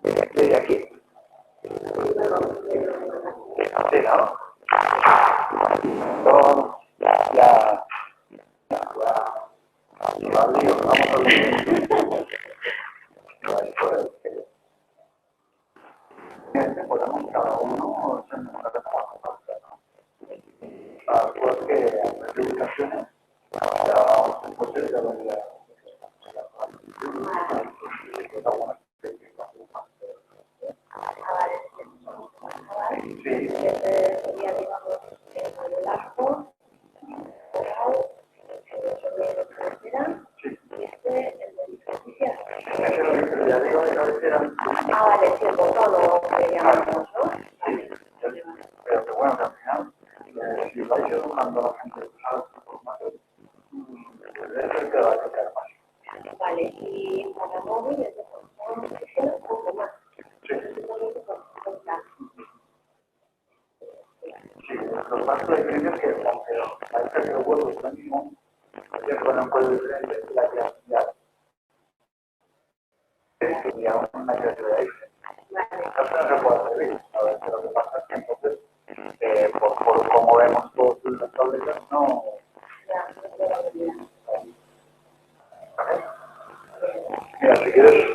Desde aquí. Sí, ¿no? Todo ya vamos a ver. Podemos cada uno hacer una reforma, porque las publicaciones por cómo vemos todos los tabletas, no. Mira, si quieres,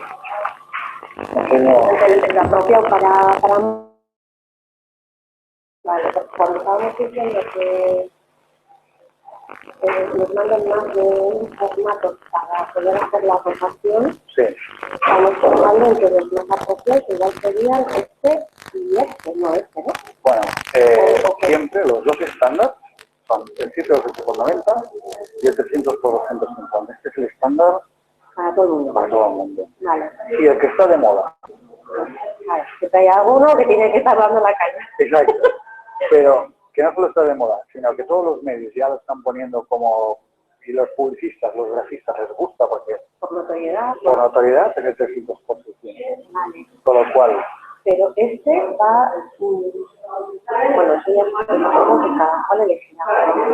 la propia para... Vale, cuando estábamos diciendo que nos mandan más de un formato para poder hacer la rotación, sí. estamos normalmente los más apropiados igual serían este y este, no este, ¿no? Bueno, siempre los dos estándar son el 720 por 90 y el 300 por 250. Este es el estándar para todo el mundo. Para todo el mundo. Vale. Y el que está de moda. Vale, que hay alguno que tiene que estar dando la caña. Exacto. Pero que no solo está de moda, sino que todos los medios ya lo están poniendo como, y los publicistas, los grafistas les gusta porque por notoriedad es el 300 por 600. Vale. Con lo cual. Pero este va, bueno, eso ya es algo que cada cual elegirá.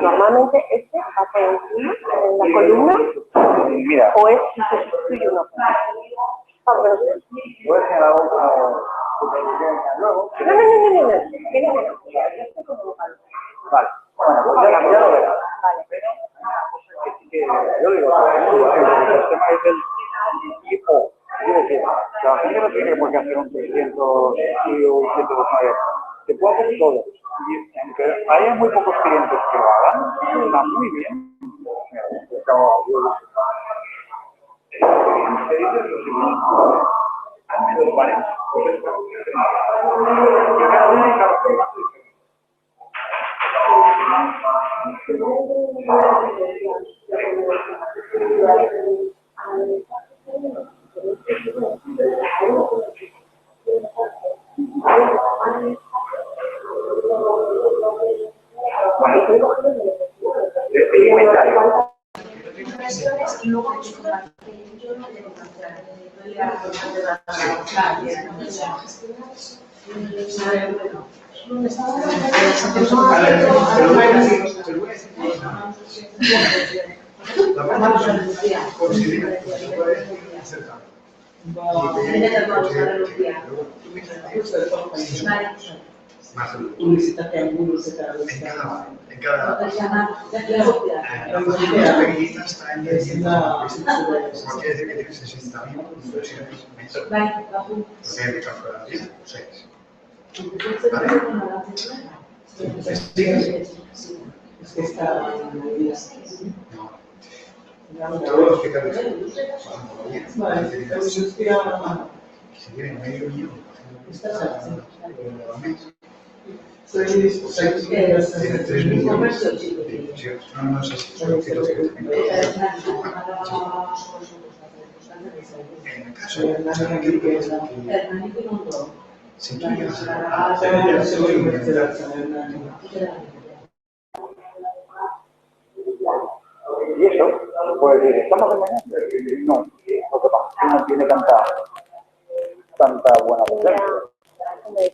Normalmente este va por encima en la columna. Mira. O es si se sustituye uno. Puedes señalar luego. Vale. Bueno, pues ya lo verás. Vale. Yo digo, el sistema es el tipo. Es decir, la gente no tiene por qué hacer un 300 y un 109. Se puede hacer todo. Y aunque hay muy pocos clientes que lo hagan, está muy bien. Al menos varios. Y luego publicitate algunos de cada vez. En cada pequeñita está en porque es de que tiene 60.000 inversiones mensuales. Porque hay de calculación 6. ¿Vale? Es que está no. Todos los que te han dicho si tienen medio millón tiene 3 millones no sé si son 107.000 en el caso de la que si tú llegas a y eso, pues decir, ¿estamos en mañana? No, lo que pasa es que no tiene tanta buena potencia.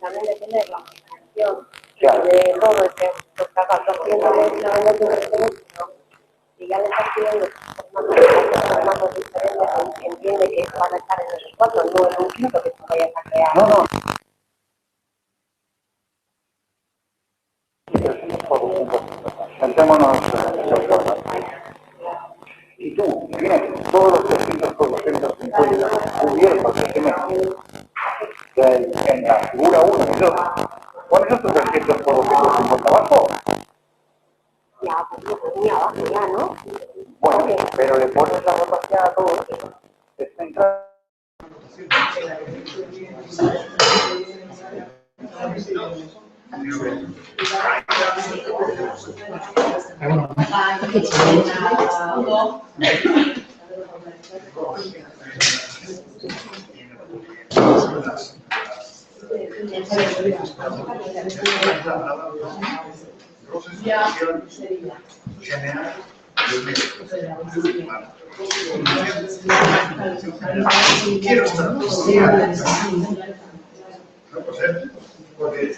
También depende de la organización, de todo, es que estás haciendo y ya le estás pidiendo formatos diferentes, entiende que van a estar en esos 4, no en un quinto que tú vayas a crear. No, no. Sentémonos y tú tienes todos los 300 cubiertos en la figura 1 y 2. ¿Cuáles son tus 300 por 250 abajo? Ya, pues lo ponía abajo ya, ¿no? Bueno, pero le pones la rotación a todos. Es central. Quiero estar porque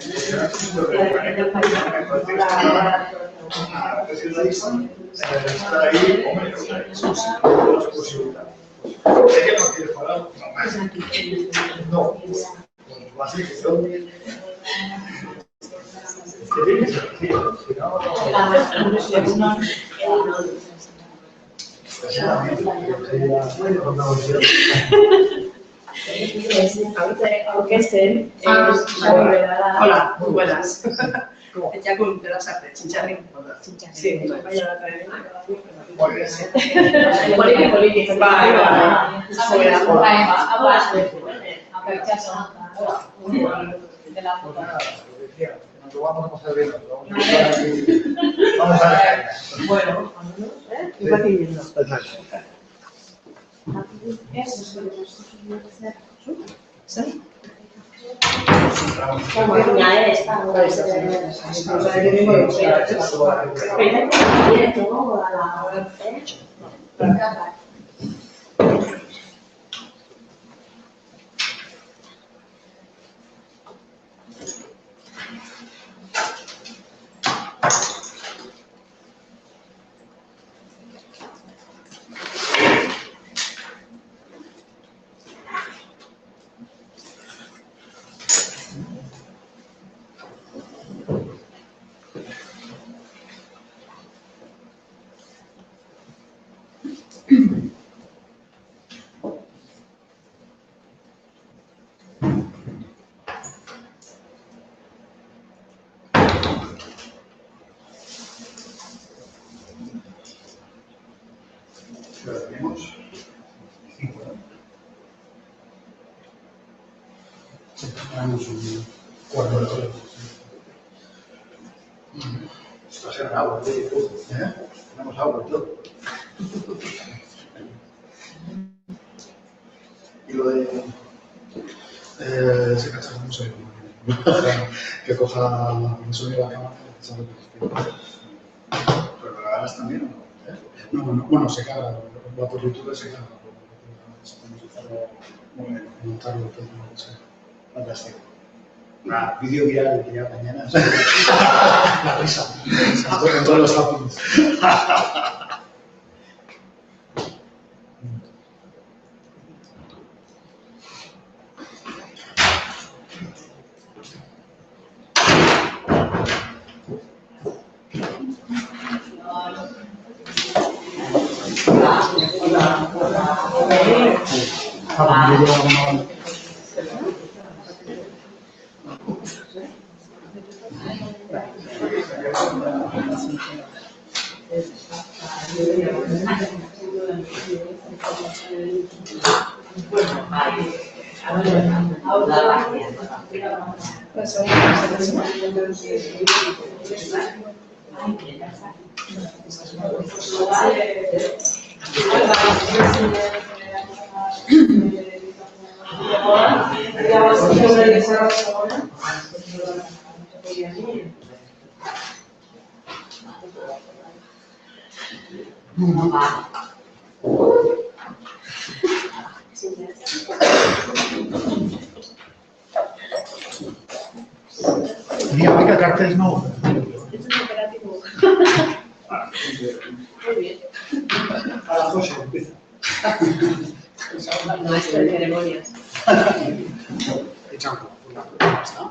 estar ahí, hombre, es posibilidad. Ella no quiere parar, no, así que yo Hola, muy buenas. Etxakun, de las artes, Chincharrín. Sí, vaya la academia. Poliki. Lo vamos a pasar bien. Vamos a ver. Bueno, ¿qué va pidiendo? ¿Sí? Tenemos 5, ¿no? Tenemos un cuarto de hora. Está generando agua, ¿eh? Tenemos agua y todo. Y lo de ese cacharro, no sé cómo que coja el sonido de la cámara. ¿Pero lo ganas también o no? No, bueno, se carga, va por YouTube, se carga. Montarlo todo, no sé. Fantástico. Vídeo viral que ya mañana. La risa. En todos los zappings. Mira, aplica carteles no. Esto es operativo. Muy bien. Ahora José empieza. Maestro de ceremonias. Echamos una propuesta.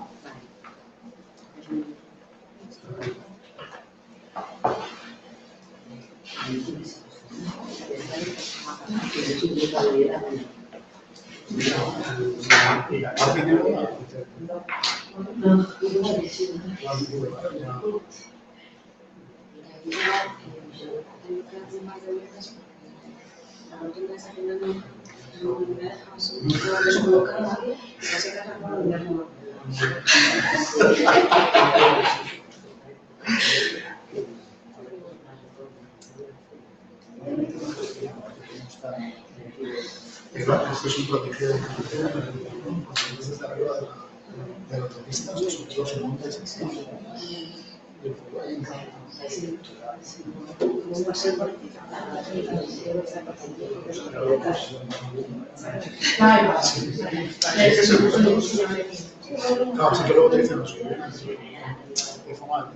Esto es un prodigio de carretera, desde arriba de la autopista, los montes así. Claro, sí que luego te dicen los que de forma de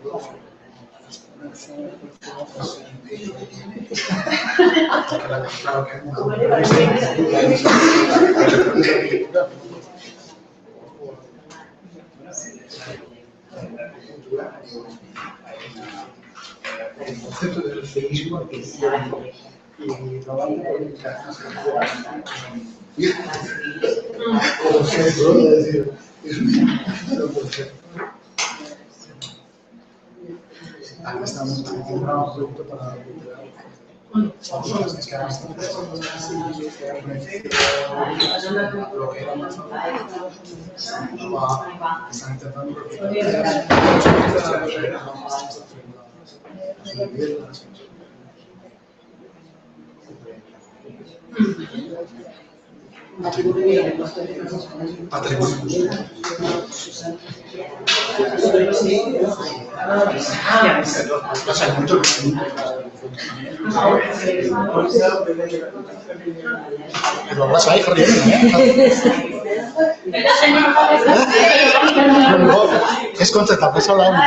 claro que el concepto del feísmo y trabajo con como centro, es decir, aquí estamos haciendo un producto para es que ahora lo que era más están intentando Pero vas a dejar es contestar, pues hablamos.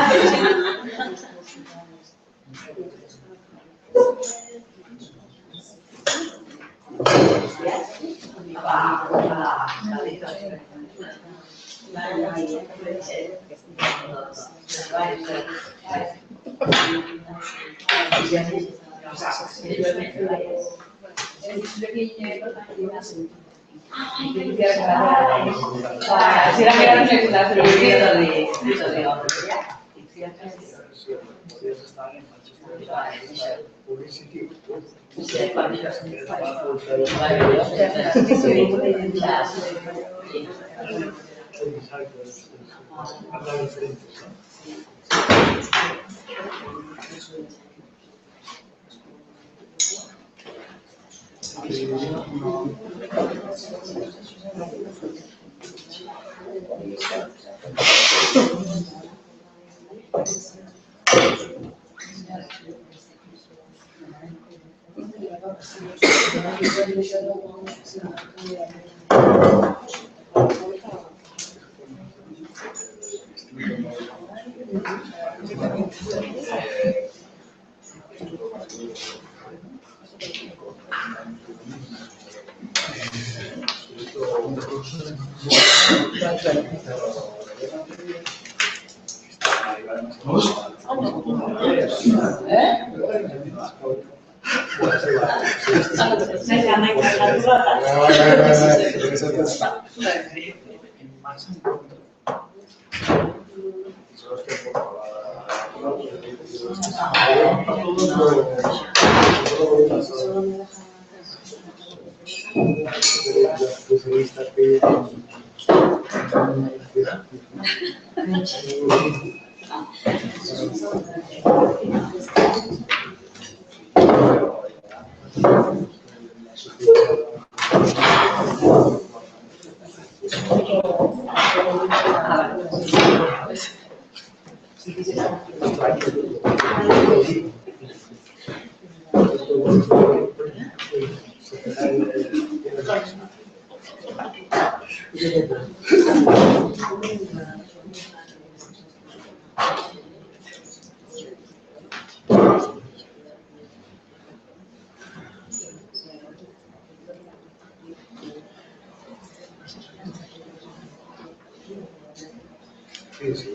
Sí, sí.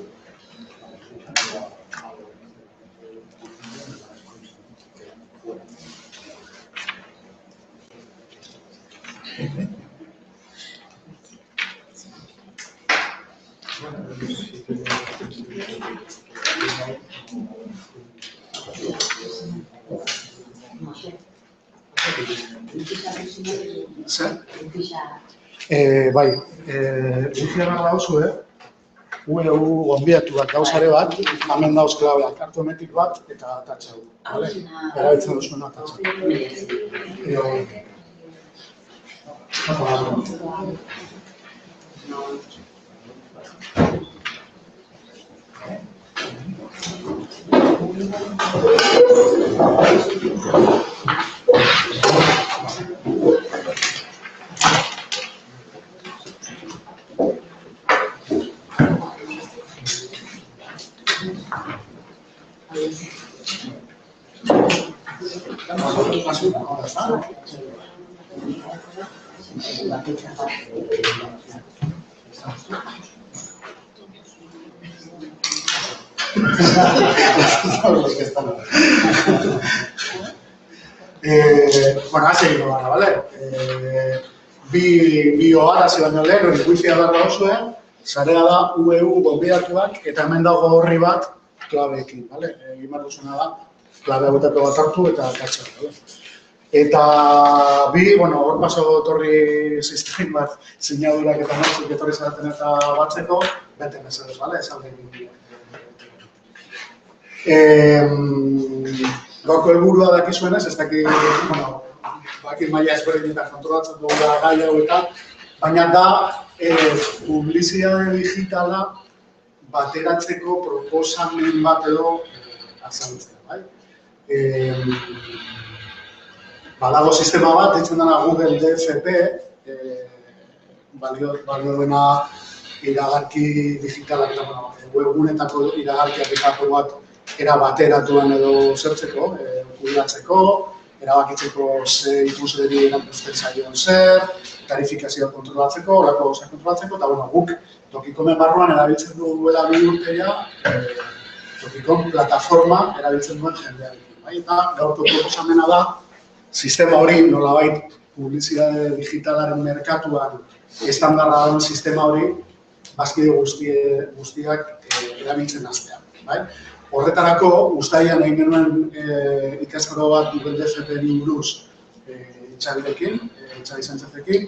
Zer? Bai, guztia behar dauzu, UEU gonbidatuak gauzare bat, hemen dauz klabeak, kartonetik bat eta tatxau. Erabiltzen duzuna tatxau. Bueno, hasi egin gara, bale? Bi oharazi baino lehen, hori wifi behar dauzue, sarea da UEU gonbidatuak eta hemen dago horri bat klabeekin, bale? Egin behar duzuna da, klabe hauetako bat hartu eta katxar, bale? Eta bueno, hor paso etorri sistem bat, sinadurak eta nortzuk etorri zaraten eta batzeko, bete mesedez, bale? Esalde egin. Gaurko helburua dakizuenez, ez dakit, bueno, bakit maila ezberdinetan kontrolatzen dugula gai hauetan, baina da publizitate digitala bateratzeko proposamen bat edo azaltzea, bai? Badago sistema bat, deitzen dena Google DFP, balio duena iragarki digitalak eta webgunetako iragarkiak etako bat era bateratuan edo zertzeko, kudeatzeko, erabakitzeko ze ikusleri erantzuten zaion zer, tarifikazioa kontrolatzeko, horako gauzak kontrolatzeko, eta guk Tokikomen barruan erabiltzen duela 2 urteia, Tokikon plataforma erabiltzen duen jendearekin. Eta gaurko proposamena da, sistema hori nolabait publizitate digitalaren merkatuan estandarra den sistema hori bazkide guztiak erabiltzen hastea. Horretarako, uztailean egin genuen ikastaro bat Google DFP-ni buruz Itxabirekin, Itxabi Sánchezekin.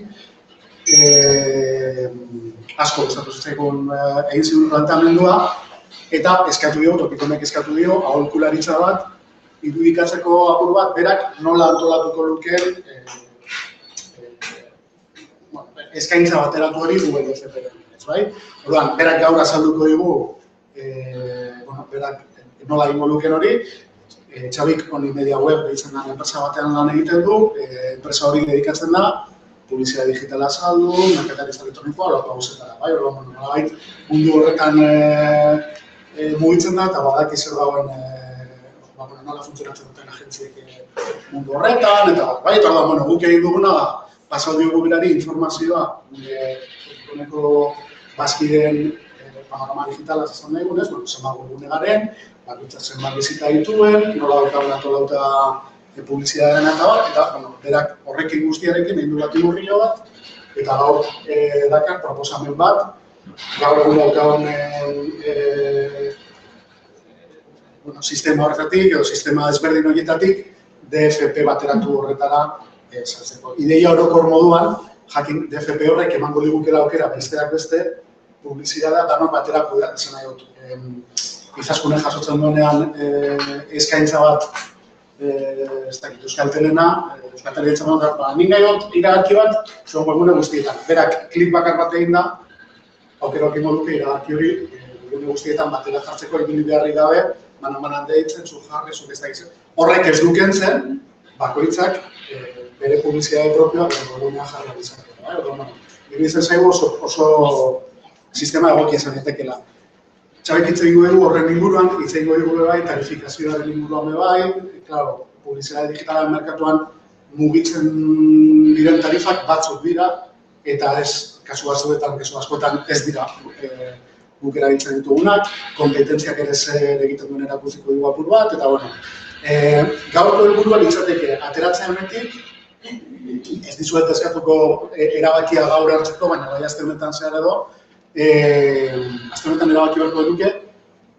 Asko gustatu zitzaikon egin zigun planteamendua, eta eskatu dio, Tokikomek eskatu dio, aholkularitza bat, irudikatzeko apur bat, berak nola antolatuko lukeen eskaintza bateratu hori Google DFP-en. Orduan, berak gaur azalduko digu, berak nola egingo luken hori, Txabik honi media web deitzen da enpresa batean lan egiten du, enpresa hori dedikatzen da, publizitate digitala azaldu, merkataritza elektronikoa, horako gauzetara. Orduan, nolabait mundu horretan mugitzen da, eta badaki zer dagoen nola funtzionatzen duten agentziek mundu horretan, eta orduan, guk egin duguna da, pasau diogu berari informazioa, Tokikoneko bazkideen panorama digitala zazan nahi gunez, zenbat gune garen, bakoitzak zenbat bizita dituen, nola daukagun antolauta publizitatearen eta berak horrekin guztiarekin egin du bat imurrio bat, eta gaur dakar proposamen bat, gaur egun daukagun sistema horretatik, edo sistema ezberdin horietatik, DFP bateratu horretara saltzeko. Ideia orokor moduan, jakin DFP horrek emango digukela aukera besteak beste, publizitatea danon batera kudeatzen nahi dut. Izaskune jasotzen duenean eskaintza bat, ez dakit, Euskaltelena, Euskaltelena ditzen dut, nik nahi dut iragarki bat, zuen webgune guztietan. Berak klik bakar bat egin da, aukera okin moduke iragarki hori, webgune guztietan batera jartzeko ibili beharrik gabe, banan deitzen, zu jarri, zuk ez dakitzen. Horrek ez duken zen, bakoitzak bere publizitate propioa webgunea jarri ditzakela. Iruditzen zaigu oso sistema egokia izan daitekeela. Txabik hitz egingo dugu horren inguruan, hitz egingo dugu bai, tarifikazioaren inguruan bai, claro, publizitate digitalaren merkatuan mugitzen diren tarifak batzuk dira, eta ez kasu askotan ez dira guk erabiltzen ditugunak, kompetentziak ere zer egiten duen erakusiko dugu apur bat, eta bueno, gaurko helburua litzateke ateratzen honetik, ez dizuet eskatuko erabakia gaur hartzeko, baina bai aste honetan zehar edo, aste honetan erabaki beharko duke,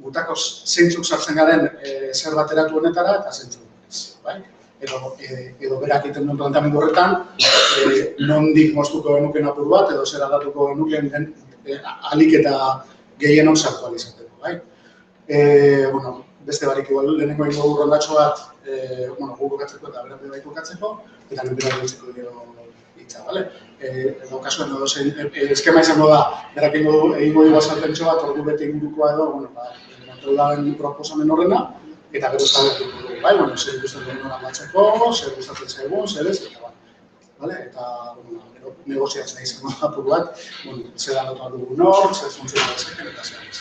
gutako zeintzuk sartzen garen zer bateratu honetara eta zeintzuk ez, bai? Edo berak egiten duen plantamendu horretan, nondik moztuko genuken apur bat, edo zer aldatuko genuken alik eta gehienok sartu alizateko, bai? Bueno, beste barik igual lehenengo egingo du rondatxo bat, gu kokatzeko eta berak bai kokatzeko, eta nire berak ditzeko gero hitza, bale? Edo kasuan edo eskema izango da, berak egingo du azalpentxo bat, ordu bete ingurukoa edo, kontrolaren proposamen horrena, eta gero eztabaidatuko dugu, bai? Zer gustatzen duen nola batzeko, zer gustatzen zaigun, zer ez, eta bai. Eta, gero, negoziatzen izango da apur bat, zer aldatu behar dugu nor, zer funtzioa dezeken, eta zer ez.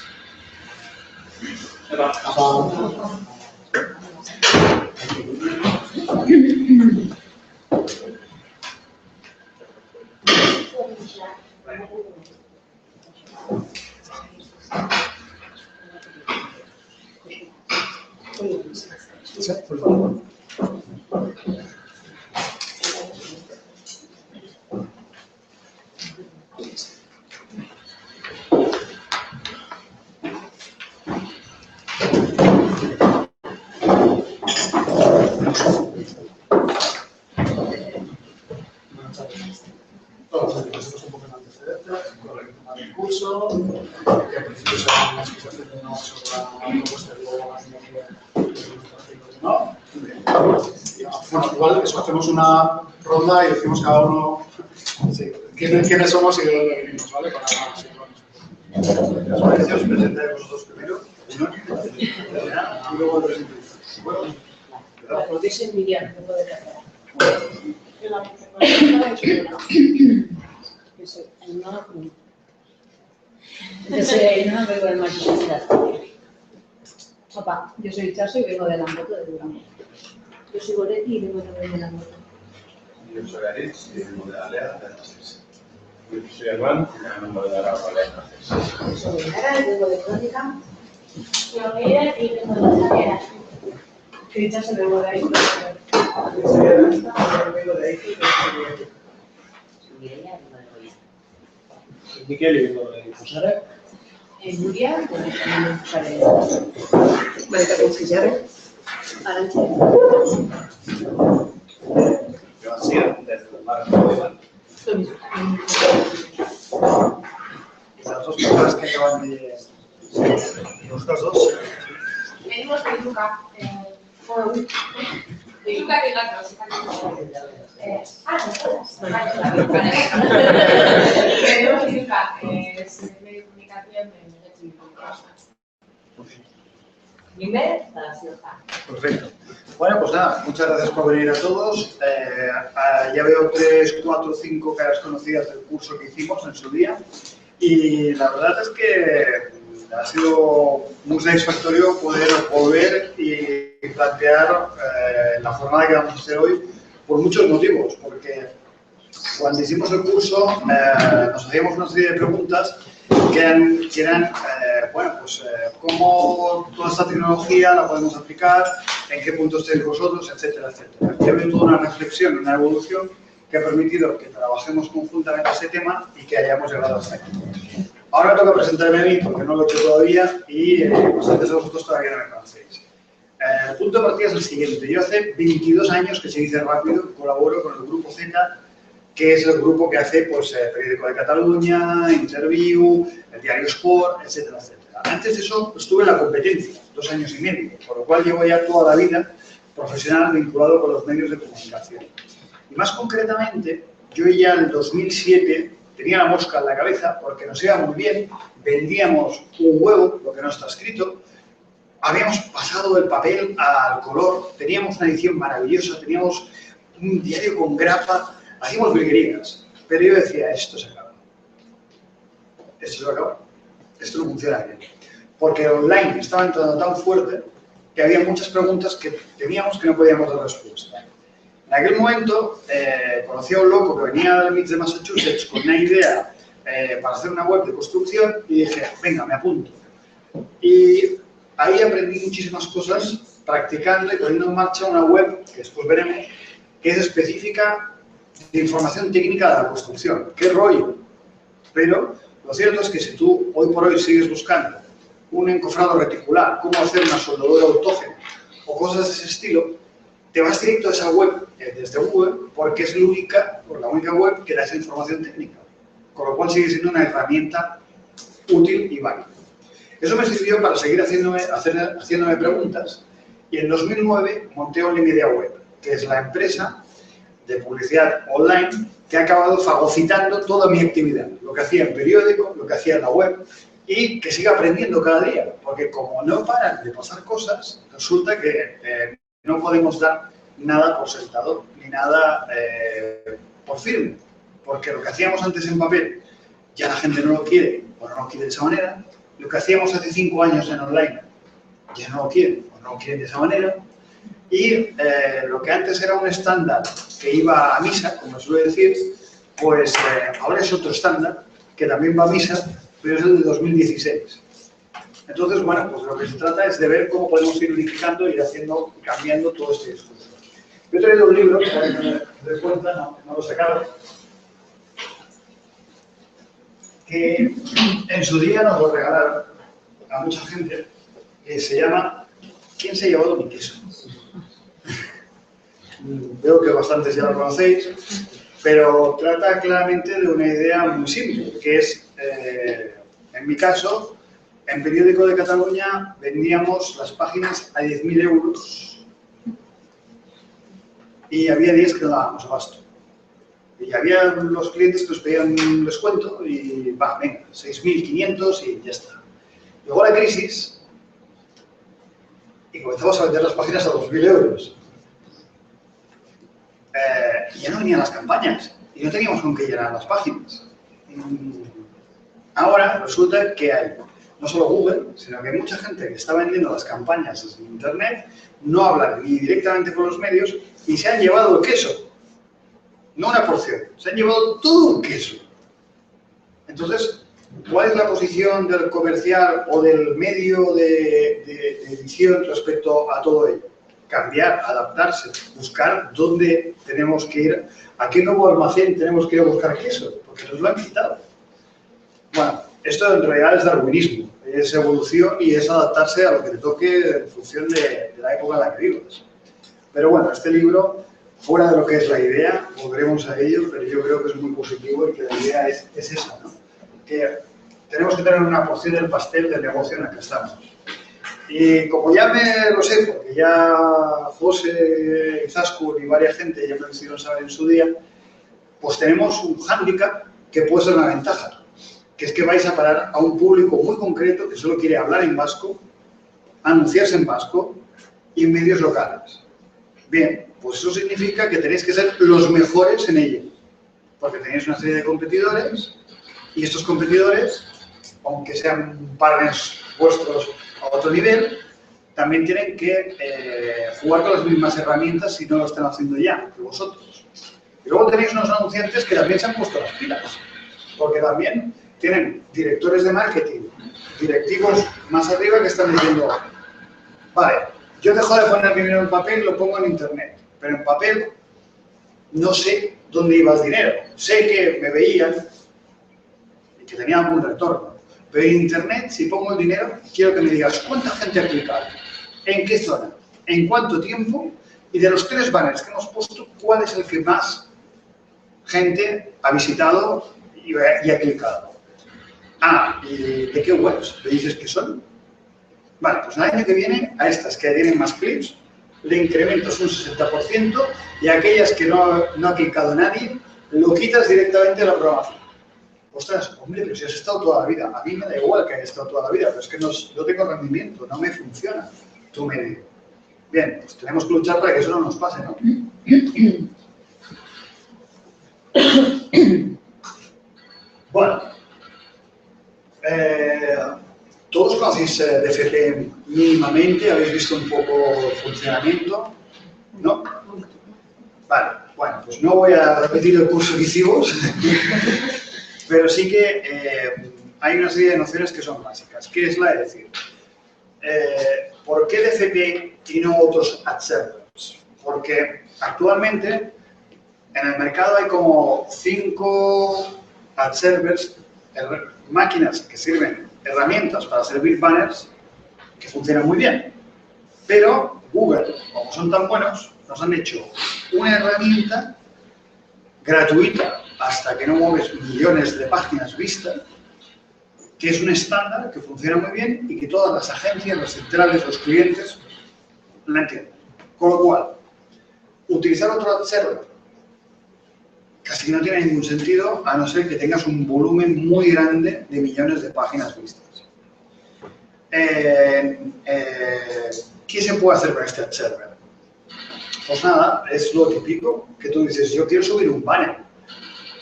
Igual eso, hacemos una ronda y decimos cada uno quiénes somos y de dónde venimos, ¿vale? ¿Os parece? ¿Os presentáis vosotros primero? Y luego presentáis. Os dicen Miriam, no puede hacer. Opa, yo soy Chaso y vengo de Lamboto, de Durango. Yo soy Goretti y vengo también de Lamboto. Yo soy Aritz y vengo de Alea, de Narcés. Yo soy Herman y vengo de Aragua, de Narcés. Soy Lara y vengo de Crónica. Yo Mira y vengo de Javiera. Soy Chaso y vengo de ahí. Yo soy Ernesto y vengo de Aizu, Mireia y vengo de Goya. Soy Miquel y vengo de Fusara. Nuria, también de Fusare. Marita Conchillarre. Arantxa. Yo Asier, desde el barrio de Iván. Y las dos personas que acaban de... Los dos. Venimos de Iruka. De Iruka que la venimos de Iruka, es medio de comunicación de Primer, para la ciudad. Perfecto. Bueno, pues nada, muchas gracias por venir a todos. Ya veo 3, 4, 5 caras conocidas del curso que hicimos en su día. Y la verdad es que ha sido muy satisfactorio poder volver y plantear la jornada que vamos a hacer hoy por muchos motivos. Porque cuando hicimos el curso nos hacíamos una serie de preguntas que eran cómo toda esta tecnología la podemos aplicar, en qué puntos estáis vosotros, etcétera, etcétera. Y ha habido toda una reflexión, una evolución que ha permitido que trabajemos conjuntamente ese tema y que hayamos llegado hasta aquí. Ahora toca presentarme a mí, porque no lo he hecho todavía, y bastantes de vosotros todavía no me conocéis. El punto de partida es el siguiente. Yo hace 22 años, que se dice rápido, colaboro con el Grupo Z, que es el grupo que hace Periódico de Cataluña, Interview, el Diario Sport, etcétera, etcétera. Antes de eso estuve en la competencia, 2 años y medio, por lo cual llevo ya toda la vida profesional vinculado con los medios de comunicación. Y más concretamente, yo ya en el 2007 tenía la mosca en la cabeza porque nos iba muy bien, vendíamos un huevo, lo que no está escrito, habíamos pasado del papel al color, teníamos una edición maravillosa, teníamos un diario con grapa, hacíamos virguerías, pero yo decía, esto se acaba. Esto se va a acabar. Esto no funciona bien. Porque el online estaba entrando tan fuerte que había muchas preguntas que teníamos que no podíamos dar respuesta. En aquel momento conocí a un loco que venía del MIT de Massachusetts con una idea para hacer una web de construcción y dije, venga, me apunto. Y ahí aprendí muchísimas cosas practicando y poniendo en marcha una web, que después veremos, que es específica de información técnica de la construcción. ¡Qué rollo! Pero lo cierto es que si tú hoy por hoy sigues buscando un encofrado reticular, cómo hacer una soldadura autógena o cosas de ese estilo, te vas directo a esa web desde Google porque es la única web que da esa información técnica. Con lo cual sigue siendo una herramienta útil y válida. Eso me sirvió para seguir haciéndome preguntas y en 2009 monté Onlymedia Web, que es la empresa de publicidad online que ha acabado fagocitando toda mi actividad, lo que hacía en periódico, lo que hacía en la web y que sigo aprendiendo cada día, porque como no paran de pasar cosas, resulta que no podemos dar nada por sentado ni nada por firme, porque lo que hacíamos antes en papel ya la gente no lo quiere o no lo quiere de esa manera, lo que hacíamos hace 5 años en online ya no lo quieren o no lo quieren de esa manera. Y lo que antes era un estándar que iba a misa, como suele decir, pues ahora es otro estándar que también va a misa, pero es el de 2016. Entonces, bueno, pues lo que se trata es de ver cómo podemos ir unificando y haciendo, cambiando todo este discurso. Yo he traído un libro, para que me dé cuenta, no lo he sacado, que en su día nos lo regalaron a mucha gente, que se llama ¿Quién se ha llevado mi queso? Veo que bastantes ya lo conocéis, pero trata claramente de una idea muy simple, que es, en mi caso, en Periódico de Cataluña vendíamos las páginas a 10.000 euros y había días que no dábamos abasto. Y había los clientes que nos pedían un descuento y va, venga, 6.500 y ya está. Llegó la crisis y comenzamos a vender las páginas a 2.000 euros. Ya no venían las campañas y no teníamos con qué llenar las páginas. Ahora resulta que hay no solo Google, sino que hay mucha gente que está vendiendo las campañas desde Internet, no hablan ni directamente con los medios y se han llevado el queso. No una porción, se han llevado todo el queso. Entonces, ¿cuál es la posición del comercial o del medio de edición respecto a todo ello? Cambiar, adaptarse, buscar dónde tenemos que ir, a qué nuevo almacén tenemos que ir a buscar queso, porque nos lo han quitado. Bueno, esto en realidad es darwinismo, es evolución y es adaptarse a lo que te toque en función de la época en la que vivas. Pero bueno, este libro, fuera de lo que es la idea, volveremos a ello, pero yo creo que es muy positivo y que la idea es esa, ¿no? Que tenemos que tener una porción del pastel del negocio en el que estamos. Y como ya me lo sé, porque ya José, Izaskun y varias gente ya me lo hicieron saber en su día, pues tenemos un hándicap que puede ser una ventaja, que es que vais a parar a un público muy concreto que solo quiere hablar en vasco, anunciarse en vasco y en medios locales. Bien, pues eso significa que tenéis que ser los mejores en ello, porque tenéis una serie de competidores y estos competidores, aunque sean partners vuestros a otro nivel, también tienen que jugar con las mismas herramientas si no lo están haciendo ya que vosotros. Y luego tenéis unos anunciantes que también se han puesto las pilas, porque también tienen directores de marketing, directivos más arriba que están diciendo, vale, yo dejo de poner dinero en papel y lo pongo en internet, pero en papel no sé dónde iba el dinero. Sé que me veían y que tenía algún retorno. Pero en Internet, si pongo el dinero, quiero que me digas cuánta gente ha clicado, en qué zona, en cuánto tiempo, y de los 3 banners que hemos puesto, cuál es el que más gente ha visitado y ha clicado. Ah, ¿y de qué webs me dices que son? Vale, pues el año que viene, a estas que tienen más clics, le incrementas un 60% y a aquellas que no ha clicado nadie, lo quitas directamente de la programación. Ostras, hombre, pero si has estado toda la vida. A mí me da igual que haya estado toda la vida, pero es que no tengo rendimiento, no me funciona tu medio. Bien, pues tenemos que luchar para que eso no nos pase, ¿no? Bueno, todos conocéis DFP mínimamente, habéis visto un poco el funcionamiento, ¿no? Vale, bueno, pues no voy a repetir el curso que hicimos. pero sí que hay una serie de nociones que son básicas. ¿Qué es la de decir? ¿Por qué DFP y no otros ad servers? Porque actualmente en el mercado hay como 5 ad servers, máquinas que sirven, herramientas para servir banners que funcionan muy bien. Pero Google, como son tan buenos, nos han hecho una herramienta gratuita hasta que no mueves millones de páginas vistas, que es un estándar que funciona muy bien y que todas las agencias, las centrales, los clientes la entienden. Con lo cual, utilizar otro ad server casi no tiene ningún sentido a no ser que tengas un volumen muy grande de millones de páginas vistas. ¿Qué se puede hacer con este ad server? Pues nada, es lo típico que tú dices, yo quiero subir un banner.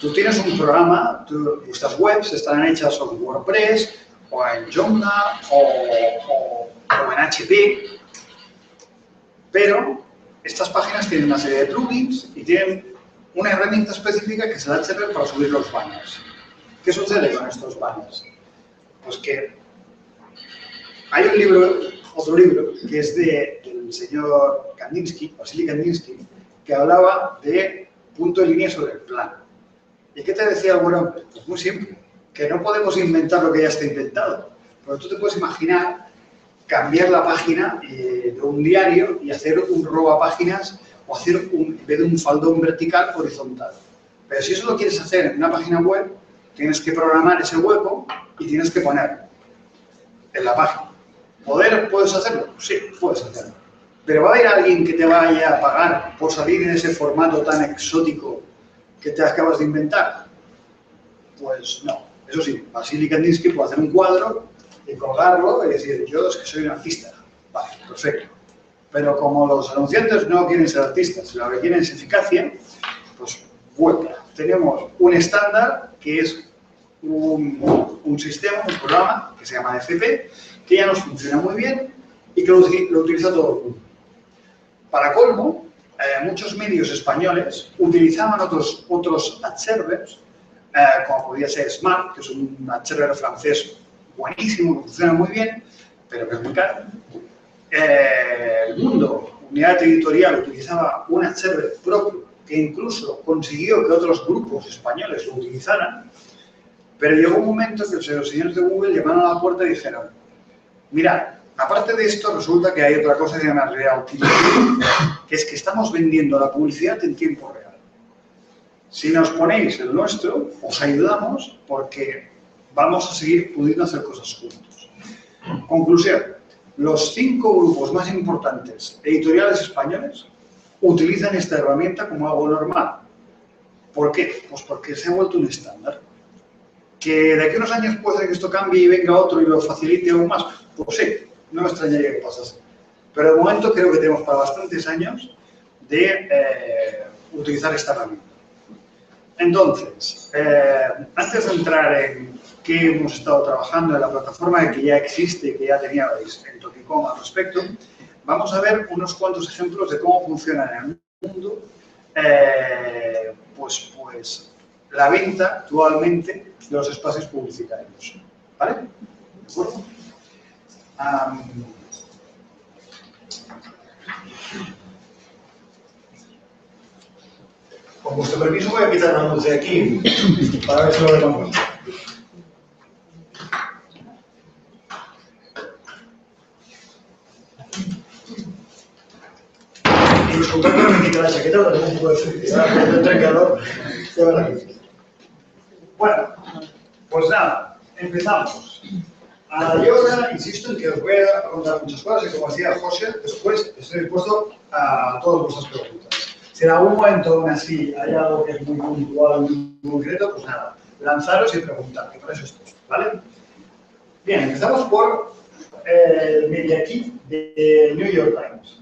Tú tienes un programa, vuestras webs están hechas en WordPress, o en Joomla, o en HP, pero estas páginas tienen una serie de plugins y tienen una herramienta específica que es el ad server para subir los banners. ¿Qué sucede con estos banners? Pues que hay un libro, otro libro, que es del señor Kandinsky, Vasily Kandinsky, que hablaba de punto de línea sobre el plan. ¿Y qué te decía el buen hombre? Pues muy simple, que no podemos inventar lo que ya está inventado. Pero tú te puedes imaginar cambiar la página de un diario y hacer un robapáginas o hacer, en vez de un faldón vertical, horizontal. Pero si eso lo quieres hacer en una página web, tienes que programar ese hueco y tienes que poner en la página. ¿Puedes hacerlo? Sí, puedes hacerlo. Pero ¿va a haber alguien que te vaya a pagar por salir en ese formato tan exótico que te acabas de inventar? Pues no. Eso sí, Vasily Kandinsky puede hacer un cuadro y colgarlo y decir, yo es que soy un artista. Vale, perfecto. Pero como los anunciantes no quieren ser artistas, lo que quieren es eficacia, pues vuelta. Tenemos un estándar que es un sistema, un programa que se llama FP, que ya nos funciona muy bien y que lo utiliza todo el mundo. Para colmo, muchos medios españoles utilizaban otros ad servers, como podría ser Smart, que es un ad server francés buenísimo, que funciona muy bien, pero que es muy caro. El Mundo, Unidad Editorial, utilizaba un ad server propio que incluso consiguió que otros grupos españoles lo utilizaran, pero llegó un momento que los señores de Google llamaron a la puerta y dijeron, mirad, aparte de esto, resulta que hay otra cosa que se llama reality, que es que estamos vendiendo la publicidad en tiempo real. Si nos ponéis el nuestro, os ayudamos porque vamos a seguir pudiendo hacer cosas juntos. Conclusión, los 5 grupos más importantes editoriales españoles utilizan esta herramienta como algo normal. ¿Por qué? Pues porque se ha vuelto un estándar. ¿Que de aquí a unos años puede ser que esto cambie y venga otro y lo facilite aún más? Pues sí, no me extrañaría que pasase. Pero de momento creo que tenemos para bastantes años de utilizar esta herramienta. Entonces, antes de entrar en qué hemos estado trabajando en la plataforma que ya existe, que ya teníais en Toticom al respecto, vamos a ver unos cuantos ejemplos de cómo funciona en el mundo pues la venta actualmente de los espacios publicitarios. ¿Vale? ¿De acuerdo? Con vuestro permiso voy a quitar la luz de aquí para ver si lo vemos. Y disculpad que no me quite la chaqueta, pero tengo un poco de frío. Ahora que entra en calor, ya verás. Bueno, pues nada, empezamos. Yo ahora insisto en que os voy a contar muchas cosas y como decía José, después estoy dispuesto a todas vuestras preguntas. Si en algún momento aún así hay algo que es muy puntual, muy concreto, pues nada, lanzaros y preguntar, que para eso estoy, ¿vale? Bien, empezamos por el Media Kit de New York Times.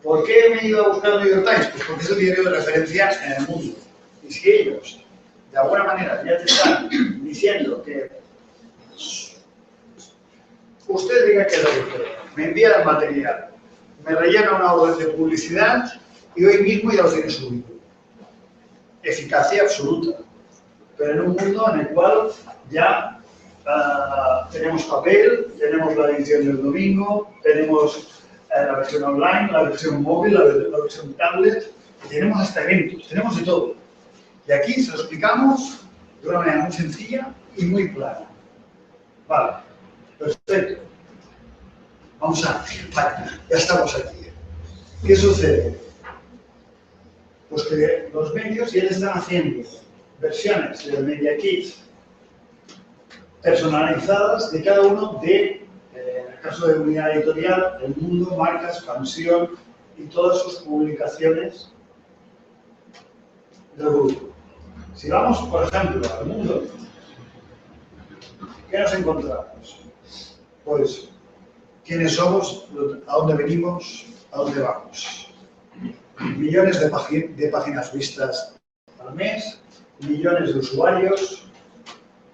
¿Por qué me he ido a buscar el New York Times? Pues porque es el diario de referencia en el mundo. Y si ellos, de alguna manera, ya te están diciendo que usted diga que es lo que quiere, me envía el material, me rellena una orden de publicidad y hoy mismo ya lo tiene subido. Eficacia absoluta. pero en un mundo en el cual ya tenemos papel, tenemos la edición del domingo, tenemos la versión online, la versión móvil, la versión tablet, y tenemos hasta eventos, tenemos de todo. Y aquí se lo explicamos de una manera muy sencilla y muy clara. Vale, perfecto. Vamos a... Vale, ya estamos aquí. ¿Qué sucede? Pues que los medios ya están haciendo versiones del Media Kit personalizadas de cada uno de, en el caso de Unidad Editorial, El Mundo, Marca, Expansión y todas sus publicaciones del grupo. Si vamos, por ejemplo, al Mundo, ¿qué nos encontramos? Pues, ¿quiénes somos? ¿A dónde venimos? ¿A dónde vamos? Millones de páginas vistas al mes, millones de usuarios,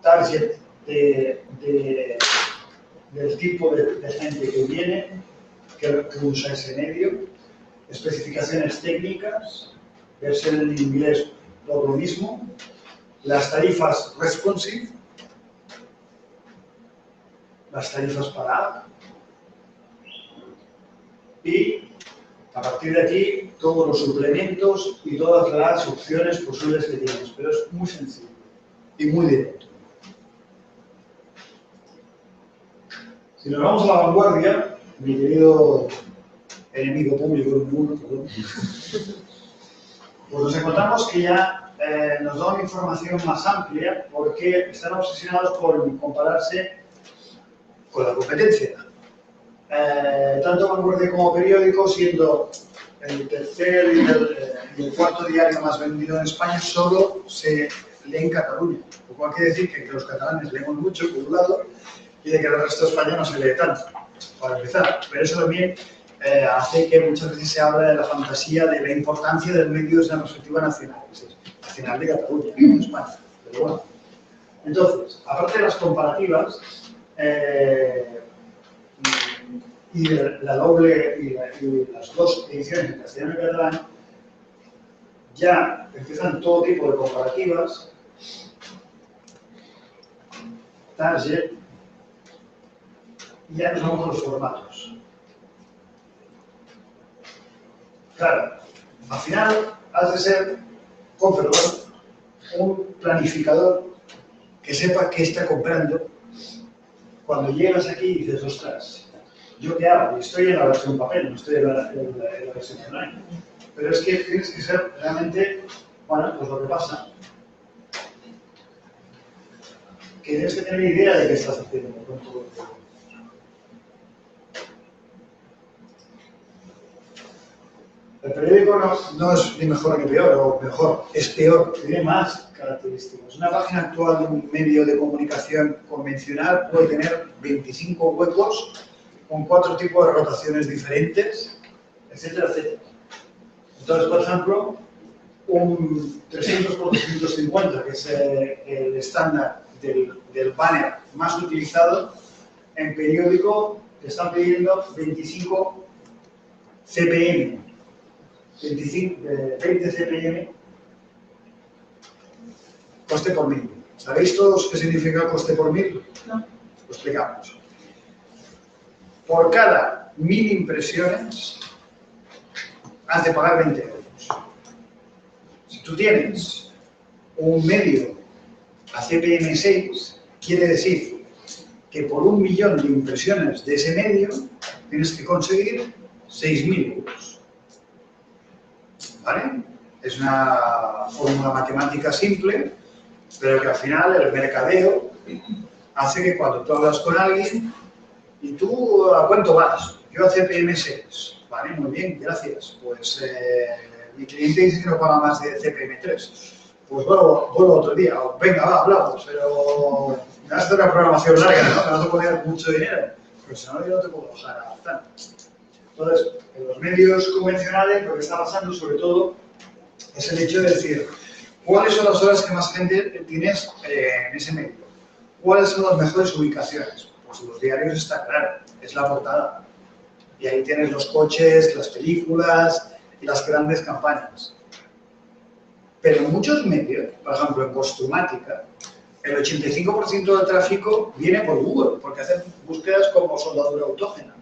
target del tipo de gente que viene, que usa ese medio, especificaciones técnicas, versión en inglés, todo lo mismo, las tarifas responsive, las tarifas para app, y a partir de aquí todos los suplementos y todas las opciones posibles que tienes, pero es muy sencillo y muy directo. Si nos vamos a la vanguardia, mi querido enemigo público número uno, pues nos encontramos que ya nos da una información más amplia porque están obsesionados por compararse con la competencia. Tanto Vanguardia como Periódico, siendo el tercer y el cuarto diario más vendido en España, solo se lee en Cataluña. Lo cual quiere decir que los catalanes leemos mucho, por un lado, y de que el resto de España no se lee tanto, para empezar. Pero eso también hace que muchas veces se habla de la fantasía de la importancia del medio desde la perspectiva nacional, es decir, nacional de Cataluña, no de España. Pero bueno. Entonces, aparte de las comparativas, y la doble y las dos ediciones en castellano y catalán, ya empiezan todo tipo de comparativas, target, y ya nos vamos a los formatos. Claro, al final has de ser, con perdón, un planificador que sepa qué está comprando. Cuando llegas aquí y dices, ostras, ¿yo qué hago? Estoy en la versión papel, no estoy en la versión online. Pero es que tienes que ser realmente, bueno, pues lo que pasa, que tienes que tener idea de qué estás haciendo con todo esto. El periódico no es ni mejor ni peor, o mejor, es peor, tiene más características. Una página actual de un medio de comunicación convencional puede tener 25 huecos con 4 tipos de rotaciones diferentes, etcétera, etcétera. Entonces, por ejemplo, un 300 por 250, que es el estándar del banner más utilizado, en periódico te están pidiendo 25 CPM. 20 CPM, coste por mil. ¿Sabéis todos qué significa coste por mil? No. Lo explicamos. Por cada 1000 impresiones, has de pagar 20 euros. Si tú tienes un medio a CPM 6, quiere decir que por 1 millón de impresiones de ese medio, tienes que conseguir 6.000 euros. ¿Vale? Es una fórmula matemática simple, pero que al final el mercadeo hace que cuando tú hablas con alguien y tú, ¿a cuánto vas? Yo a CPM 6. Vale, muy bien, gracias. Pues mi cliente dice que no paga más de CPM 3. Pues vuelvo otro día. O, venga, va, hablamos, pero me vas a hacer una programación larga, ¿no? Me vas a poner mucho dinero. Pero si no, yo no te puedo bajar a tanto. Entonces, en los medios convencionales lo que está pasando sobre todo es el hecho de decir cuáles son las horas que más gente tienes en ese medio, cuáles son las mejores ubicaciones. Pues en los diarios está claro, es la portada. Y ahí tienes los coches, las películas y las grandes campañas. Pero en muchos medios, por ejemplo en Postumática, el 85% del tráfico viene por Google, porque hacen búsquedas como soldadura autógena.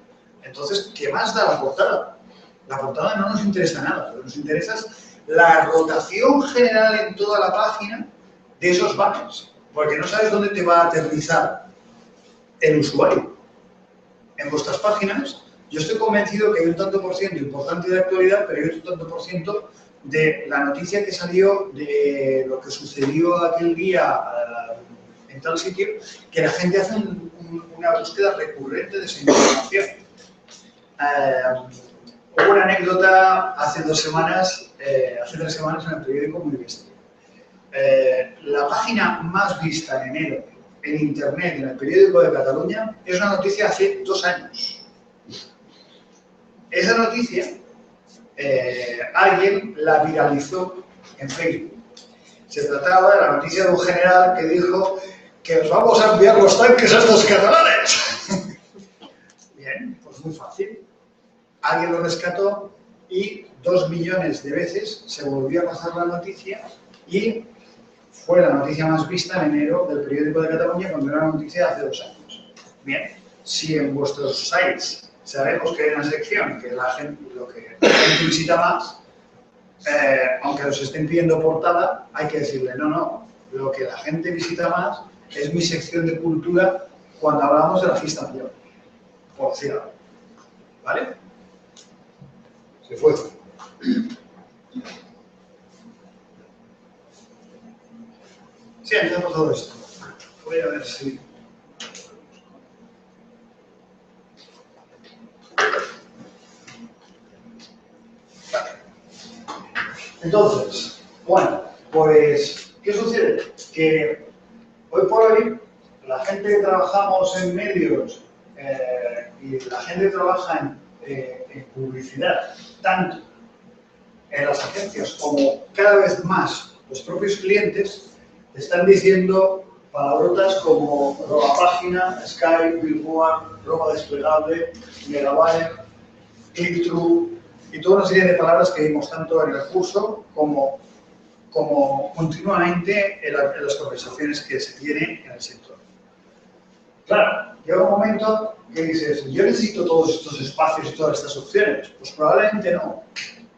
Entonces, ¿qué más da la portada? La portada no nos interesa nada, lo que nos interesa es la rotación general en toda la página de esos banners, porque no sabes dónde te va a aterrizar el usuario. En vuestras páginas, yo estoy convencido que hay un tanto por ciento importante de actualidad, pero hay otro tanto por ciento de la noticia que salió de lo que sucedió aquel día en tal sitio, que la gente hace una búsqueda recurrente de esa información. Hubo una anécdota hace 3 semanas en el periódico Muy Bestia. La página más vista en enero en Internet, en el periódico de Cataluña, es una noticia hace 2 años. Esa noticia, alguien la viralizó en Facebook. Se trataba de la noticia de un general que dijo que os vamos a enviar los tanques a estos catalanes. Bien, pues muy fácil. Alguien lo rescató y 2 millones de veces se volvió a pasar la noticia y fue la noticia más vista en enero del periódico de Cataluña cuando era una noticia de hace 2 años. Bien, si en vuestros sites sabemos que hay una sección que la gente visita más, aunque os estén pidiendo portada, hay que decirle, no, lo que la gente visita más es mi sección de cultura cuando hablamos de la fiesta mayor, por decir algo. ¿Vale? Se fue. Sí, empezamos todo esto. Voy a ver si... Vale. Entonces, bueno, pues, ¿qué sucede? Que hoy por hoy, la gente que trabajamos en medios y la gente que trabaja en publicidad, tanto en las agencias como cada vez más los propios clientes, están diciendo palabrotas como roba página, Skype, Billboard, roba desplegable, megabanner, click-through y toda una serie de palabras que vimos tanto en el curso como continuamente en las conversaciones que se tienen en el sector. Claro, llega un momento que dices, ¿yo necesito todos estos espacios y todas estas opciones? Pues probablemente no,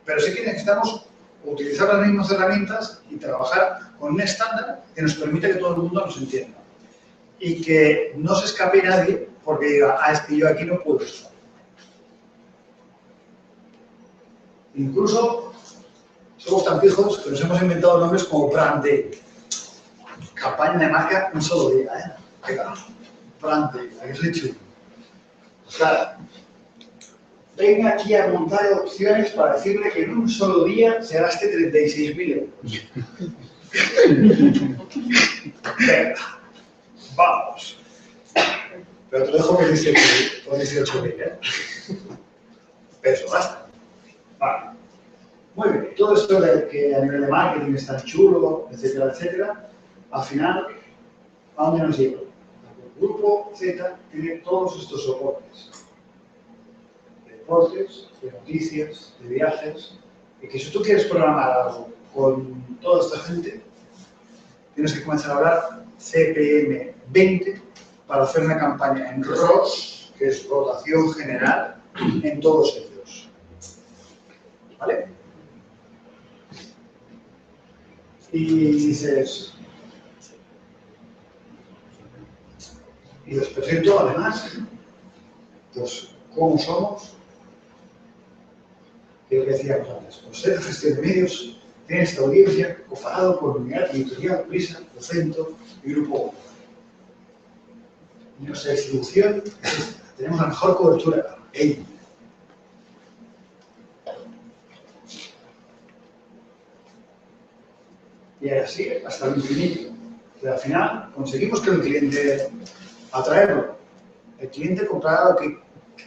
pero sí que necesitamos utilizar las mismas herramientas y trabajar con un estándar que nos permita que todo el mundo nos entienda y que no se escape nadie porque diga, es que yo aquí no puedo estar. Incluso somos tan fijos que nos hemos inventado nombres como Brand Day. Campaña de marca un solo día, Venga, Brand Day, ¿a qué soy chulo? Claro. Venga aquí a montar opciones para decirle que en un solo día se gaste 36.000 euros. Venga, vamos. Pero te dejo que dice por 18.000, ¿eh? Pero eso basta. Vale. Muy bien. Todo esto de que a nivel de marketing es tan chulo, etcétera, etcétera, al final, ¿a dónde nos lleva? El grupo Z tiene todos estos soportes. Deportes, de noticias, de viajes, y que si tú quieres programar algo con toda esta gente, tienes que comenzar a hablar CPM 20 para hacer una campaña en ROS, que es rotación general, en todos ellos. ¿Vale? Y dices... Y les presento además, pues, cómo somos. Que lo que decíamos antes, Consejo de Gestión de Medios tiene esta audiencia cofagado por Unidad Editorial, Prisa, Docento y Grupo. Y nuestra distribución es esta. Tenemos la mejor cobertura. ¡Ey! Y así hasta el infinito. Y al final conseguimos que el cliente atraerlo. El cliente comprará lo que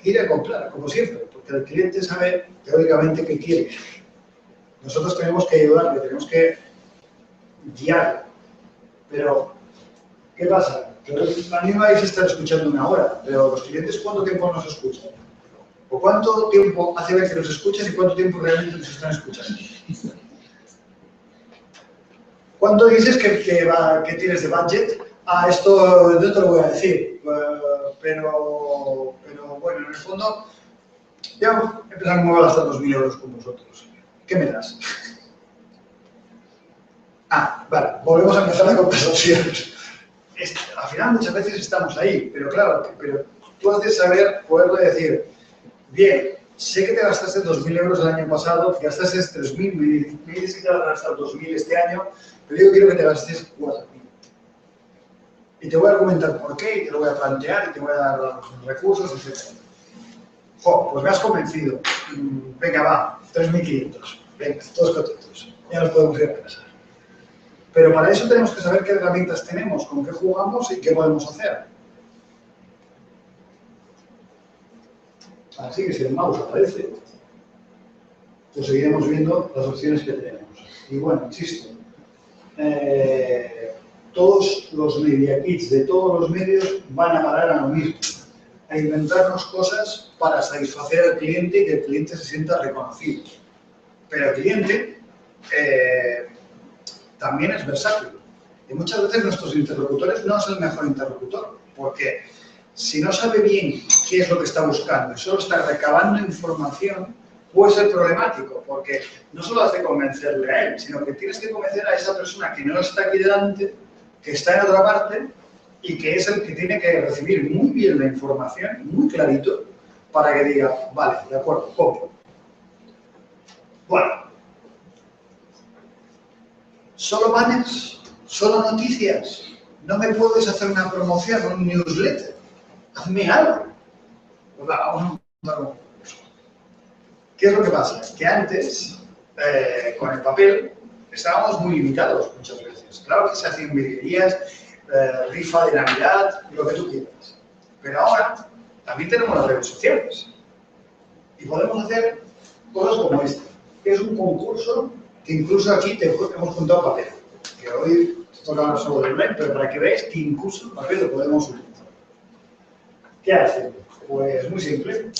quiere comprar, como siempre, porque el cliente sabe teóricamente qué quiere. Nosotros tenemos que ayudarle, tenemos que guiarle. Pero, ¿qué pasa? Que a mí me vais a estar escuchando 1 hora, pero los clientes, ¿cuánto tiempo nos escuchan? ¿O cuánto tiempo hace ver que nos escuchan y cuánto tiempo realmente nos están escuchando? ¿Cuánto dices que tienes de budget? Esto no te lo voy a decir, pero bueno, en el fondo, ya empezar a gastar 2.000 euros con vosotros. ¿Qué me das? Vale, volvemos a empezar la conversación. Al final muchas veces estamos ahí, pero claro, pero tú has de saber, poderle decir, bien, sé que te gastaste 2.000 euros el año pasado, te gastaste 3.000, me dices que te vas a gastar 2.000 este año, pero yo quiero que te gastes 4.000. Y te voy a argumentar por qué, y te lo voy a plantear, y te voy a dar los recursos, etc. Pues me has convencido. Venga, va, 3.500. Venga, todos contentos. Ya nos podemos ir a casa. Pero para eso tenemos que saber qué herramientas tenemos, con qué jugamos y qué podemos hacer. Así que si el mouse aparece, pues seguiremos viendo las opciones que tenemos. Y bueno, insisto, todos los media kits de todos los medios van a parar a lo mismo, a inventarnos cosas para satisfacer al cliente y que el cliente se sienta reconocido. Pero el cliente también es versátil. Y muchas veces nuestros interlocutores no es el mejor interlocutor, porque si no sabe bien qué es lo que está buscando y solo está recabando información, puede ser problemático, porque no solo has de convencerle a él, sino que tienes que convencer a esa persona que no está aquí delante, que está en otra parte y que es el que tiene que recibir muy bien la información, muy clarito, para que diga, vale, de acuerdo, compro. Bueno, solo banners, solo noticias, no me puedes hacer una promoción, un newsletter, hazme algo. Pues vamos a un concurso. ¿Qué es lo que pasa? Que antes, con el papel, estábamos muy limitados muchas veces. Claro que se hacían virguerías, rifa de Navidad, lo que tú quieras. Pero ahora también tenemos las redes sociales. Y podemos hacer cosas como esta, que es un concurso que incluso aquí hemos juntado papel. Que hoy toca hablar solo de online, pero para que veáis que incluso el papel lo podemos utilizar. ¿Qué hace? Pues muy simple.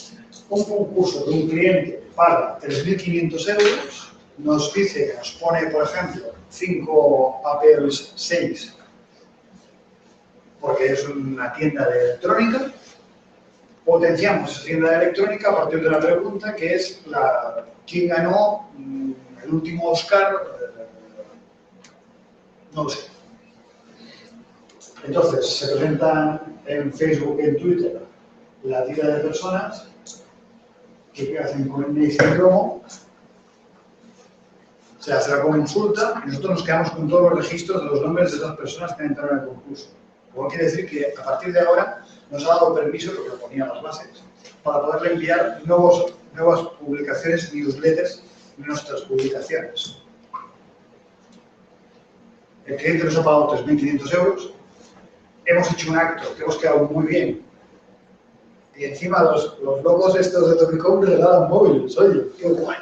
Un concurso de un cliente paga 3.500 euros, nos dice que nos pone, por ejemplo, 5 Apples 6, porque es una tienda de electrónica. Potenciamos esa tienda de electrónica a partir de una pregunta que es ¿quién ganó el último Oscar? No lo sé. Entonces, se presentan en Facebook y en Twitter la tira de personas que hacen con el mail sin promo, se hace la consulta y nosotros nos quedamos con todos los registros de los nombres de esas personas que han entrado en el concurso. Lo que quiere decir que a partir de ahora nos ha dado permiso, porque lo ponía en las bases, para poderle enviar nuevas publicaciones, newsletters de nuestras publicaciones. El cliente nos ha pagado 3.500 euros, hemos hecho un acto que hemos quedado muy bien. Y encima los logos estos de Topicom regalan móviles, oye, qué guay.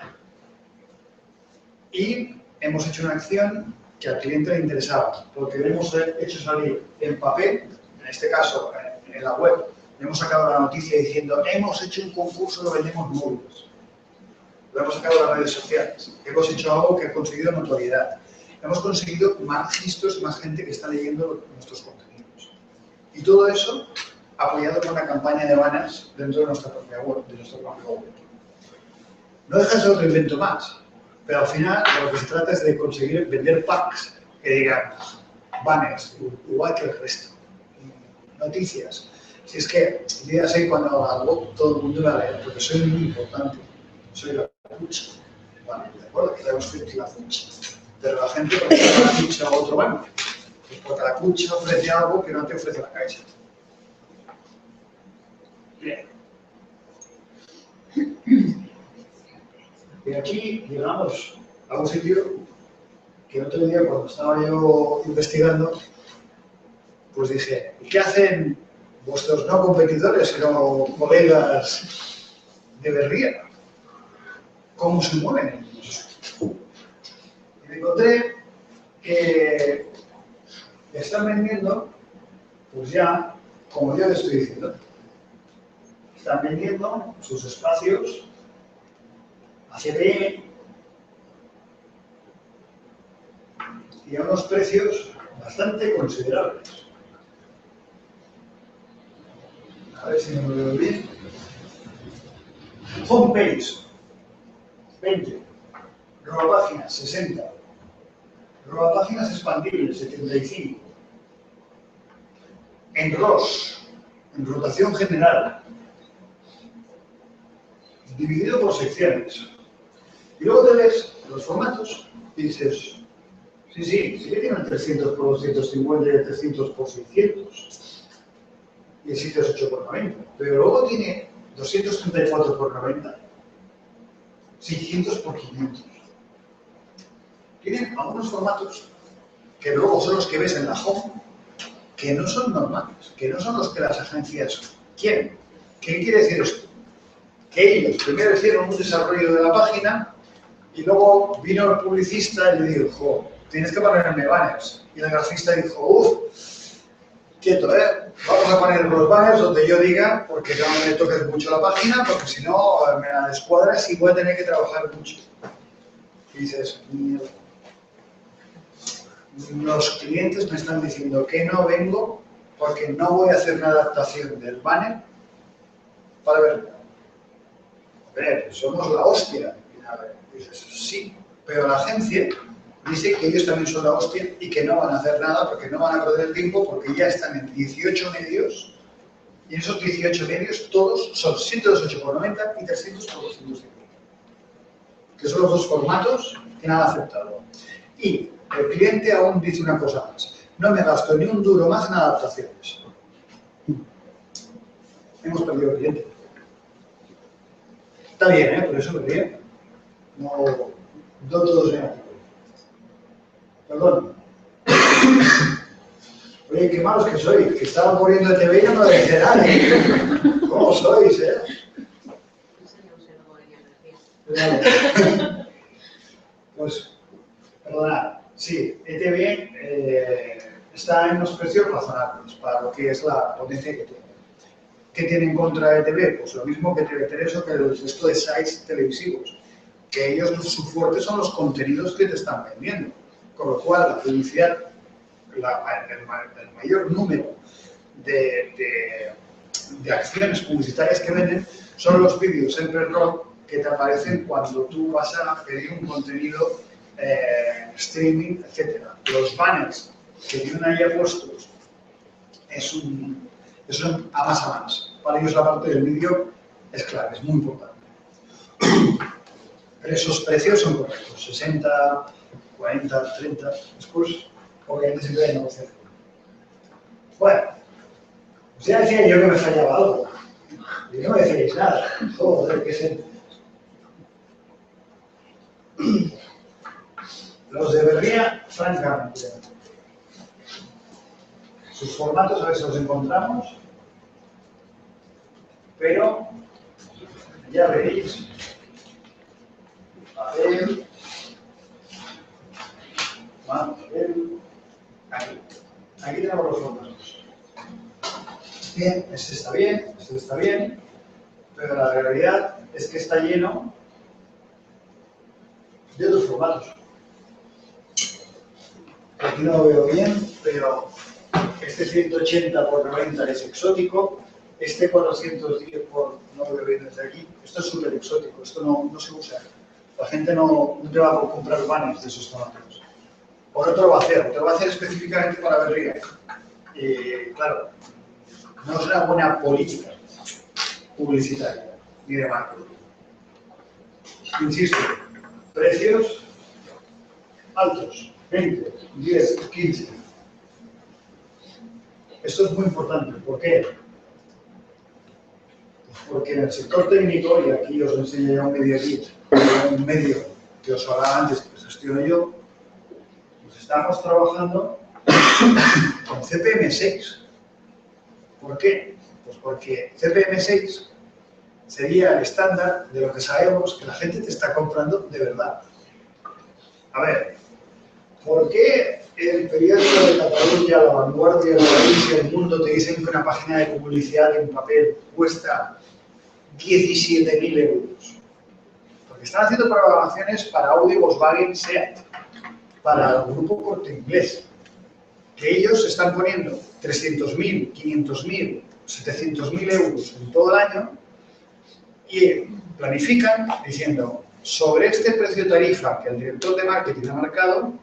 Y hemos hecho una acción que al cliente le interesaba, porque le hemos hecho salir en papel, en este caso en la web, le hemos sacado la noticia diciendo hemos hecho un concurso de vendemos móviles. Lo hemos sacado en las redes sociales. Hemos hecho algo que ha conseguido notoriedad. Hemos conseguido más registros y más gente que está leyendo nuestros contenidos. Y todo eso apoyado con una campaña de banners dentro de nuestra propia web, de nuestro propio web. No deja de ser otro invento más, pero al final de lo que se trata es de conseguir vender packs que digan banners, igual que el resto, noticias. Si es que el día 6 cuando haga algo, todo el mundo va a leer, porque soy muy importante, soy la cucha. Vale, de acuerdo, que tenemos que la cucha, pero la gente prefiere la cucha a otro banner, pues porque la cucha ofrece algo que no te ofrece la caixa. Bien. Y aquí llegamos a un sitio que el otro día cuando estaba yo investigando, pues dije, ¿y qué hacen vuestros no competidores, sino colegas de Berría? ¿Cómo se mueven ellos? Y me encontré que están vendiendo, pues ya, como yo les estoy diciendo, están vendiendo sus espacios a CPM y a unos precios bastante considerables. A ver si me lo veo bien. Homepage, 20. Robapáginas, 60. Robapáginas expandibles, 75. En ROS, en rotación general, dividido por secciones. Y luego te ves los formatos y dices, sí que tiene el 300 por 250 y el 300 por 600. Y el sitio es 8 por 90. Pero luego tiene 234 por 90, 600 por 500. Tienen algunos formatos que luego son los que ves en la home, que no son normales, que no son los que las agencias quieren. ¿Qué quiere decir esto? Que ellos primero hicieron un desarrollo de la página y luego vino el publicista y le dijo, tienes que ponerme banners. Y el grafista dijo, quieto, vamos a poner los banners donde yo diga, porque no me toques mucho la página, porque si no me la descuadras y voy a tener que trabajar mucho. Y dices, mierda. Los clientes me están diciendo que no vengo porque no voy a hacer una adaptación del banner para verlo. A ver, somos la hostia. Y dices, sí, pero la agencia dice que ellos también son la hostia y que no van a hacer nada porque no van a perder el tiempo porque ya están en 18 medios y en esos 18 medios todos son 108 por 90 y 300 por 250. Que son los dos formatos que han aceptado. Y el cliente aún dice una cosa más. No me gasto ni un duro más en adaptaciones. Hemos perdido el cliente. Está bien, por eso me río. No todo es negativo. Perdón. Oye, qué malos que sois, que estaba poniendo de TV y no me decía nada. ¿Cómo sois, Pues, perdonad, sí, ETV está en unos precios razonables para lo que es la potencia que tiene. ¿Qué tiene en contra ETV? Pues lo mismo que TV3 o que el resto de sites televisivos, que ellos su fuerte son los contenidos que te están vendiendo. Con lo cual, la publicidad, el mayor número de acciones publicitarias que venden son los vídeos en pre-roll que te aparecen cuando tú vas a pedir un contenido streaming, etc. Los banners que tienen ahí puestos es un a más. Para ellos la parte del vídeo es clave, es muy importante. Pero esos precios son correctos, 60, 40, 30, después obviamente siempre hay negociación. Bueno, pues ya decía yo que me fallaba algo. Y no me decíais nada. Joder, qué sé. Los de Berría, francamente. Sus formatos a ver si los encontramos. Pero ya veréis. A ver. Vamos a ver. Aquí tenemos los formatos. Bien, este está bien, pero la realidad es que está lleno de otros formatos. Aquí no lo veo bien, pero este 180 por 90 es exótico, este 410 por, no lo veo bien desde aquí, esto es súper exótico, esto no se usa. La gente no te va a comprar banners de esos formatos. O no te lo va a hacer específicamente para Berría. Claro, no es una buena política publicitaria ni de marketing. Insisto, precios altos, 20, 10, 15. Esto es muy importante. ¿Por qué? Porque en el sector técnico, y aquí os enseño ya un medio que os hablaba antes que gestiono yo, pues estamos trabajando con CPM6. ¿Por qué? Pues porque CPM6 sería el estándar de lo que sabemos que la gente te está comprando de verdad. A ver, ¿por qué el periódico de Cataluña, La Vanguardia, La Provincia del Mundo te dicen que una página de publicidad en papel cuesta 17.000 euros? Porque están haciendo programaciones para Audi, Volkswagen, SEAT, para el grupo Corte Inglés, que ellos están poniendo 300.000, 500.000, 700.000 euros en todo el año y planifican diciendo, sobre este precio tarifa que el director de marketing ha marcado,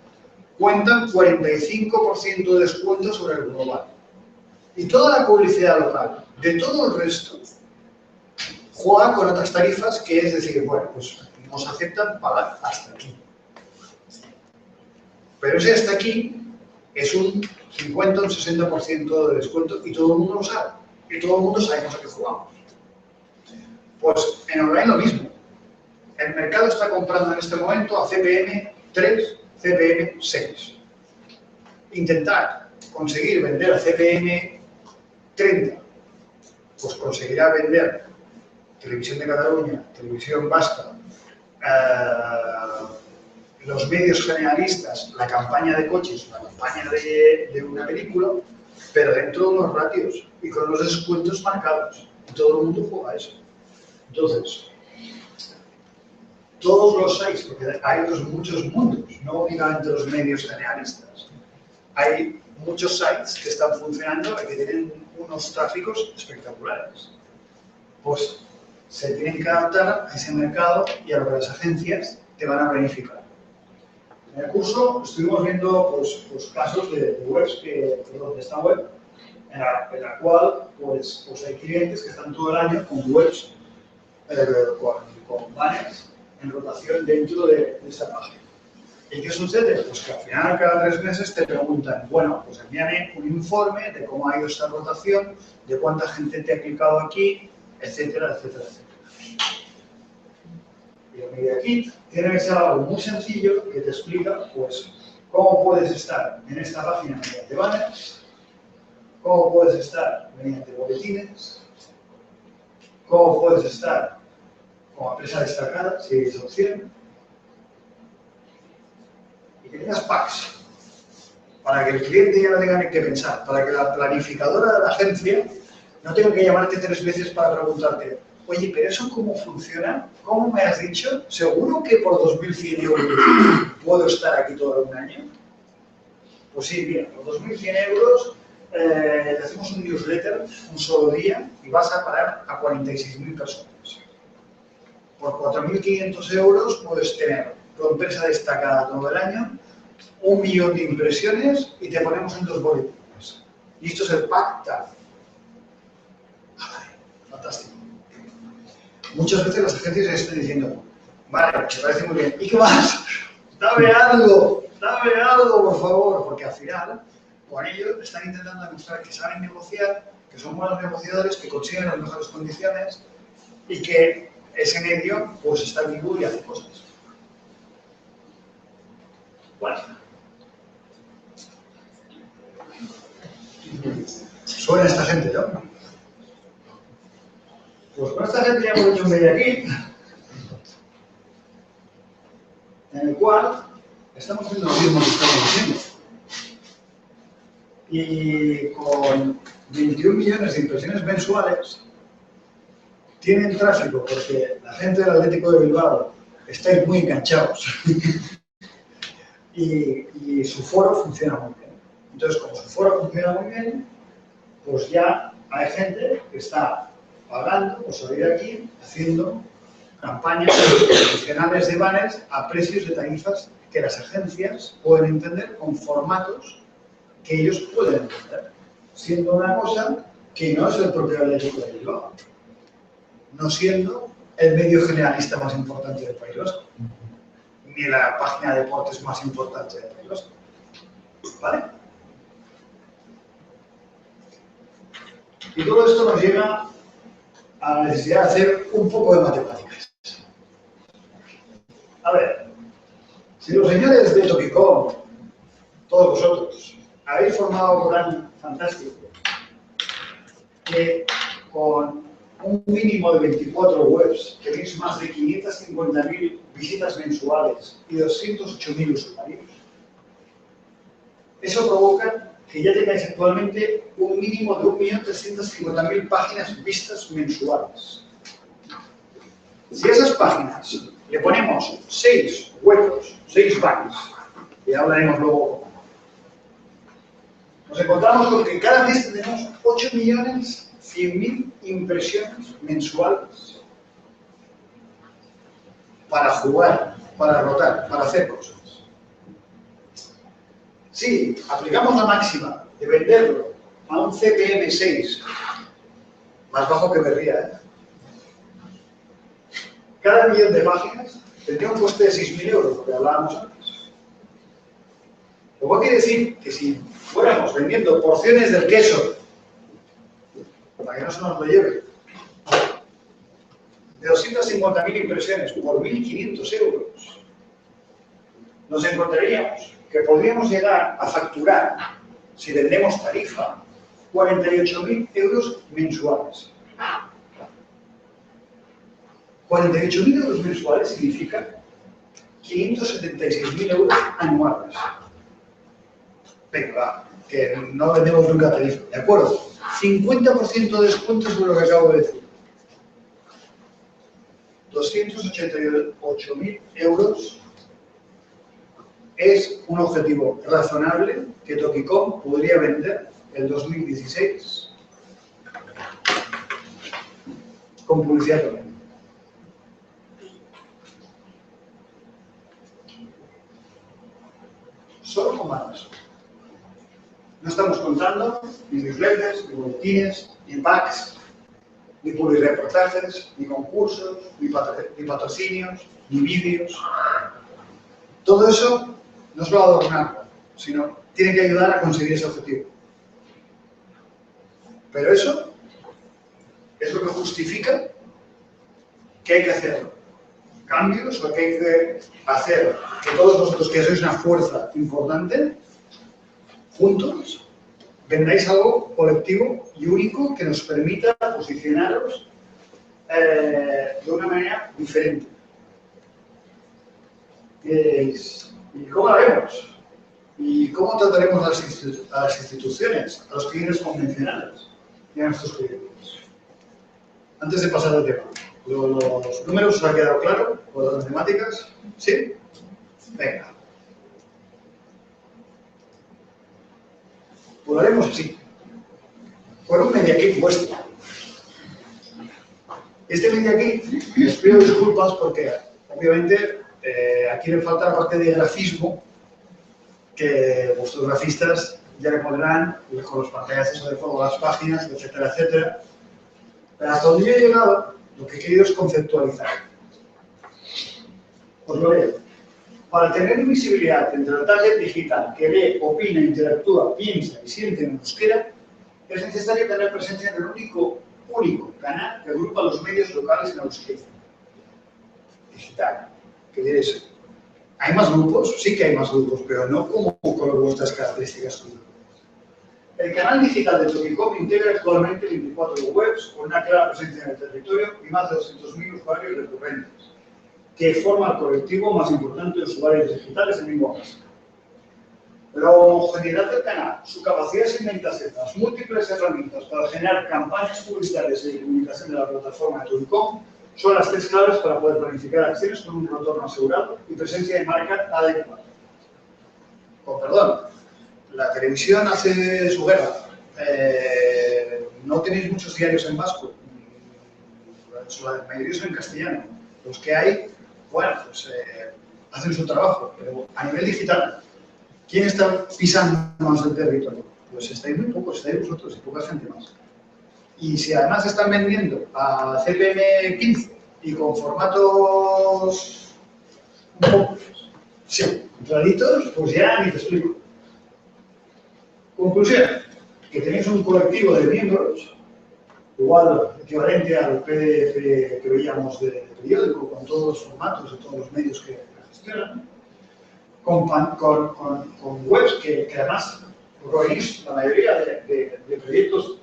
cuentan 45% de descuento sobre el global. Y toda la publicidad local, de todo el resto, juega con otras tarifas, que es decir, bueno, pues nos aceptan pagar hasta aquí. Pero ese hasta aquí es un 50 o un 60% de descuento y todo el mundo lo sabe. Y todo el mundo sabemos a qué jugamos. Pues en online lo mismo. El mercado está comprando en este momento a CPM 3, CPM 6. Intentar conseguir vender a CPM 30, pues conseguirá vender Televisión de Cataluña, Televisión Vasca, los medios generalistas, la campaña de coches, la campaña de una película, pero dentro de unos ratios y con los descuentos marcados. Y todo el mundo juega a eso. Entonces, todos los sites, porque hay otros muchos mundos, no únicamente los medios generalistas. Hay muchos sites que están funcionando y que tienen unos tráficos espectaculares. Pues se tienen que adaptar a ese mercado y a lo que las agencias te van a planificar. En el curso estuvimos viendo pues casos de webs, de esta web, en la cual pues hay clientes que están todo el año con webs, con banners en rotación dentro de esta página. ¿Y qué sucede? Pues que al final, cada 3 meses te preguntan, bueno, pues envíame un informe de cómo ha ido esta rotación, de cuánta gente te ha clicado aquí, etcétera, etcétera, etcétera. Y el Media Kit tiene que ser algo muy sencillo que te explica, pues, cómo puedes estar en esta página mediante banners, cómo puedes estar mediante boletines, cómo puedes estar como empresa destacada, si es opción, y que tengas packs, para que el cliente ya no tenga ni que pensar, para que la planificadora de la agencia no tenga que llamarte 3 veces para preguntarte, oye, pero eso cómo funciona, ¿cómo me has dicho? ¿Seguro que por 2.100 euros puedo estar aquí todo un año? Pues sí, mira, por 2.100 euros te hacemos un newsletter un solo día y vas a parar a 46.000 personas. Por 4.500 euros puedes tener tu empresa destacada todo el año, 1 millón de impresiones y te ponemos en 2 boletines. Y esto es el pack tal. Fantástico. Muchas veces las agencias están diciendo, vale, me parece muy bien, ¿y qué más? Dame algo, por favor, porque al final, con ello están intentando demostrar que saben negociar, que son buenos negociadores, que consiguen las mejores condiciones y que ese medio pues está vivo y hace cosas. Bueno. Suena esta gente, ¿no? Pues con esta gente ya hemos hecho un Media Kit en el cual estamos haciendo lo mismo que estamos haciendo. Y con 21 millones de impresiones mensuales tienen tráfico porque la gente del Atlético de Bilbao está muy enganchados y su foro funciona muy bien. Entonces, como su foro funciona muy bien, pues ya hay gente que está pagando por salir aquí haciendo campañas adicionales de banners a precios de tarifas que las agencias pueden entender con formatos que ellos pueden entender, siendo una cosa que no es el propio Atlético de Bilbao, no siendo el medio generalista más importante del País Vasco, ni la página de deportes más importante del País Vasco. ¿Vale? Y todo esto nos lleva a la necesidad de hacer un poco de matemáticas. A ver, si los señores de Tokicom, todos vosotros, habéis formado un plan fantástico que con un mínimo de 24 webs tenéis más de 550.000 visitas mensuales y 208.000 usuarios, eso provoca que ya tengáis actualmente un mínimo de 1.350.000 páginas vistas mensuales. Si a esas páginas le ponemos 6 huecos, 6 banners, y hablaremos luego. Nos encontramos con que cada mes tenemos 8.100.000 impresiones mensuales para jugar, para rotar, para hacer cosas. Si aplicamos la máxima de venderlo a un CPM 6, más bajo que Berría, ¿eh? Cada millón de páginas tendría un coste de 6.000 euros, lo que hablábamos antes. Lo cual quiere decir que si fuéramos vendiendo porciones del queso, para que no se nos lo lleve, de 250.000 impresiones por 1.500 euros, nos encontraríamos que podríamos llegar a facturar, si vendemos tarifa, 48.000 euros mensuales. 48.000 euros mensuales significa 576.000 euros anuales. Venga, va, que no vendemos nunca tarifa, ¿de acuerdo? 50% de descuento sobre lo que acabo de decir. 288.000 euros es un objetivo razonable que Tokicom podría vender el 2016 con publicidad también. Solo con marcas. No estamos contando ni newsletters, ni boletines, ni packs, ni publireportajes, ni concursos, ni patrocinios, ni vídeos. Todo eso no es va a adornar, sino tiene que ayudar a conseguir ese objetivo. Pero eso es lo que justifica que hay que hacer cambios o que hay que hacer que todos vosotros que sois una fuerza importante, juntos, vendáis algo colectivo y único que nos permita posicionaros de una manera diferente. ¿Y cómo lo haremos? ¿Y cómo trataremos a las instituciones, a los clientes convencionales y a nuestros clientes? Antes de pasar al tema, ¿los números os han quedado claro? ¿O las matemáticas? ¿Sí? Venga. Pues lo haremos así. Por un media kit vuestro. Este media kit, les pido disculpas porque, obviamente, aquí le falta la parte de grafismo que vuestros grafistas ya le pondrán con los pantallazos de fuego, las páginas, etcétera, etcétera. Pero hasta donde yo he llegado, lo que he querido es conceptualizar. Os lo leo. Para tener visibilidad entre el target digital que ve, opina, interactúa, piensa y siente en euskera, es necesario tener presencia en el único canal que agrupa los medios locales en euskera. Digital. ¿Qué diréis? ¿Hay más grupos? Sí que hay más grupos, pero no como con vuestras características. El canal digital de Tokicom integra actualmente 24 webs con una clara presencia en el territorio y más de 200.000 usuarios recurrentes, que forma el colectivo más importante de usuarios digitales en lengua vasca. La homogeneidad del canal, su capacidad de segmentación, las múltiples herramientas para generar campañas publicitarias y de comunicación de la plataforma de Tokicom son las tres claves para poder planificar acciones con un retorno asegurado y presencia de marca adecuada. Con perdón, la televisión hace su guerra. No tenéis muchos diarios en vasco, la mayoría son en castellano. Los que hay, bueno, pues hacen su trabajo, pero a nivel digital, ¿quién está pisando más el territorio? Pues estáis muy pocos, estáis vosotros y poca gente más. Y si además están vendiendo a CPM 15 y con formatos un poco claritos, pues ya ni te explico. Conclusión, que tenéis un colectivo de miembros, igual equivalente al PDF que veíamos de periódico, con todos los formatos y todos los medios que gestionan, con webs que además roéis la mayoría de proyectos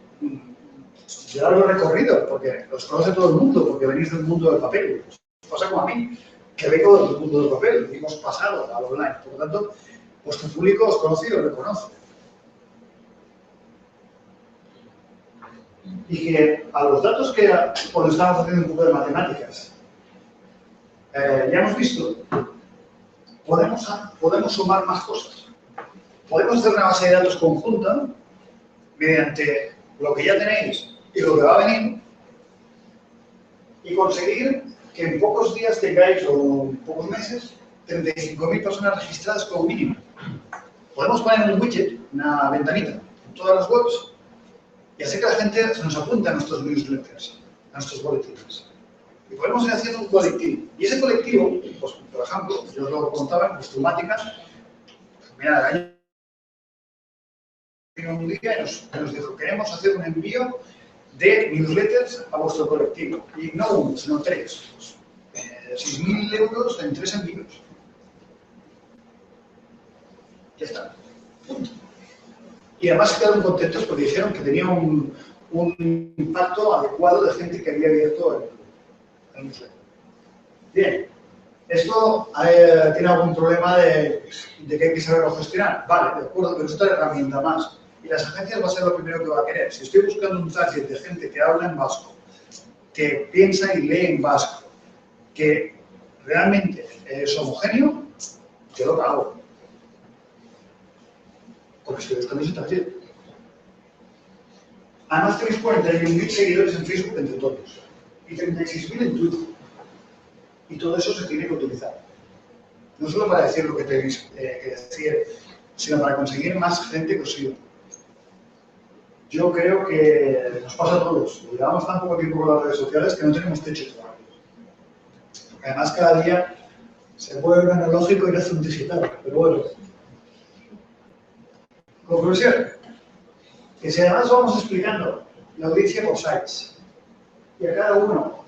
de largo recorrido, porque los conoce todo el mundo, porque venís del mundo del papel. Os pasa como a mí, que vengo del mundo del papel y hemos pasado al online. Por lo tanto, vuestro público os conoce y os reconoce. Y que a los datos que cuando estábamos haciendo un poco de matemáticas, ya hemos visto podemos sumar más cosas. Podemos hacer una base de datos conjunta mediante lo que ya tenéis y lo que va a venir y conseguir que en pocos días tengáis, o en pocos meses, 35.000 personas registradas como mínimo. Podemos poner un widget, una ventanita, en todas las webs y hacer que la gente se nos apunte a nuestros newsletters, a nuestros boletines. Y podemos ir haciendo un colectivo. Y ese colectivo, pues, por ejemplo, yo os lo contaba en Costumática, mira, el año vino un día y nos dijo, queremos hacer un envío de newsletters a vuestro colectivo. Y no uno, sino 3. 6.000 euros en 3 envíos. Ya está. Punto. Y además quedaron contentos porque dijeron que tenía un impacto adecuado de gente que había abierto el newsletter. Bien. ¿Esto tiene algún problema de que hay que saberlo gestionar? Vale, de acuerdo, pero es otra herramienta más. Y las agencias va a ser lo primero que va a querer. Si estoy buscando un target de gente que habla en vasco, que piensa y lee en vasco, que realmente es homogéneo, yo lo hago. Porque estoy buscando ese target. Además tenéis 41.000 seguidores en Facebook entre todos y 36.000 en Twitter. Y todo eso se tiene que utilizar. No solo para decir lo que tenéis que decir, sino para conseguir más gente que os siga. Yo creo que nos pasa a todos. Llevamos tan poco tiempo con las redes sociales que no tenemos techo todavía. Además, cada día se vuelve analógico y hace un digital. Pero bueno. Conclusión. Que si además vamos explicando la audiencia por sites y a cada uno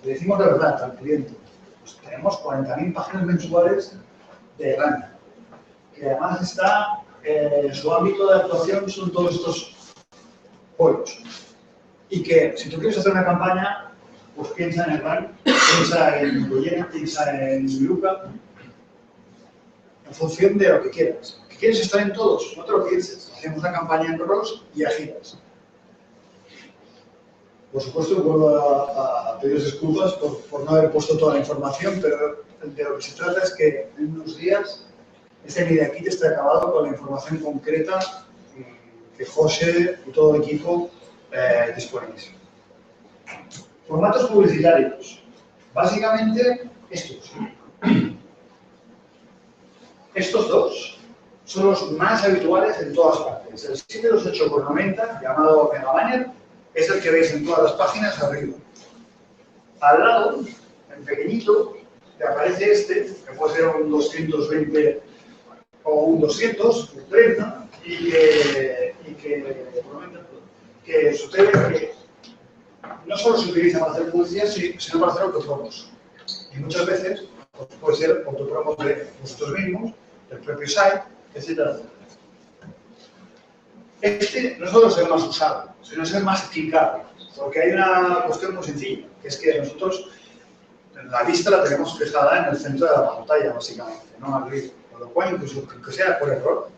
le decimos la verdad al cliente, pues tenemos 40.000 páginas mensuales de Irlanda, que además está en su ámbito de actuación son todos estos pollos. Y que si tú quieres hacer una campaña, pues piensa en Irlanda, piensa en Goyena, piensa en Luca, en función de lo que quieras. ¿Que quieres estar en todos? No te lo pienses. Hacemos una campaña en ROS y agitas. Por supuesto, vuelvo a pedir disculpas por no haber puesto toda la información, pero de lo que se trata es que en unos días este Media Kit esté acabado con la información concreta que José y todo el equipo disponéis. Formatos publicitarios. Básicamente, estos. Estos dos son los más habituales en todas partes. El 728x90, llamado Mega Banner, es el que veis en todas las páginas arriba. Al lado, en pequeñito, te aparece este, que puede ser un 220 o un 230, y que sucede que no solo se utiliza para hacer publicidad, sino para hacer autopromos. Y muchas veces pues, puede ser autopromos de vosotros mismos, del propio site, etc. Este no solo es el más usado, sino es el más explicable, porque hay una cuestión muy sencilla, que es que nosotros la vista la tenemos fijada en el centro de la pantalla, básicamente, no arriba, con lo cual, incluso que sea por error,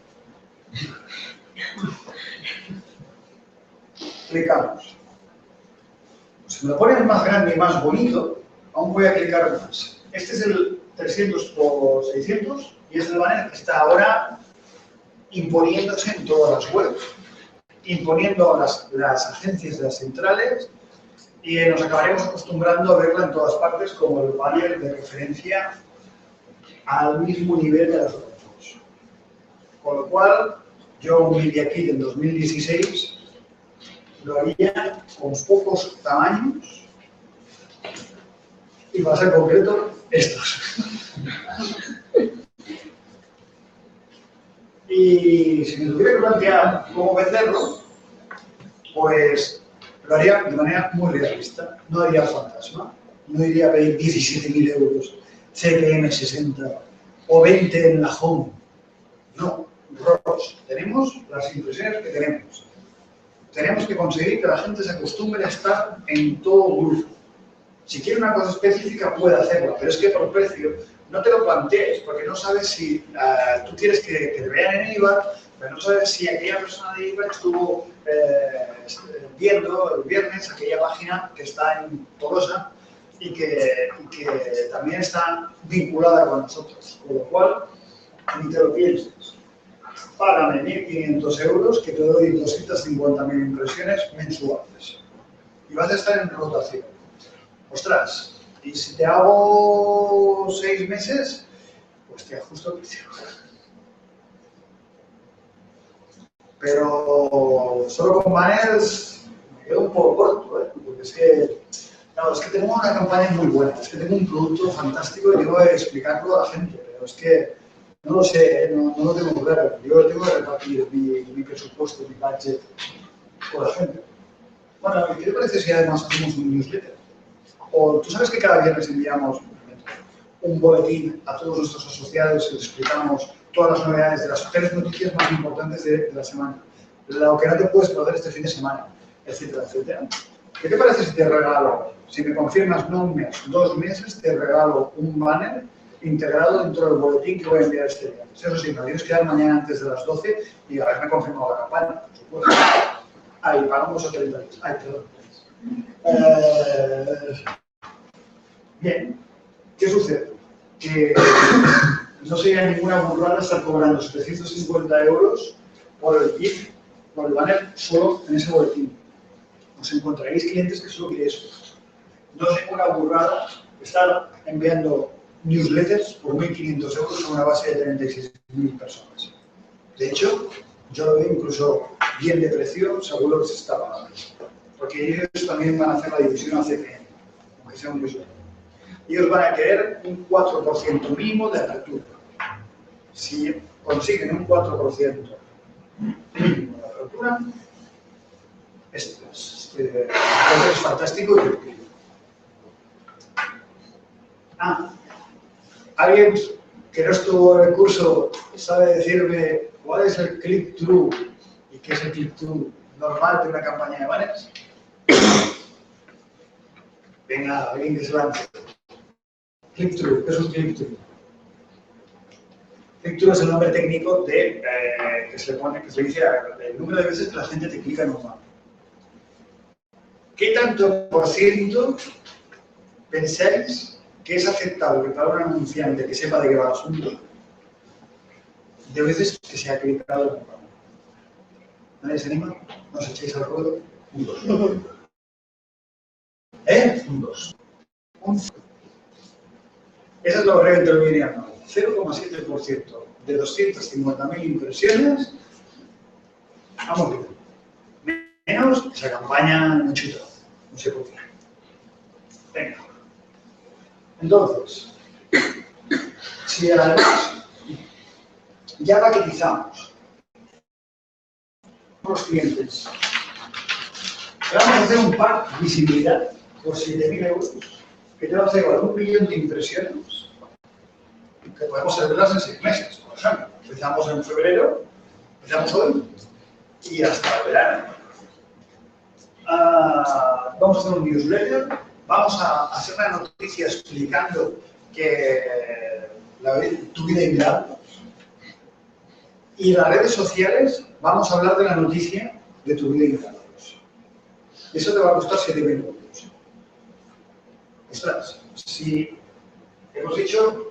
clicamos. Si me lo ponen más grande y más bonito, aún voy a clicar más. Este es el 300x600 y es el banner que está ahora imponiéndose en todas las webs, imponiendo las agencias de las centrales y nos acabaremos acostumbrando a verla en todas partes como el banner de referencia al mismo nivel de las otras. Con lo cual, yo un Media Kit en 2016 lo haría con pocos tamaños y para ser concreto, estos. Y si me tuviera que plantear cómo venderlo, pues lo haría de manera muy realista. No haría fantasma, no iría a pedir 17.000 euros, CPM 60 o 20 en la home. No, ROS. Tenemos las impresiones que tenemos. Tenemos que conseguir que la gente se acostumbre a estar en todo grupo. Si quiere una cosa específica, puede hacerlo, pero es que por precio no te lo plantees, porque no sabes si tú quieres que te vean en IVA, pero no sabes si aquella persona de IVA estuvo viendo el viernes aquella página que está en Tolosa y que también está vinculada con nosotros, con lo cual ni te lo pienses. Págame 1.500 euros que te doy 250.000 impresiones mensuales y vas a estar en rotación. Ostras, y si te hago 6 meses, pues te ajusto el precio. Pero solo con banners me quedo un poco corto, porque es que tenemos una campaña muy buena, es que tengo un producto fantástico y tengo que explicarlo a la gente, pero es que no lo sé, no lo tengo claro. Yo tengo que repartir mi presupuesto, mi budget con la gente. Bueno, ¿qué te parece si además hacemos un newsletter? O tú sabes que cada viernes enviamos un boletín a todos nuestros asociados y les explicamos todas las novedades de las 3 noticias más importantes de la semana, lo que no te puedes perder este fin de semana, etcétera, etcétera. ¿Qué te parece si te regalo, si me confirmas no un mes, 2 meses, te regalo un banner integrado dentro del boletín que voy a enviar este viernes? Eso sí, me lo tienes que dar mañana antes de las 12 y haberme confirmado la campaña, por supuesto. Ahí, pagamos a 30 días. Ay, perdón. Bien, ¿qué sucede? Que no sería ninguna burrada estar cobrando 750 euros por el GIF, por el banner, solo en ese boletín. Os encontraréis clientes que solo quieren eso. No es ninguna burrada estar enviando newsletters por 1.500 euros a una base de 36.000 personas. De hecho, yo lo veo incluso bien de precio según lo que se está pagando. Porque ellos también van a hacer la división a CPM, aunque sea un newsletter. Ellos van a querer un 4% mínimo de apertura. Si consiguen un 4% mínimo de apertura, esto es fantástico y divertido. Alguien que no estuvo en el curso sabe decirme cuál es el click-through y qué es el click-through normal de una campaña de banners. Venga, alguien que se lance. Click-through, ¿qué es un click-through? Click-through es el nombre técnico de que se le dice el número de veces que la gente te clica en un banner. ¿Qué tanto por ciento pensáis que es aceptable para un anunciante que sepa de qué va el asunto de veces que se ha clicado en un banner? ¿Nadie se anima? ¿No os echéis al ruedo? Un 2. Un 2. Esa es la barrera intermediaria. 0,7% de 250.000 impresiones. Vamos bien. Menos esa campaña no chuta. No sé por qué. Venga. Entonces, si además ya paquetizamos los clientes, vamos a hacer un pack de visibilidad por 7.000 euros, que te va a llevar 1 millón de impresiones, que podemos celebrarlas en 6 meses, por ejemplo. Empezamos en febrero, empezamos hoy, y hasta el verano. Vamos a hacer un newsletter, vamos a hacer una noticia explicando que tu vida y milagros. Y en las redes sociales vamos a hablar de la noticia de tu vida y milagros. Eso te va a costar 7.000 euros. Ostras, si hemos dicho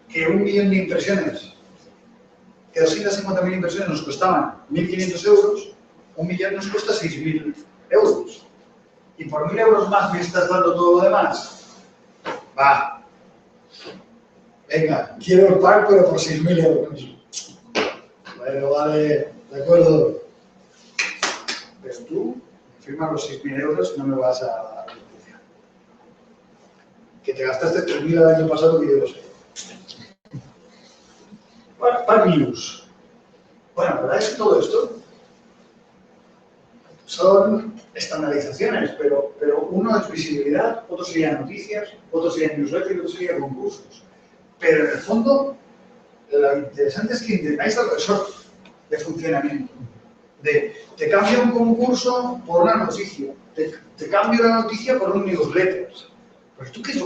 que 1 millón de impresiones, que 250.000 impresiones nos costaban 1.500 euros, 1 millón nos cuesta 6.000 euros. Y por 1.000 euros más me estás dando todo lo demás. Va. Venga, quiero el pack, pero por 6.000 euros. Bueno, vale, de acuerdo. Pero tú, me firmas los 6.000 euros y no me vas a dar noticia. Que te gastaste 3.000 el año pasado, que yo lo sé. Bueno, pack news. Bueno, la verdad es que todo esto son estandarizaciones, pero uno es visibilidad, otro sería noticias, otro sería newsletter y otro sería concursos. Pero en el fondo, lo interesante es que entendáis el resorte de funcionamiento. Te cambio un concurso por una noticia, te cambio la noticia por un newsletter. Pero tú, ¿qué es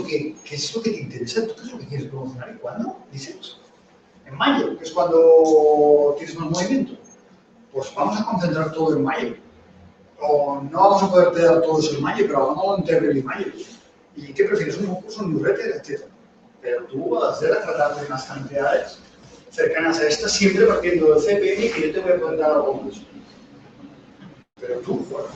lo que te interesa? ¿Tú qué es lo que quieres promocionar y cuándo? Dices, en mayo, que es cuando tienes más movimiento. Pues vamos a concentrar todo en mayo. O no vamos a poder dar todo eso en mayo, pero hagamos en febrero y mayo. ¿Y qué prefieres? ¿Un concurso, un newsletter, etcétera? Pero tú vas a tratar de unas cantidades cercanas a estas, siempre partiendo del CPM, que yo te voy a contar algo más. Pero tú, fuera.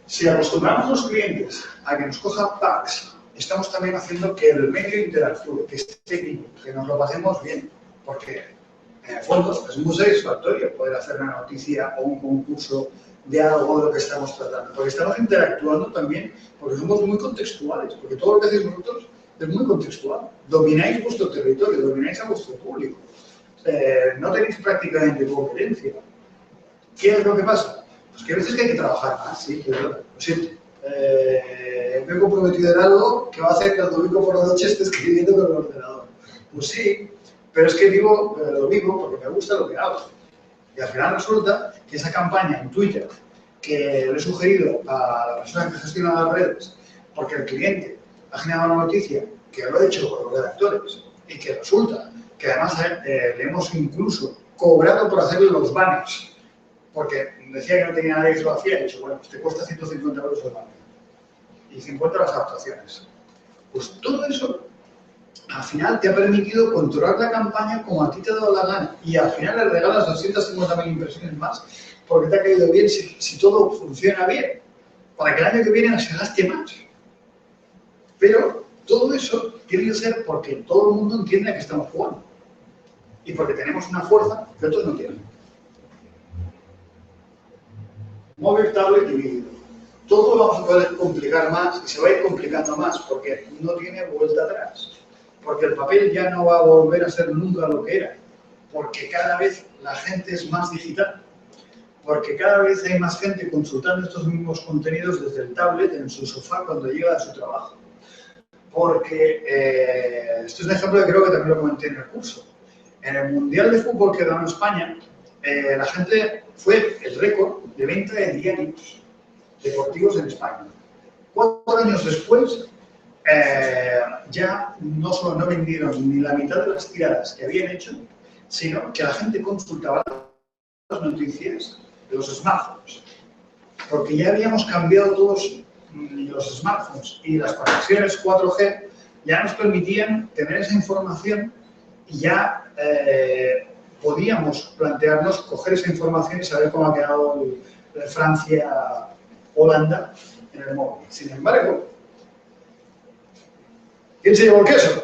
Si acostumbramos a los clientes a que nos cojan packs, estamos también haciendo que el medio interactúe, que esté vivo, que nos lo pasemos bien. Porque, en el fondo, es muy satisfactorio poder hacer una noticia o un concurso de algo de lo que estamos tratando. Porque estamos interactuando también, porque somos muy contextuales, porque todo lo que hacéis vosotros es muy contextual. Domináis vuestro territorio, domináis a vuestro público. No tenéis prácticamente competencia. ¿Qué es lo que pasa? Pues que a veces hay que trabajar más, sí, pero lo siento. Me he comprometido en algo que va a hacer que el domingo por la noche esté escribiendo con el ordenador. Pues sí, pero es que lo vivo porque me gusta lo que hago. Y al final resulta que esa campaña en Twitter que le he sugerido a la persona que gestiona las redes, porque el cliente ha generado una noticia que lo he hecho con los redactores y que resulta que además le hemos incluso cobrado por hacerle los banners, porque decía que no tenía nadie que lo hacía, y he dicho, bueno, pues te cuesta 150 euros el banner y 50 las adaptaciones. Pues todo eso al final te ha permitido controlar la campaña como a ti te ha dado la gana y al final le regalas 250.000 impresiones más porque te ha caído bien si todo funciona bien, para que el año que viene se gaste más. Pero todo eso tiene que ser porque todo el mundo entiende a que estamos jugando y porque tenemos una fuerza que otros no tienen. Móvil, tablet y vídeo. Todo lo vamos a poder complicar más y se va a ir complicando más porque no tiene vuelta atrás. Porque el papel ya no va a volver a ser nunca lo que era. Porque cada vez la gente es más digital. Porque cada vez hay más gente consultando estos mismos contenidos desde el tablet, en su sofá, cuando llega a su trabajo. Porque, esto es un ejemplo que creo que también lo comenté en el curso. En el Mundial de Fútbol que ganó España, la gente fue el récord de venta de diarios deportivos en España. 4 años después, ya no solo no vendieron ni la mitad de las tiradas que habían hecho, sino que la gente consultaba las noticias de los smartphones. Porque ya habíamos cambiado todos los smartphones y las conexiones 4G ya nos permitían tener esa información y ya podíamos plantearnos coger esa información y saber cómo ha quedado Francia-Holanda en el móvil. Sin embargo, ¿quién se llevó el queso?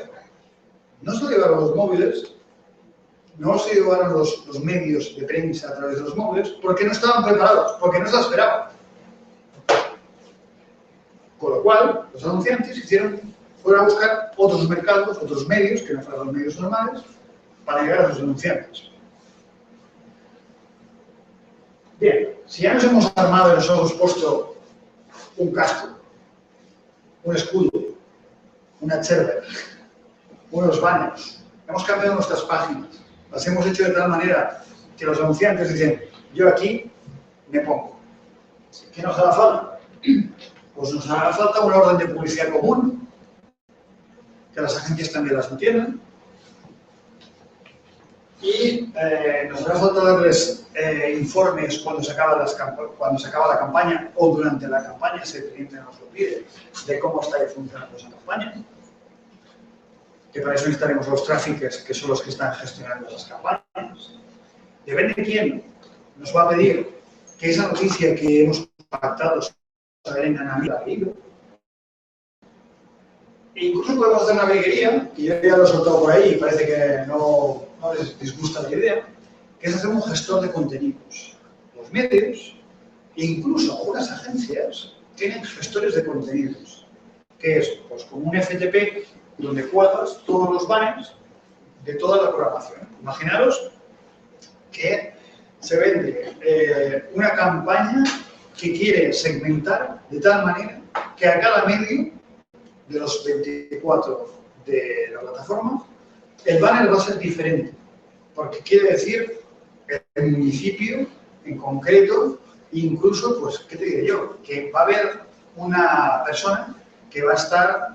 No se llevaron los móviles, no se llevaron los medios de prensa a través de los móviles porque no estaban preparados, porque no se la esperaban. Con lo cual, los anunciantes fueron a buscar otros mercados, otros medios, que no fueran los medios normales, para llegar a sus anunciantes. Bien, si ya nos hemos armado y nos hemos puesto un casco, un escudo, una cherver, unos banners, hemos cambiado nuestras páginas, las hemos hecho de tal manera que los anunciantes dicen, yo aquí me pongo. ¿Qué nos hará falta? Pues nos hará falta una orden de publicidad común, que las agencias también las entiendan, y nos hará falta darles informes cuando se acaba la campaña o durante la campaña, si el cliente nos lo pide, de cómo está funcionando esa campaña. Que para eso necesitaremos los traffickers, que son los que están gestionando esas campañas. Depende de quién nos va a pedir que esa noticia que hemos pactado se venga a la libro. E incluso podemos hacer una briguería, y yo ya lo he soltado por ahí y parece que no les disgusta la idea, que es hacer un gestor de contenidos. Los medios, e incluso algunas agencias, tienen gestores de contenidos, que es pues, como un FTP donde cuadras todos los banners de toda la programación. Imaginaros que se vende una campaña que quiere segmentar de tal manera que a cada medio de los 24 de la plataforma, el banner va a ser diferente, porque quiere decir el municipio en concreto, incluso, pues, ¿qué te diré yo? Que va a haber una persona que va a estar